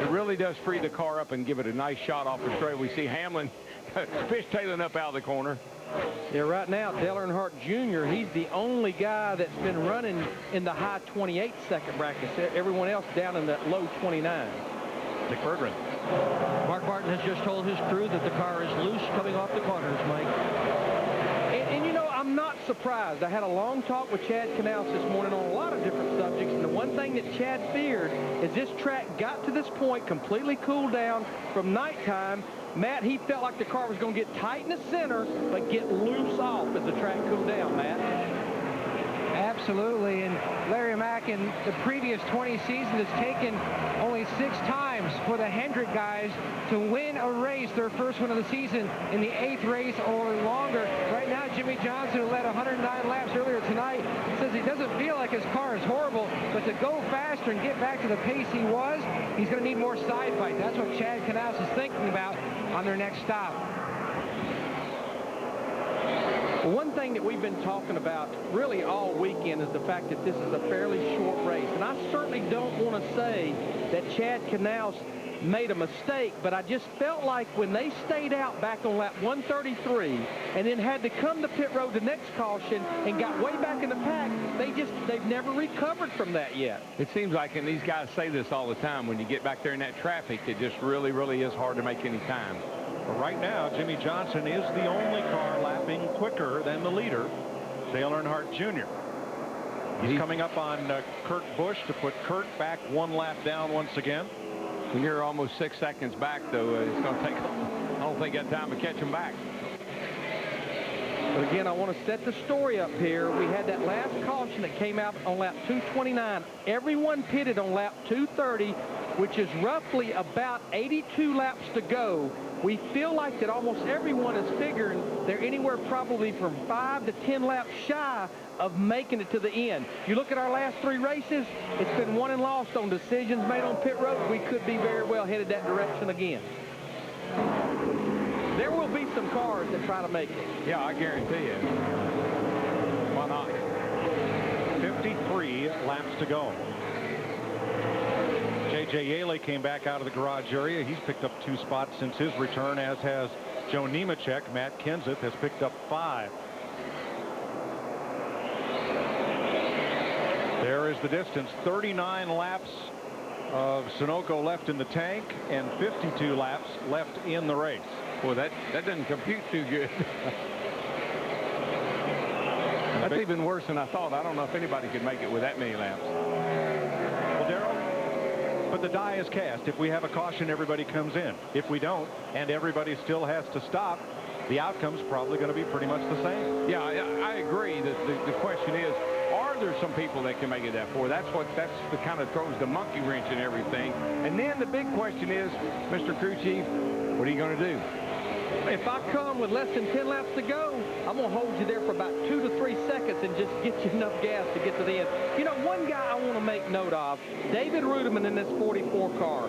It really does free the car up and give it a nice shot off the straight. We see Hamlin fishtailing up out of the corner. Yeah, right now, Dale Earnhardt Jr., he's the only guy that's been running in the high 28-second brackets. Everyone else down in that low 29. Dick Berggren. Mark Martin has just told his crew that the car is loose coming off the corners, Mike. And you know, I'm not surprised. I had a long talk with Chad Knaus this morning on a lot of different subjects, and the one thing that Chad feared is this track got to this point, completely cooled down from nighttime. Matt, he felt like the car was going to get tight in the center, but get loose off as the track cooled down, Matt. Absolutely, and Larry Mack in the previous 20 seasons has taken only 6 times for the Hendrick guys to win a race, their first one of the season, in the 8th race or longer. Right now, Jimmie Johnson, who led 109 laps earlier tonight, says he doesn't feel like his car is horrible, but to go faster and get back to the pace he was, he's going to need more side fight. That's what Chad Knaus is thinking about on their next stop. One thing that we've been talking about really all weekend is the fact that this is a fairly short race. And I certainly don't want to say that Chad Knaus made a mistake, but I just felt like when they stayed out back on lap 133 and then had to come to pit road the next caution and got way back in the pack, they've never recovered from that yet. It seems like, and these guys say this all the time, when you get back there in that traffic, it just really, really is hard to make any time. But right now, Jimmie Johnson is the only car lapping quicker than the leader, Dale Earnhardt Jr. He's coming up on Kurt Busch to put Kurt back 1 lap down once again. When you're almost 6 seconds back, though, it's going to take, I don't think, that time to catch him back. But again, I want to set the story up here. We had that last caution that came out on lap 229. Everyone pitted on lap 230, which is roughly about 82 laps to go. we feel like that almost everyone is figuring they're anywhere probably from 5 to 10 laps shy of making it to the end. You look at our last 3 races, it's been won and lost on decisions made on pit road. We could be very well headed that direction again. There will be some cars that try to make it. Yeah, I guarantee it. Why not? 53 laps to go. J.J. Yaley came back out of the garage area. He's picked up 2 spots since his return, as has Joe Nemechek. Matt Kenseth has picked up 5. There is the distance. 39 laps of Sunoco left in the tank and 52 laps left in the race. Well, that doesn't compute too good. That's even worse than I thought. I don't know if anybody could make it with that many laps. Well, Darrell, but the die is cast. If we have a caution, everybody comes in. If we don't, and everybody still has to stop, the outcome's probably going to be pretty much the same. Yeah, I agree. The question is, are there some people that can make it that far? That's the kind of throws the monkey wrench in everything. And then the big question is, Mr. Crew Chief, what are you going to do? If I come with less than 10 laps to go, I'm going to hold you there for about 2 to 3 seconds and just get you enough gas to get to the end. You know, one guy I want to make note of, David Rudiman in this 44 car.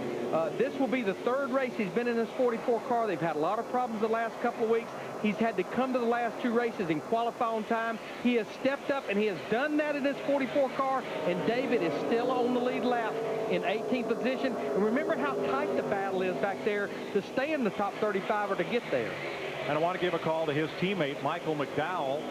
This will be the 3rd race he's been in this 44 car. They've had a lot of problems the last couple of weeks. He's had to come to the last 2 races and qualify on time. He has stepped up, and he has done that in this 44 car, and David is still on the lead lap in 18th position. And remember how tight the battle is back there to stay in the top 35 or to get there. And I want to give a call to his teammate, Michael McDowell,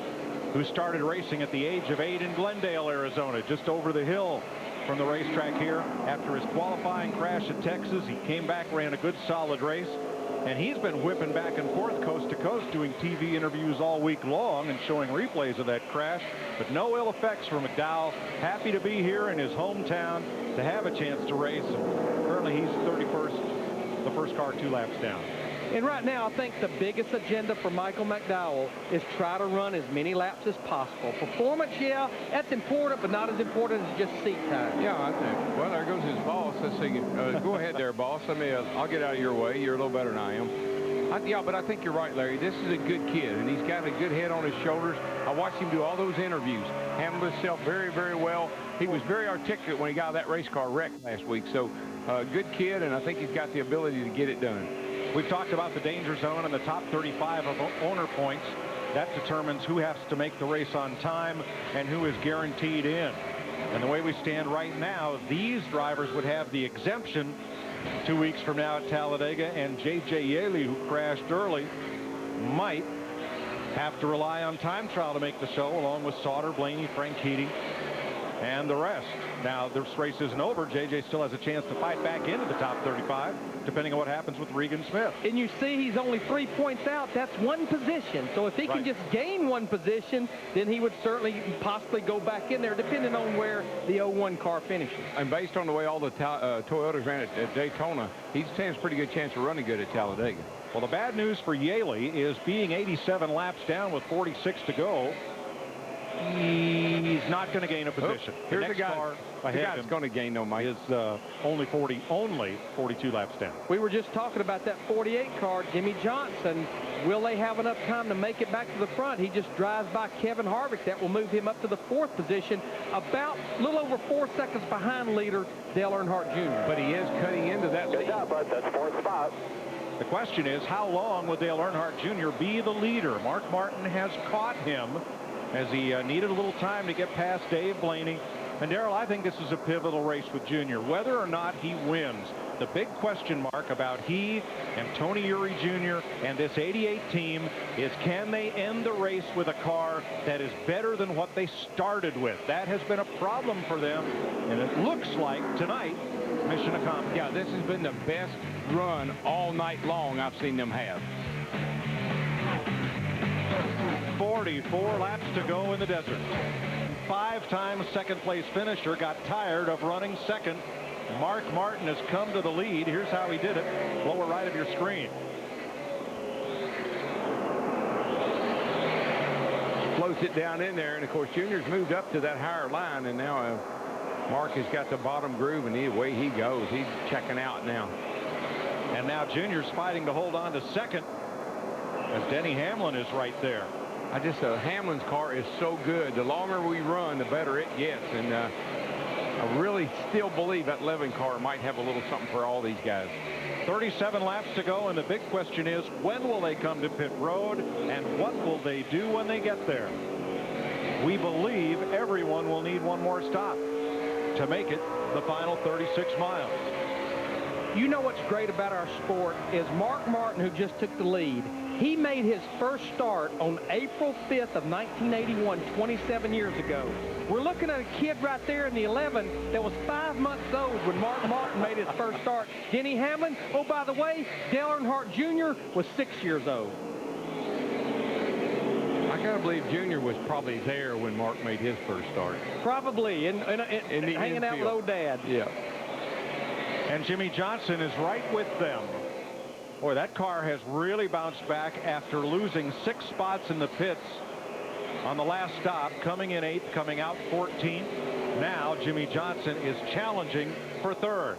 who started racing at the age of 8 in Glendale, Arizona, just over the hill from the racetrack here. After his qualifying crash at Texas, he came back, ran a good solid race, and he's been whipping back and forth coast to coast doing TV interviews all week long and showing replays of that crash, but no ill effects for McDowell. Happy to be here in his hometown to have a chance to race. Currently he's 31st, the first car 2 laps down. And right now, I think the biggest agenda for Michael McDowell is try to run as many laps as possible. Performance, yeah, that's important, but not as important as just seat time. Yeah, I think. Well, there goes his boss. Let's see. Go ahead there, boss. I'll get out of your way. You're a little better than I am. Yeah, but I think you're right, Larry. This is a good kid, and he's got a good head on his shoulders. I watched him do all those interviews, handled himself very, very well. He was very articulate when he got out of that race car wreck last week. So, good kid, and I think he's got the ability to get it done. We've talked about the danger zone and the top 35 of owner points. That determines who has to make the race on time and who is guaranteed in. And the way we stand right now, these drivers would have the exemption 2 weeks from now at Talladega, and J.J. Yaley, who crashed early, might have to rely on time trial to make the show, along with Sauter, Blaney, Frank Keating, and the rest. Now, this race isn't over. J.J. still has a chance to fight back into the top 35, depending on what happens with Regan Smith. And you see he's only 3 points out. That's 1 position. So if he can just gain 1 position, then he would certainly possibly go back in there, depending on where the 01 car finishes. And based on the way all the Toyotas ran at Daytona, he stands a pretty good chance of running good at Talladega. Well, the bad news for Yaley is being 87 laps down with 46 to go, he's not going to gain a position. Here's the guy that's going to gain, though, Mike. Is only 42 laps down. We were just talking about that 48 car, Jimmie Johnson. Will they have enough time to make it back to the front? He just drives by Kevin Harvick. That will move him up to the 4th position, about a little over 4 seconds behind leader Dale Earnhardt Jr. But he is cutting into that lead. Good job, bud. That's 4th spot. The question is, how long will Dale Earnhardt Jr. be the leader? Mark Martin has caught him as he needed a little time to get past Dave Blaney. And Darrell, I think this is a pivotal race with Junior. Whether or not he wins, the big question mark about he and Tony Eury Jr. and this 88 team is, can they end the race with a car that is better than what they started with? That has been a problem for them, and it looks like tonight, mission accomplished. Yeah, this has been the best run all night long I've seen them have. 44 laps to go in the desert. 5-time second place finisher got tired of running second. Mark Martin has come to the lead. Here's how he did it. Lower right of your screen. Floats it down in there, and of course Junior's moved up to that higher line, and now Mark has got the bottom groove, and away he goes. He's checking out now. And now Junior's fighting to hold on to second as Denny Hamlin is right there. Hamlin's car is so good. The longer we run, the better it gets. And I really still believe that Levin car might have a little something for all these guys. 37 laps to go, and the big question is, when will they come to pit road, and what will they do when they get there? We believe everyone will need one more stop to make it the final 36 miles. You know what's great about our sport is Mark Martin, who just took the lead. He made his first start on April 5th of 1981, 27 years ago. We're looking at a kid right there in the 11 that was 5 months old when Mark Martin made his first start. Denny Hamlin, oh, by the way, Dale Earnhardt Jr. was 6 years old. I gotta believe Junior was probably there when Mark made his first start. Probably, hanging out with old Dad. Yeah. And Jimmie Johnson is right with them. Boy, that car has really bounced back after losing 6 spots in the pits on the last stop, coming in 8th, coming out 14th. Now Jimmie Johnson is challenging for 3rd.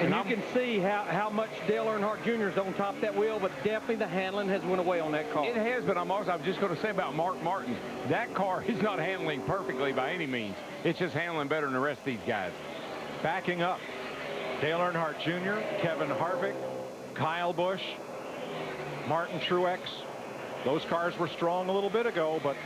And you can see how much Dale Earnhardt Jr. is on top of that wheel, but definitely the handling has went away on that car. It has, but I was just going to say about Mark Martin, that car is not handling perfectly by any means. It's just handling better than the rest of these guys. Backing up, Dale Earnhardt Jr., Kevin Harvick, Kyle Busch, Martin Truex. Those cars were strong a little bit ago, but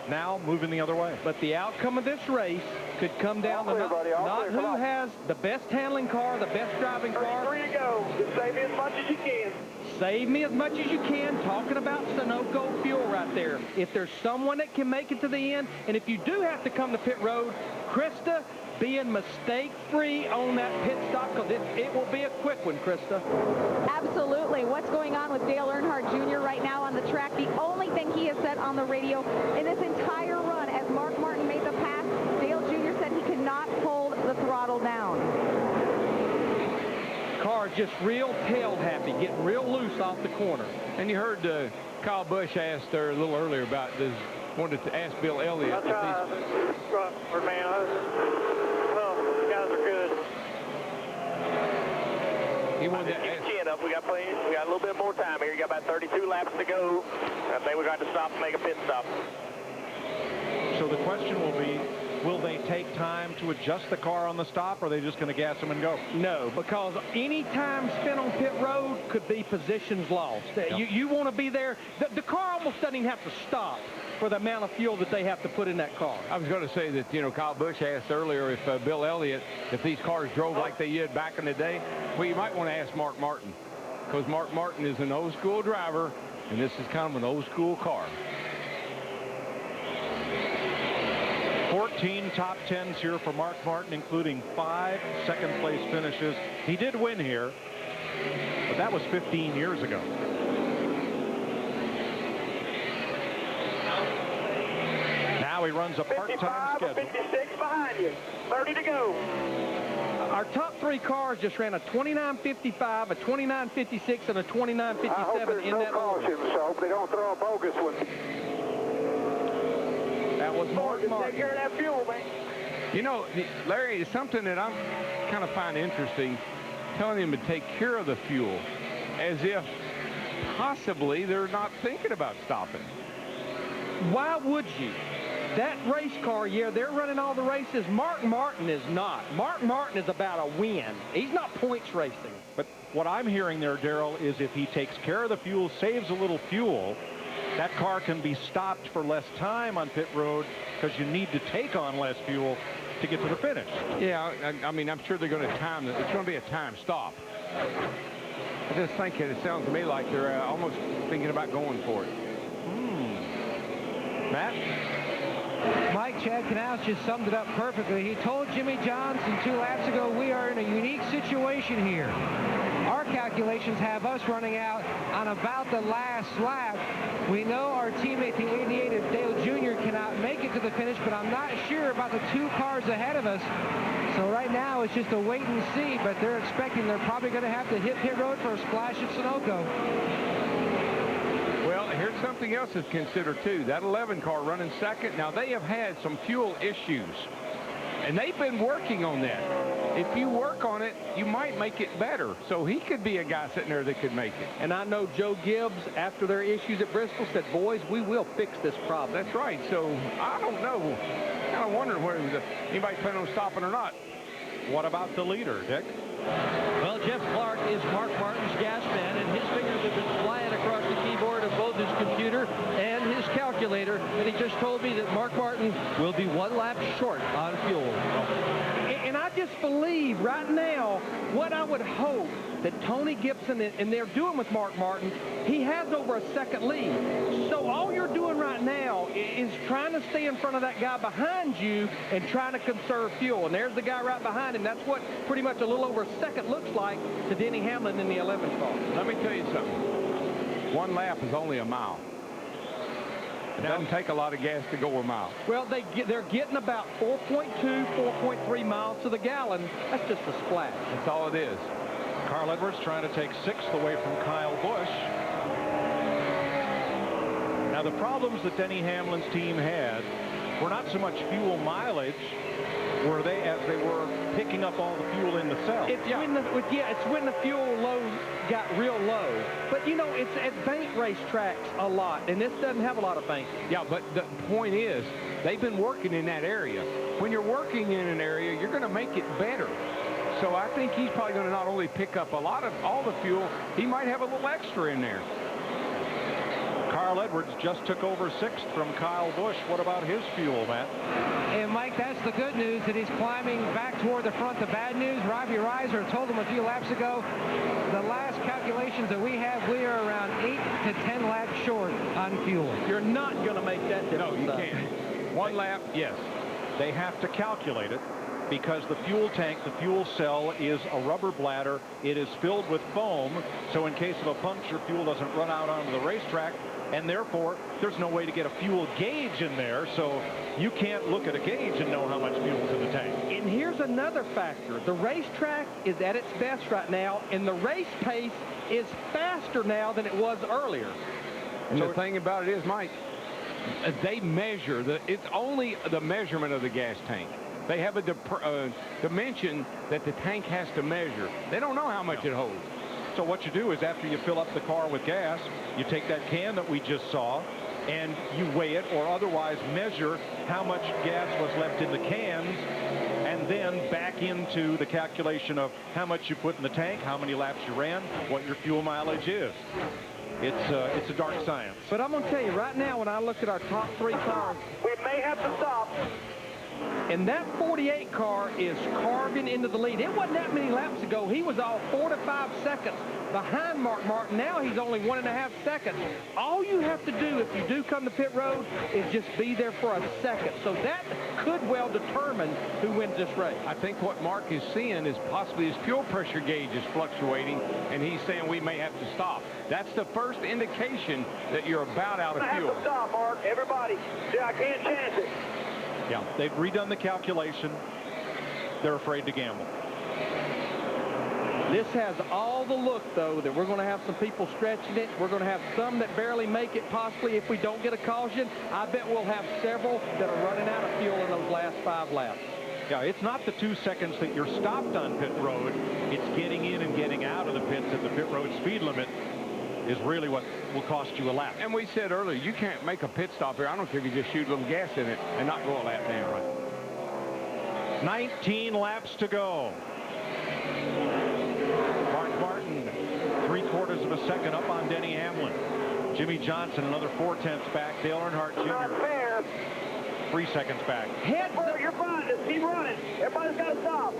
now moving the other way. But the outcome of this race could come down to not who has the best handling car, the best driving car. 3 to go. Just save me as much as you can. Save me as much as you can. Talking about Sunoco fuel right there. If there's someone that can make it to the end, and if you do have to come to pit road, Krista, being mistake-free on that pit stop, because it will be a quick one, Krista. Absolutely. What's going on with Dale Earnhardt Jr. right now on the track? The only thing he has said on the radio in this entire run, as Mark Martin made the pass, Dale Jr. said he could not hold the throttle down. Car just real tail happy, getting real loose off the corner. And you heard Kyle Busch asked there a little earlier about this. Wanted to ask Bill Elliott if these... Well, the guys are good. He wanted to Keep ask... your chin up. We got a little bit more time here. You got about 32 laps to go. I think we're going to stop and make a pit stop. So the question will be, will they take time to adjust the car on the stop, or are they just going to gas them and go? No, because any time spent on pit road could be positions lost. You want to be there. The car almost doesn't even have to stop for the amount of fuel that they have to put in that car. I was going to say that, Kyle Busch asked earlier if Bill Elliott, if these cars drove like they did back in the day. Well, you might want to ask Mark Martin, because Mark Martin is an old school driver, and this is kind of an old school car. 14 top 10s here for Mark Martin, including 5 second-place finishes. He did win here, but that was 15 years ago. Now he runs a part-time schedule. 56 behind you. 30 to go. Our top 3 cars just ran a 29.55, a 29.56, and a 29.57 in that order. So I hope they don't throw a bogus one. That was Mark Martin. Take care of that fuel, man. Larry, it's something that I'm kind of find interesting, telling him to take care of the fuel, as if possibly they're not thinking about stopping. Why would you? That race car, yeah, they're running all the races. Mark Martin is not. Mark Martin is about a win. He's not points racing. But what I'm hearing there, Darrell, is if he takes care of the fuel, saves a little fuel, that car can be stopped for less time on pit road, because you need to take on less fuel to get to the finish. Yeah, I mean, I'm sure they're going to time it. It's going to be a time stop. I just think it sounds to me like they're almost thinking about going for it. Matt? Mike, Chad Canals just summed it up perfectly. He told Jimmie Johnson 2 laps ago, we are in a unique situation here. Our calculations have us running out on about the last lap. We know our teammate, the 88 of Dale Jr., cannot make it to the finish, but I'm not sure about the 2 cars ahead of us. So right now it's just a wait and see, but they're expecting they're probably going to have to hit pit road for a splash at Sunoco. Well, here's something else to consider, too. That 11 car running second. Now, they have had some fuel issues, and they've been working on that. if you work on it, you might make it better. So he could be a guy sitting there that could make it. And I know Joe Gibbs, after their issues at Bristol, said, boys, we will fix this problem. That's right. So I don't know. Kind of wondering whether anybody's planning on stopping or not. What about the leader, Dick? Well, Jeff Clark is Mark Martin's gas man, and his fingers have been flying across the keyboard of both his computer and his calculator, and he just told me that Mark Martin will be 1 lap short on fuel. And I just believe right now what I would hope that Tony Gibson, and they're doing with Mark Martin, he has over a second lead. So all you're doing right now is trying to stay in front of that guy behind you and trying to conserve fuel. And there's the guy right behind him. That's what pretty much a little over a second looks like to Denny Hamlin in the 11 car. Let me tell you something. 1 lap is only a mile. It doesn't take a lot of gas to go a mile. Well, they're getting about 4.2, 4.3 miles to the gallon. That's just a splash. That's all it is. Carl Edwards trying to take 6th away from Kyle Busch. Now, the problems that Denny Hamlin's team had were not so much fuel mileage, were they, as they were picking up all the fuel in the cell. It's when the fuel load got real low. But, you know, it's at bank racetracks a lot, and this doesn't have a lot of banks. Yeah, but the point is, they've been working in that area. When you're working in an area, you're going to make it better. So I think he's probably going to not only pick up a lot of all the fuel, he might have a little extra in there. Carl Edwards just took over 6th from Kyle Busch. What about his fuel, Matt? And Mike, that's the good news, that he's climbing back toward the front. The bad news, Robbie Reiser told him a few laps ago, the last calculations that we have, we are around 8 to 10 laps short on fuel. You're not going to make that difference. No, you can't. 1 lap, yes. They have to calculate it because the fuel tank, the fuel cell, is a rubber bladder. It is filled with foam, so in case of a puncture, fuel doesn't run out onto the racetrack, and therefore there's no way to get a fuel gauge in there, so you can't look at a gauge and know how much fuel is in the tank. And here's another factor. The racetrack is at its best right now, and the race pace is faster now than it was earlier. And the thing about it is, Mike, they measure, it's only the measurement of the gas tank. They have a dimension that the tank has to measure. They don't know how much it holds. So what you do is after you fill up the car with gas, you take that can that we just saw and you weigh it or otherwise measure how much gas was left in the cans, and then back into the calculation of how much you put in the tank, how many laps you ran, what your fuel mileage is. It's a dark science. But I'm going to tell you right now, when I look at our top 3 cars, we may have to stop. And that 48 car is carving into the lead. It wasn't that many laps ago. He was all 4 to 5 seconds behind Mark Martin. Now he's only 1.5 seconds. All you have to do if you do come to pit road is just be there for a second. So that could well determine who wins this race. I think what Mark is seeing is possibly his fuel pressure gauge is fluctuating, and he's saying we may have to stop. That's the first indication that you're about out of fuel. Have to stop, Mark. Everybody. Yeah, I can't chance it. Yeah, they've redone the calculation. They're afraid to gamble. This has all the look, though, that we're going to have some people stretching it. We're going to have some that barely make it, possibly, if we don't get a caution. I bet we'll have several that are running out of fuel in those last 5 laps. Yeah, it's not the 2 seconds that you're stopped on pit road. It's getting in and getting out of the pits at the pit road speed limit is really what will cost you a lap. And we said earlier, you can't make a pit stop here. I don't care if you just shoot a little gas in it and not go a lap down. Right. 19 laps to go. Mark Martin, 3/4 of a second up on Denny Hamlin. Jimmie Johnson, another 4/10 back. Dale Earnhardt Jr. Not fair. 3 seconds back. Heads up. You're fine. Just keep running. Everybody's got to stop.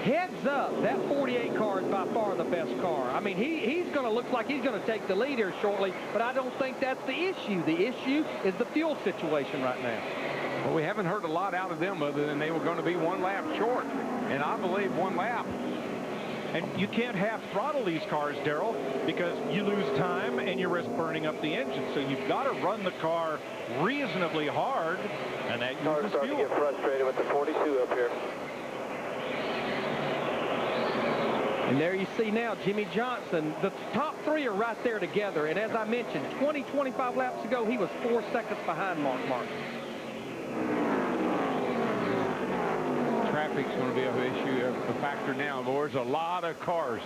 Heads up, that 48 car is by far the best car. I mean, he's going to look like he's going to take the lead here shortly, but I don't think that's the issue. The issue is the fuel situation right now. Well, we haven't heard a lot out of them other than they were going to be 1 lap short, and I believe 1 lap. And you can't half throttle these cars, Darrell, because you lose time and you risk burning up the engine. So you've got to run the car reasonably hard, and that uses starting fuel. to get frustrated with the 42 up here. And there you see now Jimmie Johnson. The top 3 are right there together. And as I mentioned, 25 laps ago, he was 4 seconds behind Mark Martin. Traffic's going to be an issue a factor now. There's a lot of cars.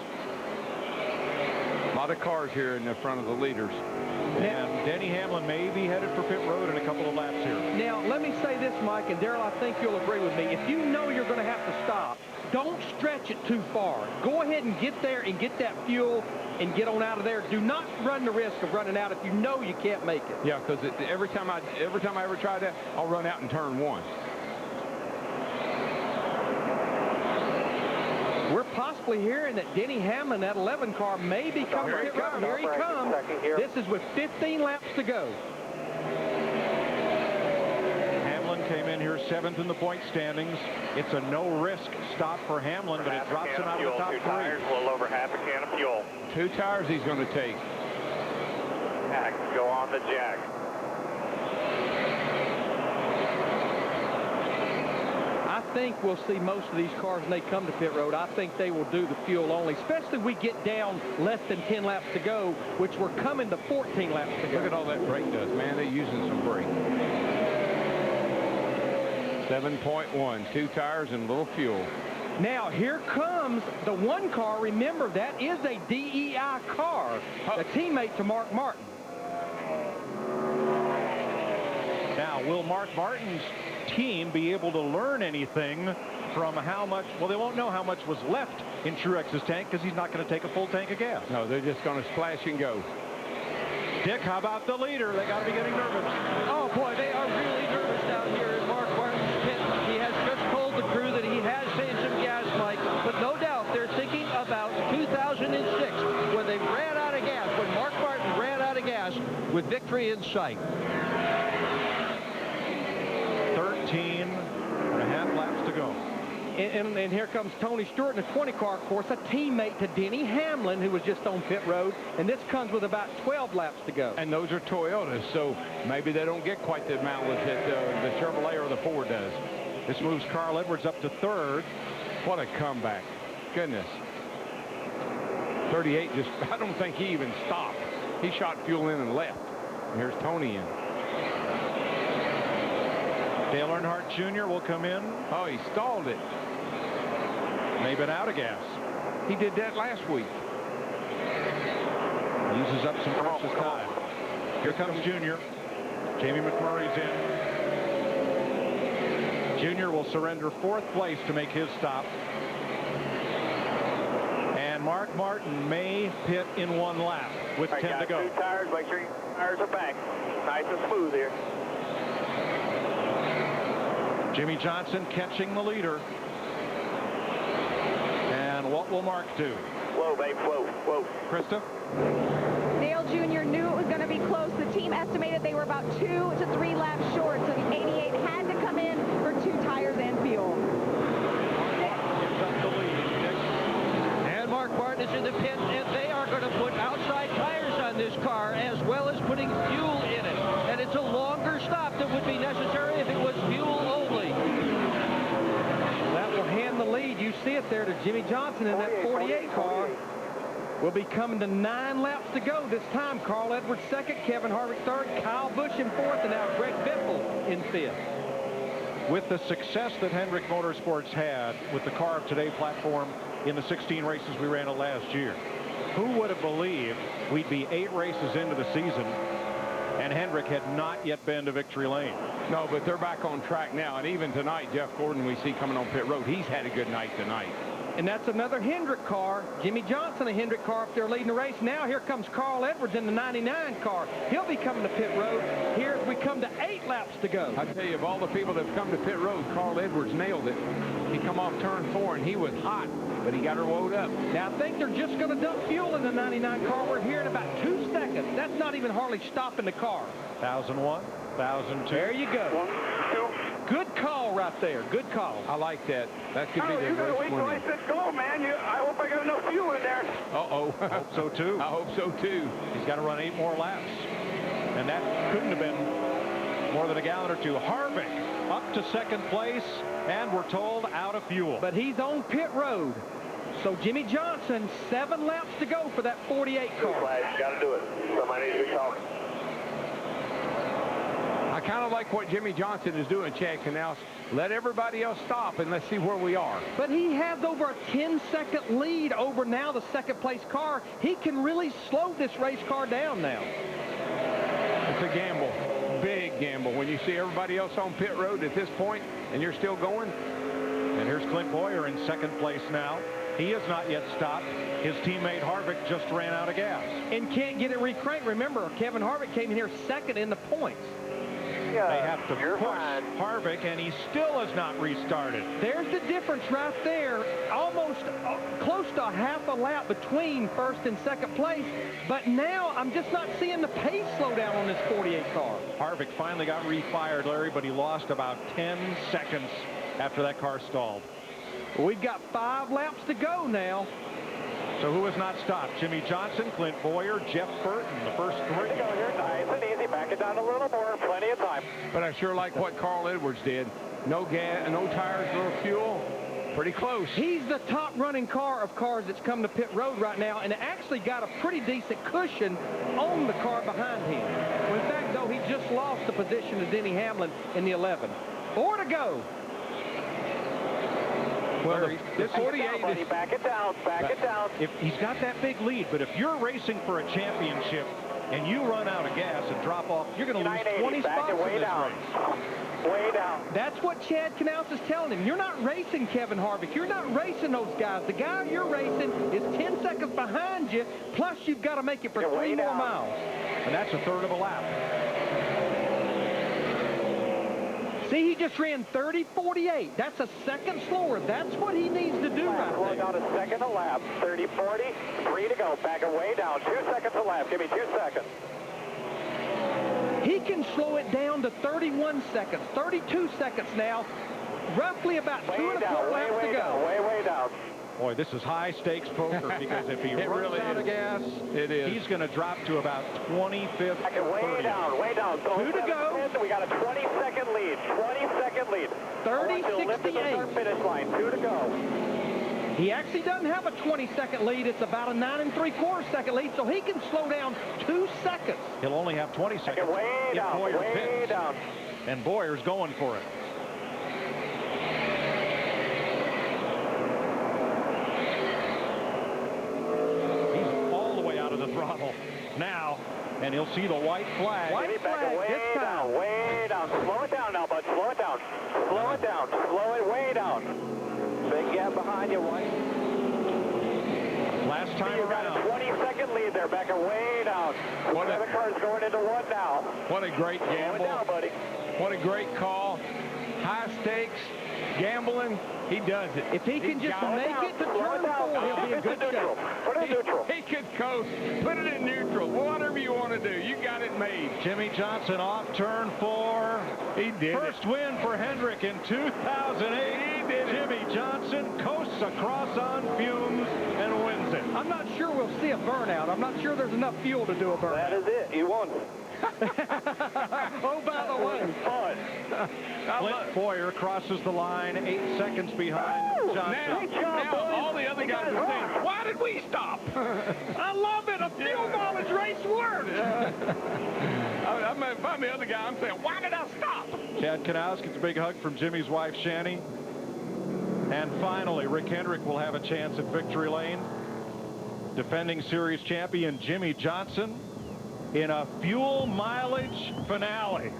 A lot of cars here in the front of the leaders. And Denny Hamlin may be headed for pit road in a couple of laps here. Now, let me say this, Mike, and Darrell, I think you'll agree with me. If you know you're going to have to stop, don't stretch it too far. Go ahead and get there and get that fuel and get on out of there. Do not run the risk of running out if you know you can't make it. Yeah, because every time I ever try that, I'll run out in turn 1. We're possibly hearing that Denny Hamlin, that 11 car, may be coming. Here he comes. Here he comes. This is with 15 laps to go. Hamlin came in here 7th in the point standings. It's a no-risk stop for Hamlin, but it drops him out of the top 3. Tires, a little over half a can of fuel. 2 tires he's going to take. Go on the jack. I think we'll see most of these cars when they come to pit road. I think they will do the fuel only, especially if we get down less than 10 laps to go, which we're coming to 14 laps to go. Look at all that brake does, man. They're using some brake. 7.1, 2 tires and a little fuel. Now, here comes the 1 car. Remember, that is a DEI car, a teammate to Mark Martin. Now, will Mark Martin's team be able to learn anything from how much? Well, they won't know how much was left in Truex's tank because he's not going to take a full tank of gas. No, they're just going to splash and go. Dick, how about the leader? They got to be getting nervous. Oh, boy, they are really nervous down here in Mark Martin's pit. He has just told the crew that he has saved some gas, Mike, but no doubt they're thinking about 2006 when they ran out of gas, when Mark Martin ran out of gas with victory in sight. 13.5 laps to go. And here comes Tony Stewart in the 20 car, of course, a teammate to Denny Hamlin, who was just on pit road. And this comes with about 12 laps to go. And those are Toyotas, so maybe they don't get quite the mileage that the Chevrolet or the Ford does. This moves Carl Edwards up to 3rd. What a comeback. Goodness. 38 just, I don't think he even stopped. He shot fuel in and left. And here's Tony in. Dale Earnhardt Jr. will come in. Oh, he stalled it. May have been out of gas. He did that last week. Uses up some precious time. Here comes Junior. Jamie McMurray's in. Junior will surrender 4th place to make his stop. And Mark Martin may pit in 1 lap with 10 to go. 2 tires. Make sure your tires are back. Nice and smooth here. Jimmie Johnson catching the leader. And what will Mark do? Whoa, babe, whoa, whoa. Krista? Dale Jr. knew it was going to be close. The team estimated they were about 2 to 3 laps short, so the 88 had to come in for 2 tires and fuel. And Mark Martin is in the pit, and they are going to put outside tires on this car as well as putting fuel in it. And it's a longer stop than would be necessary if it was fuel only. That will hand the lead. You see it there to Jimmie Johnson in that 48 car. We'll be coming to 9 laps to go. This time, Carl Edwards 2nd, Kevin Harvick 3rd, Kyle Busch in 4th, and now Greg Biffle in 5th. With the success that Hendrick Motorsports had with the car of today platform in the 16 races we ran it last year, who would have believed we'd be 8 races into the season and Hendrick had not yet been to victory lane? No, but they're back on track now. And even tonight, Jeff Gordon, we see coming on pit road, he's had a good night tonight. And that's another Hendrick car. Jimmie Johnson, a Hendrick car up there leading the race. Now here comes Carl Edwards in the 99 car. He'll be coming to pit road here as we come to 8 laps to go. I tell you, of all the people that have come to pit road, Carl Edwards nailed it. He come off turn 4 and he was hot, but he got her woed up. Now I think they're just going to dump fuel in the 99 car. We're here in about 2 seconds. That's not even hardly stopping the car. 1001, 1002. There you go. 1, 2. Good call right there. Good call. I like that. That could be the You gotta race wait till I winner. said go, man. I hope I got enough fuel in there. Uh-oh. I hope so too. I hope so too. He's got to run 8 more laps. And that couldn't have been more than a gallon or 2. Harvick up to 2nd place, and we're told out of fuel. But he's on pit road. So Jimmie Johnson, 7 laps to go for that 48 car. Flash, gotta do it. Somebody needs to be talking. I kind of like what Jimmie Johnson is doing, Chad Canals. Let everybody else stop, and let's see where we are. But he has over a 10-second lead over now the second-place car. He can really slow this race car down now. It's a gamble, big gamble. When you see everybody else on pit road at this point, and you're still going. And here's Clint Boyer in second place now. He has not yet stopped. His teammate Harvick just ran out of gas. And can't get it recranked. Remember, Kevin Harvick came in here second in the points. They have to push Harvick, and he still has not restarted. There's the difference right there. Almost close to a half a lap between first and second place. But now I'm just not seeing the pace slow down on this 48 car. Harvick finally got refired, Larry, but he lost about 10 seconds after that car stalled. We've got 5 laps to go now. So who has not stopped? Jimmie Johnson, Clint Boyer, Jeff Burton, the first 3. Here, nice and easy. Back it down a little more. Plenty of time. But I sure like what Carl Edwards did. No gas, no tires, no fuel. Pretty close. He's the top running car of cars that's come to pit road right now, and actually got a pretty decent cushion on the car behind him. Well, in fact, though, he just lost the position to Denny Hamlin in the 11. 4 to go. Well, this 48 is... Back it down, back it down. If he's got that big lead, but if you're racing for a championship and you run out of gas and drop off, you're going to lose 20 spots in this race. Way down. That's what Chad Knaus is telling him. You're not racing Kevin Harvick. You're not racing those guys. The guy you're racing is 10 seconds behind you, plus you've got to make it for 3 more miles. And that's a third of a lap. See, he just ran 30.48. That's a second slower. That's what he needs to do right there. Going on a second a lap. 30.40. 3 to go. Back it way down. 2 seconds a lap. Give me 2 seconds. He can slow it down to 31 seconds. 32 seconds now. Roughly about 2.25 laps to go. Way down. Boy, this is high-stakes poker because if he runs out of gas, he's going to drop to about 25th. Way down. 2 to go. We got a 20-second lead. 20-second lead. 30.68. Finish line. 2 to go. He actually doesn't have a 20-second lead. It's about a 9 3/4 second lead, so he can slow down 2 seconds. He'll only have 20 seconds. Way down. And Boyer's going for it. Throttle now, and he'll see the white flag. White flag. Way down. Slow it down now, bud. Slow it down. Slow it way down. Big gap behind you, White. Last time around. Got a 20-second lead there, back way down. The other car's going into 1 now. What a great gamble. Down, buddy. What a great call. High stakes, gambling. He does it. If he can just make it to turn 4, he'll be in good shape. Put it in neutral. He could coast. Put it in neutral. Whatever you want to do. You got it made. Jimmie Johnson off turn 4. He did First win for Hendrick in 2008. He did it. Jimmie Johnson coasts across on fumes and wins it. I'm not sure we'll see a burnout. I'm not sure there's enough fuel to do a burnout. That is it. You won. Oh, by the way. Clint Boyer crosses the line 8 seconds behind Johnson. Now all the other guys are saying, why did we stop? I love it. A fuel mileage race works. I'm going to find the other guy. I'm saying, why did I stop? Chad Knaus gets a big hug from Jimmy's wife, Shani. And finally, Rick Hendrick will have a chance at victory lane. Defending series champion Jimmie Johnson in a fuel mileage finale.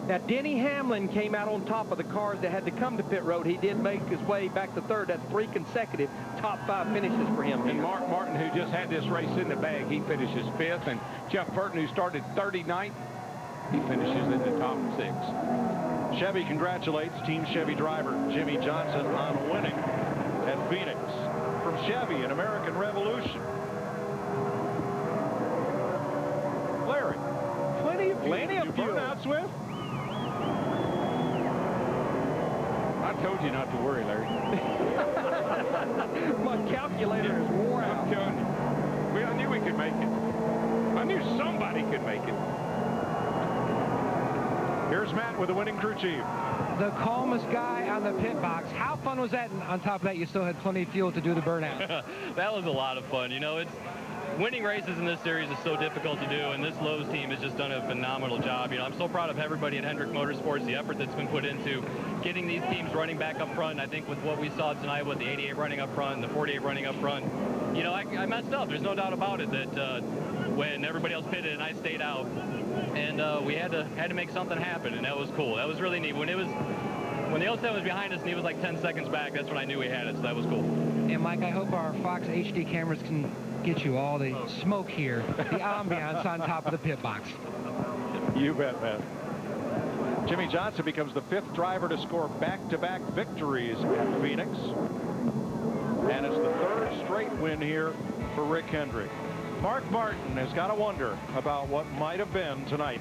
Now, Denny Hamlin came out on top of the cars that had to come to pit road. He did make his way back to third. That's 3 consecutive top 5 finishes for him. And Mark Martin, who just had this race in the bag, he finishes 5th. And Jeff Burton, who started 39th, he finishes in the top 6. Chevy congratulates Team Chevy driver Jimmie Johnson on winning at Phoenix. From Chevy, an American Revolution. Larry. Plenty of fuel. Burnouts with? I told you not to worry, Larry. My calculator is wore out. I'm telling you. I knew we could make it. I knew somebody could make it. Here's Matt with the winning crew chief. The calmest guy on the pit box. How fun was that? And on top of that, you still had plenty of fuel to do the burnout. That was a lot of fun. You know, winning races in this series is so difficult to do, and this Lowe's team has just done a phenomenal job. You know, I'm so proud of everybody at Hendrick Motorsports, the effort that's been put into getting these teams running back up front. And I think with what we saw tonight with the 88 running up front and the 48 running up front, you know, I messed up. There's no doubt about it that when everybody else pitted and I stayed out, and we had to make something happen, and that was cool. That was really neat. When the 07 was behind us and he was like 10 seconds back, that's when I knew we had it, so that was cool. And Mike, I hope our Fox HD cameras can get you all the smoke here, the ambiance on top of the pit box. You bet, man. Jimmie Johnson becomes the 5th driver to score back-to-back victories at Phoenix. And it's the 3rd straight win here for Rick Hendrick. Mark Martin has got to wonder about what might have been tonight.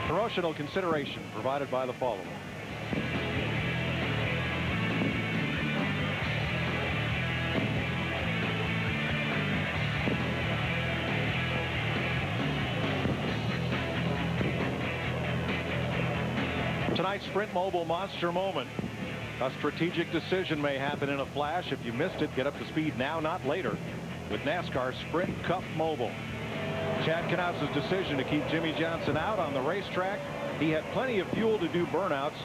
Promotional consideration provided by the following. Tonight's Sprint Mobile Monster Moment. A strategic decision may happen in a flash. If you missed it, get up to speed now, not later, with NASCAR Sprint Cup Mobile. Chad Knautz's decision to keep Jimmie Johnson out on the racetrack. He had plenty of fuel to do burnouts,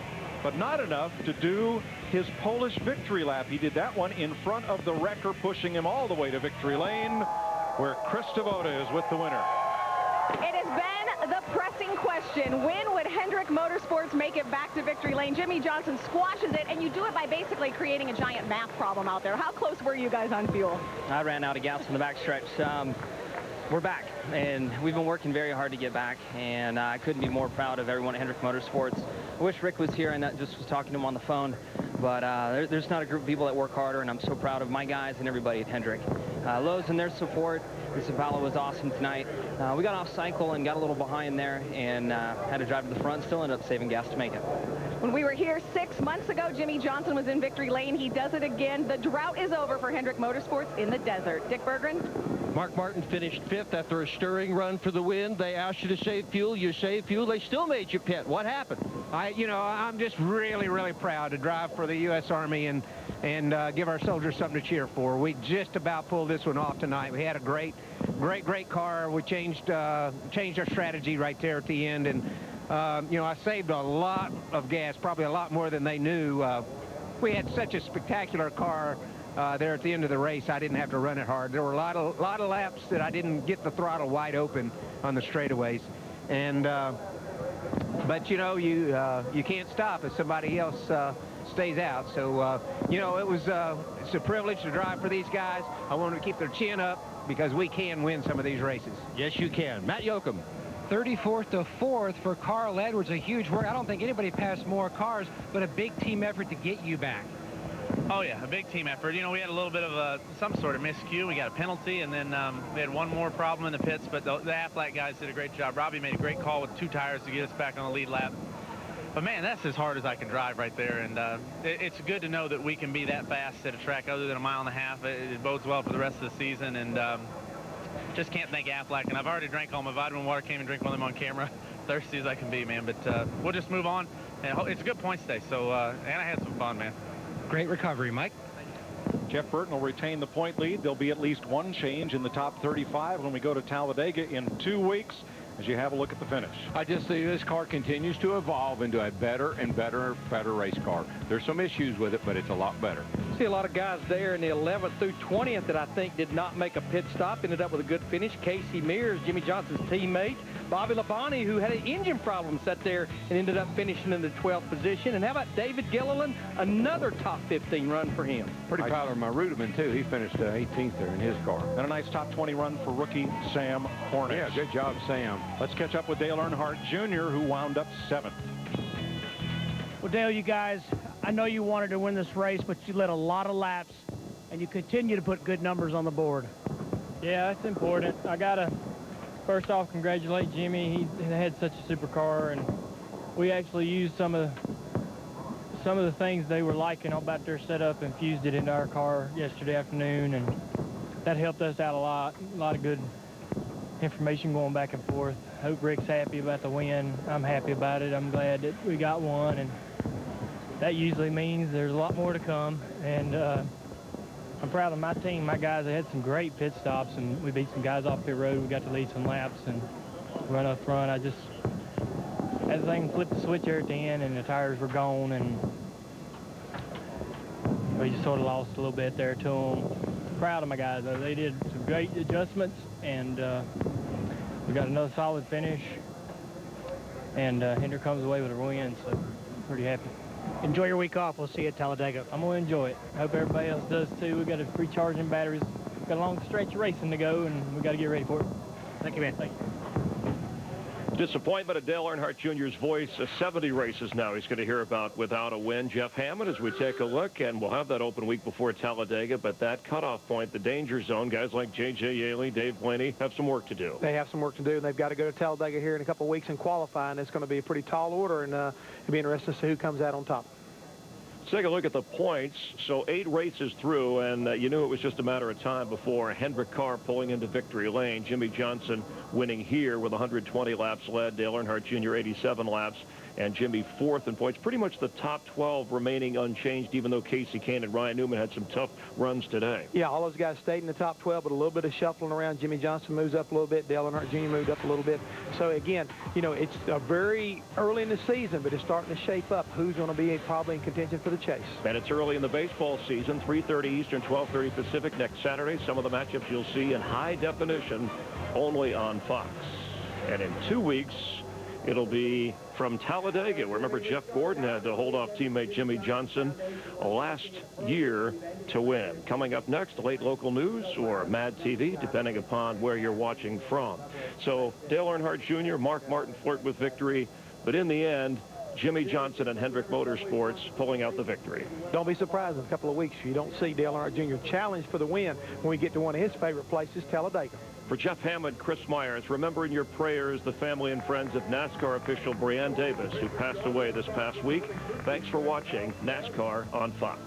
but not enough to do his Polish victory lap. He did that one in front of the wrecker, pushing him all the way to victory lane, where Chris Devoda is with the winner. It has been the pressing question. When would Hendrick Motorsports make it back to victory lane? Jimmie Johnson squashes it, and you do it by basically creating a giant math problem out there. How close were you guys on fuel? I ran out of gas in the backstretch. We're back, and we've been working very hard to get back, and I couldn't be more proud of everyone at Hendrick Motorsports. I wish Rick was here, and I just was talking to him on the phone, but there's not a group of people that work harder, and I'm so proud of my guys and everybody at Hendrick. Lowe's and their support. This Impala was awesome tonight. We got off cycle and got a little behind there, and had to drive to the front, still ended up saving gas to make it. When we were here 6 months ago, Jimmie Johnson was in victory lane. He does it again. The drought is over for Hendrick Motorsports in the desert. Dick Berggren? Mark Martin finished 5th after a stirring run for the win. They asked you to save fuel. You saved fuel. They still made you pit. What happened? I'm just really, really proud to drive for the U.S. Army and give our soldiers something to cheer for. We just about pulled this one off tonight. We had a great car. We changed our strategy right there at the end, and I saved a lot of gas, probably a lot more than they knew. We had such a spectacular car there at the end of the race. I didn't have to run it hard. There were a lot of laps that I didn't get the throttle wide open on the straightaways, and but you can't stop if somebody else stays out. So it's a privilege to drive for these guys. I want them to keep their chin up because we can win some of these races. Yes, you can. Matt Yoakum. 34th to 4th for Carl Edwards, a huge work. I don't think anybody passed more cars, but a big team effort to get you back. Oh yeah, a big team effort. You know, we had a little bit of some sort of miscue. We got a penalty, and then we had one more problem in the pits, but the Aflac guys did a great job. Robbie made a great call with 2 tires to get us back on the lead lap. But man, that's as hard as I can drive right there, and it's good to know that we can be that fast at a track other than a 1.5 miles. It bodes well for the rest of the season, and just can't thank Aflac. And I've already drank all my vitamin water. Came and drink one of them on camera. Thirsty as I can be, man. But we'll just move on. And it's a good points day. So and I had some fun, man. Great recovery, Mike. Jeff Burton will retain the point lead. There'll be at least one change in the top 35 when we go to Talladega in 2 weeks. As you have a look at the finish. I just think this car continues to evolve into a better and better race car. There's some issues with it, but it's a lot better. See a lot of guys there in the 11th through 20th that I think did not make a pit stop, ended up with a good finish. Casey Mears, Jimmie Johnson's teammate. Bobby Labonte, who had an engine problem, sat there and ended up finishing in the 12th position. And how about David Gilliland? Another top 15 run for him. Pretty proud of my Ruderman, too. He finished 18th there in his car. And a nice top 20 run for rookie Sam Hornick. Yeah, good job, Sam. Let's catch up with Dale Earnhardt Jr., who wound up 7th. Well, Dale, you guys, I know you wanted to win this race, but you led a lot of laps, and you continue to put good numbers on the board. Yeah, it's important. I got to, first off, congratulate Jimmie. He had such a super car, and we actually used some of the things they were liking about their setup and fused it into our car yesterday afternoon, and that helped us out a lot. A lot of good information going back and forth. Hope Rick's happy about the win. I'm happy about it. I'm glad that we got one, and that usually means there's a lot more to come. And I'm proud of my team. My guys, they had some great pit stops, and we beat some guys off pit road. We got to lead some laps and run up front. I just, everything flipped the switch there at the end, and the tires were gone, and we just sort of lost a little bit there to them. Proud of my guys, though. They did some great adjustments, and we got another solid finish, and Hendrick comes away with a win, so pretty happy. Enjoy your week off. We'll see you at Talladega. I'm going to enjoy it. Hope everybody else does, too. We got to recharging batteries. Got a long stretch of racing to go, and we got to get ready for it. Thank you, man. Thank you. Disappointment at Dale Earnhardt Jr.'s voice. 70 races now he's going to hear about without a win. Jeff Hammond, as we take a look, and we'll have that open week before Talladega, but that cutoff point, the danger zone, guys like J.J. Yaley, Dave Blaney have some work to do. They have some work to do, and they've got to go to Talladega here in a couple of weeks and qualify, and it's going to be a pretty tall order, and it'll be interesting to see who comes out on top. Let's take a look at the points. So 8 races through, and you knew it was just a matter of time before Hendrick Carr pulling into victory lane. Jimmie Johnson winning here with 120 laps led. Dale Earnhardt Jr. 87 laps. And Jimmie 4th in points. Pretty much the top 12 remaining unchanged, even though Casey Kane and Ryan Newman had some tough runs today. Yeah, all those guys stayed in the top 12, but a little bit of shuffling around. Jimmie Johnson moves up a little bit. Dale Earnhardt Jr. moved up a little bit. So, again, you know, it's very early in the season, but it's starting to shape up who's going to be probably in contention for the chase. And it's early in the baseball season, 3:30 Eastern, 12:30 Pacific next Saturday. Some of the matchups you'll see in high definition only on Fox. And in 2 weeks, it'll be from Talladega. Remember, Jeff Gordon had to hold off teammate Jimmie Johnson last year to win. Coming up next, late local news or Mad TV, depending upon where you're watching from. So Dale Earnhardt Jr., Mark Martin flirt with victory, but in the end, Jimmie Johnson and Hendrick Motorsports pulling out the victory. Don't be surprised in a couple of weeks if you don't see Dale Earnhardt Jr. challenge for the win when we get to one of his favorite places, Talladega. For Jeff Hammond, Chris Myers, remember in your prayers the family and friends of NASCAR official Brianne Davis, who passed away this past week. Thanks for watching NASCAR on Fox.